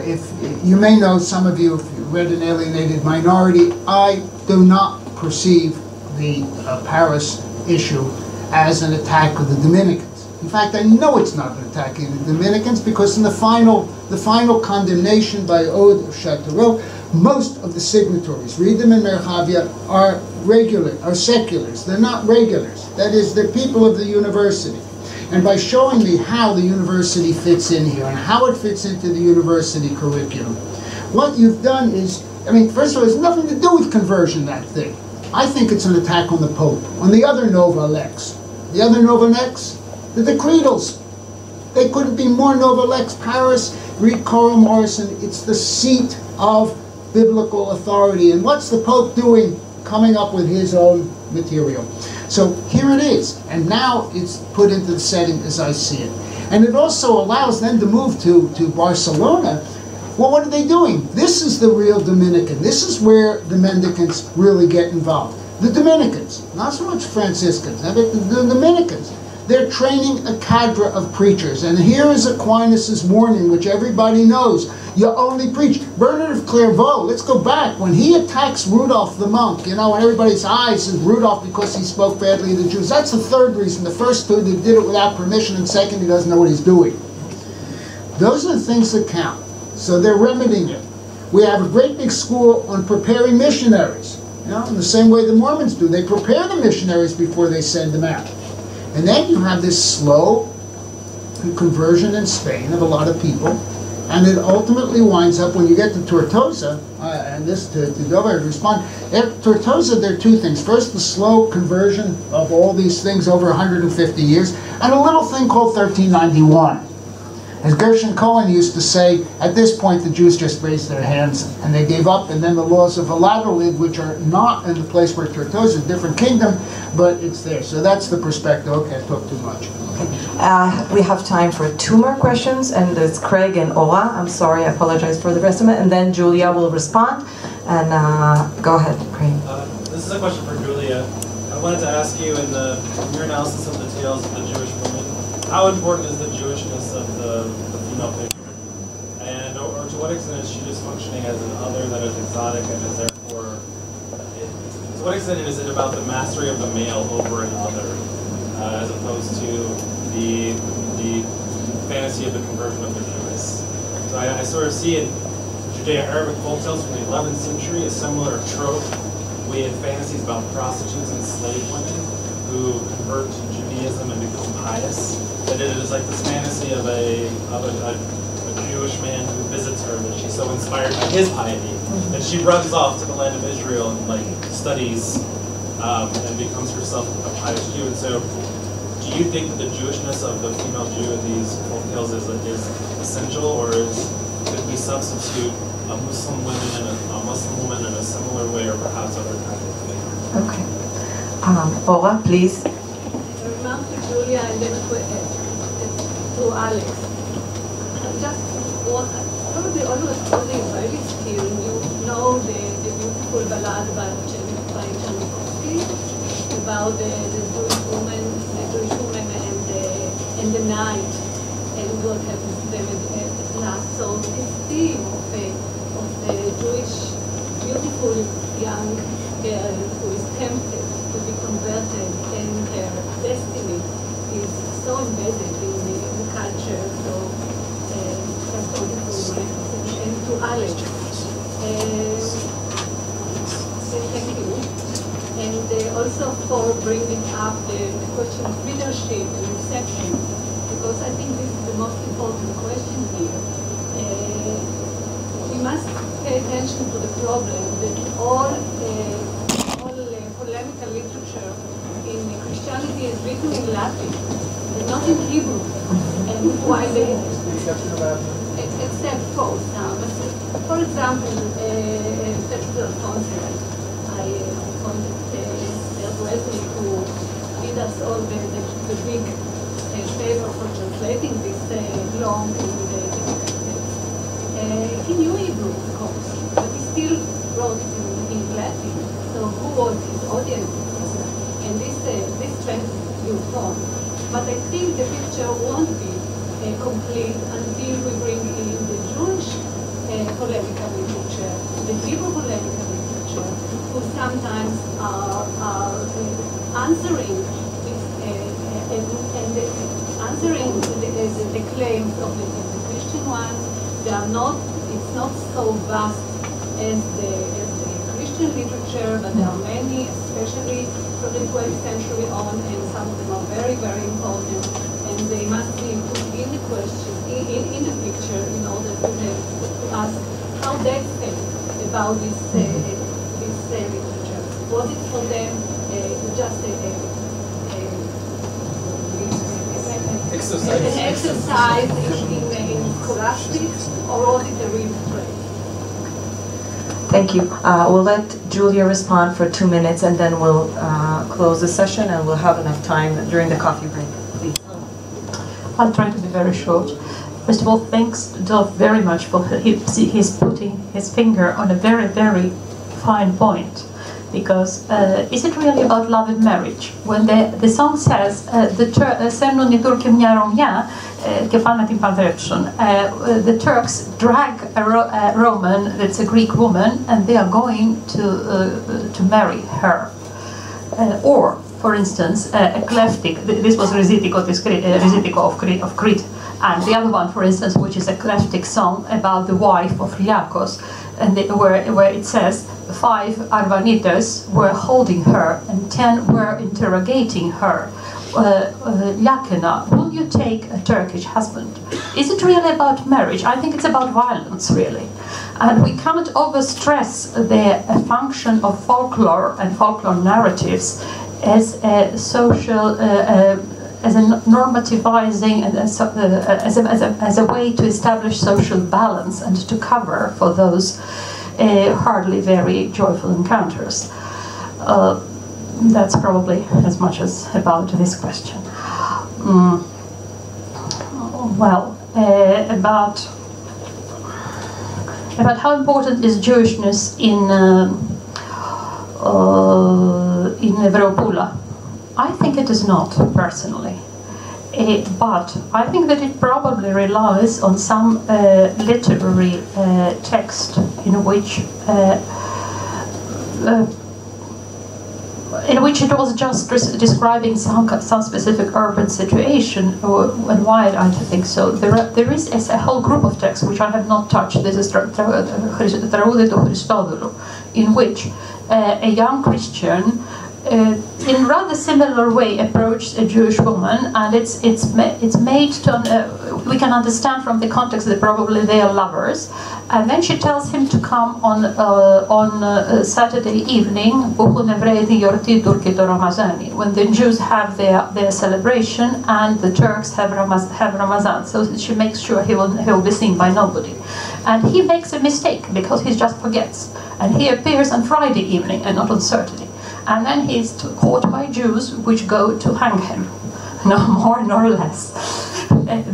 if you may know, some of you, if you read An Alienated Minority, I do not perceive the Paris issue as an attack of the Dominicans. In fact, I know it's not an attack of the Dominicans, because in the final condemnation by Ode of Chateauroux, most of the signatories, read them in Merchavia, are seculars. They're not regulars. That is, they're people of the university. And by showing me how the university fits in here and how it fits into the university curriculum, what you've done is, I mean, first of all, it has nothing to do with conversion, that thing. I think it's an attack on the Pope, on the other Nova Lex. The other Nova Lex, the decretals. They couldn't be more Nova Lex. Paris, read Coral Morrison, it's the seat of biblical authority. And what's the Pope doing coming up with his own material. So here it is, and now it's put into the setting as I see it. And it also allows them to move to Barcelona. Well, what are they doing? This is the real Dominican. This is where the mendicants really get involved. The Dominicans, not so much Franciscans, but the Dominicans. They're training a cadre of preachers. And here is Aquinas' warning, which everybody knows. You only preach. Bernard of Clairvaux, let's go back. When he attacks Rudolph the monk, you know, and everybody's eyes is Rudolph because he spoke badly of the Jews. That's the third reason. The first two, he did it without permission, and second, he doesn't know what he's doing. Those are the things that count. So they're remedying it. We have a great big school on preparing missionaries. You know, in the same way the Mormons do. They prepare the missionaries before they send them out. And then you have this slow conversion in Spain of a lot of people, and it ultimately winds up when you get to Tortosa, and this to go ahead and respond. At Tortosa, there are two things. First, the slow conversion of all these things over 150 years, and a little thing called 1391. As Gershon Cohen used to say, at this point the Jews just raised their hands and they gave up, and then the laws of Valladolid, which are not in the place where Tortosa is a different kingdom, but it's there. So that's the perspective. Okay, I talked too much. We have time for 2 more questions, and it's Craig and Ora. I'm sorry, I apologize for the rest of it, and then Julia will respond. And go ahead, Craig. This is a question for Julia. I wanted to ask you, in your analysis of the tales of the Jewish woman, how important is the Jewishness of the female patron? And or to what extent is she just functioning as an other that is exotic and is therefore, to what extent is it about the mastery of the male over another, as opposed to the fantasy of the conversion of the Jewess? So I sort of see in Judeo-Arabic folktales from the 11th century a similar trope with fantasies about prostitutes and slave women who convert to Judaism and become pious. That it is like this fantasy of a Jewish man who visits her, that she's so inspired by his piety that she runs off to the land of Israel and like studies and becomes herself a pious Jew. And so, do you think that the Jewishness of the female Jew in these folktales is essential, or could we substitute a Muslim woman in a similar way, or perhaps other kinds of things? Okay. Ora, please. A remark to Julia and then to Alex. I just want, probably almost only Israeli skill, you know the beautiful ballad by Novikoff about the Jewish woman and the night and what happens to them at last. So this theme of the Jewish beautiful young girl who is tempted to be converted, and her destiny is so embedded in the culture. So that's all the food. And to Alex, thank you. And also for bringing up the question of leadership and reception, because I think this is the most important question here. We must pay attention to the problem that all polemical literature in Christianity is written in Latin, not in Hebrew. And while they, except for some, for example, Petrus Alfonso, I appointed Wesley who did us all the big favor for translating this long he knew Hebrew, of course, but he still wrote it in Latin. So who was his audience? And this trend moved on. But I think the picture won't be complete until we bring in the Jewish polemical literature, the Hebrew polemical literature, who sometimes are answering this, answering the claims of the Christian ones. They are not. It's not so vast as the Christian literature, but there are many, especially from the 12th century on, and some of them are very, very important, and they must be put in the question, in the picture, in order to ask how they think about this literature. Was it for them just an exercise in scholastics, or was it a real trade? Thank you. We'll let Julia respond for 2 minutes, and then we'll close the session, and we'll have enough time during the coffee break. Please. I'll try to be very short. First of all, thanks to Dov very much for he's putting his finger on a very, very fine point. Because is it really about love and marriage? When the song says the Turks drag a Roman, that's a Greek woman, and they are going to marry her. Or, for instance, eclectic. This was Rizitiko of Crete. And the other one, for instance, which is a eclectic song about the wife of Liakos, and where it says 5 Arvanites were holding her and 10 were interrogating her. Yakina, will you take a Turkish husband? Is it really about marriage? I think it's about violence, really. And we can't overstress the function of folklore and folklore narratives as a social as a normativizing and as a way to establish social balance and to cover for those hardly very joyful encounters. That's probably as much as about this question. Well, about how important is Jewishness in Evropula. I think it is not, personally. But I think that it probably relies on some literary text in which it was just describing some specific urban situation, and why I think so. There is a whole group of texts which I have not touched. This is Traude to Christodoulou, in which a young Christian in rather similar way approached a Jewish woman, and it's made to we can understand from the context that probably they are lovers, and then she tells him to come on Saturday evening when the Jews have their celebration and the Turks have Ramazan, so that she makes sure he will be seen by nobody, and he makes a mistake because he just forgets, and he appears on Friday evening and not on Saturday. And then he's caught by Jews, which go to hang him, no more nor less.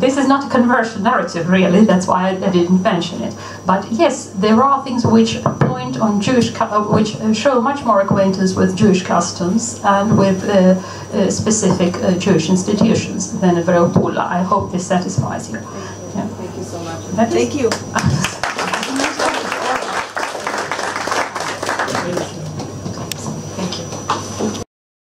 This is not a conversion narrative, really. That's why I didn't mention it. But yes, there are things which point on which show much more acquaintance with Jewish customs and with specific Jewish institutions than Evropula. I hope this satisfies you. Thank you so much. Thank you.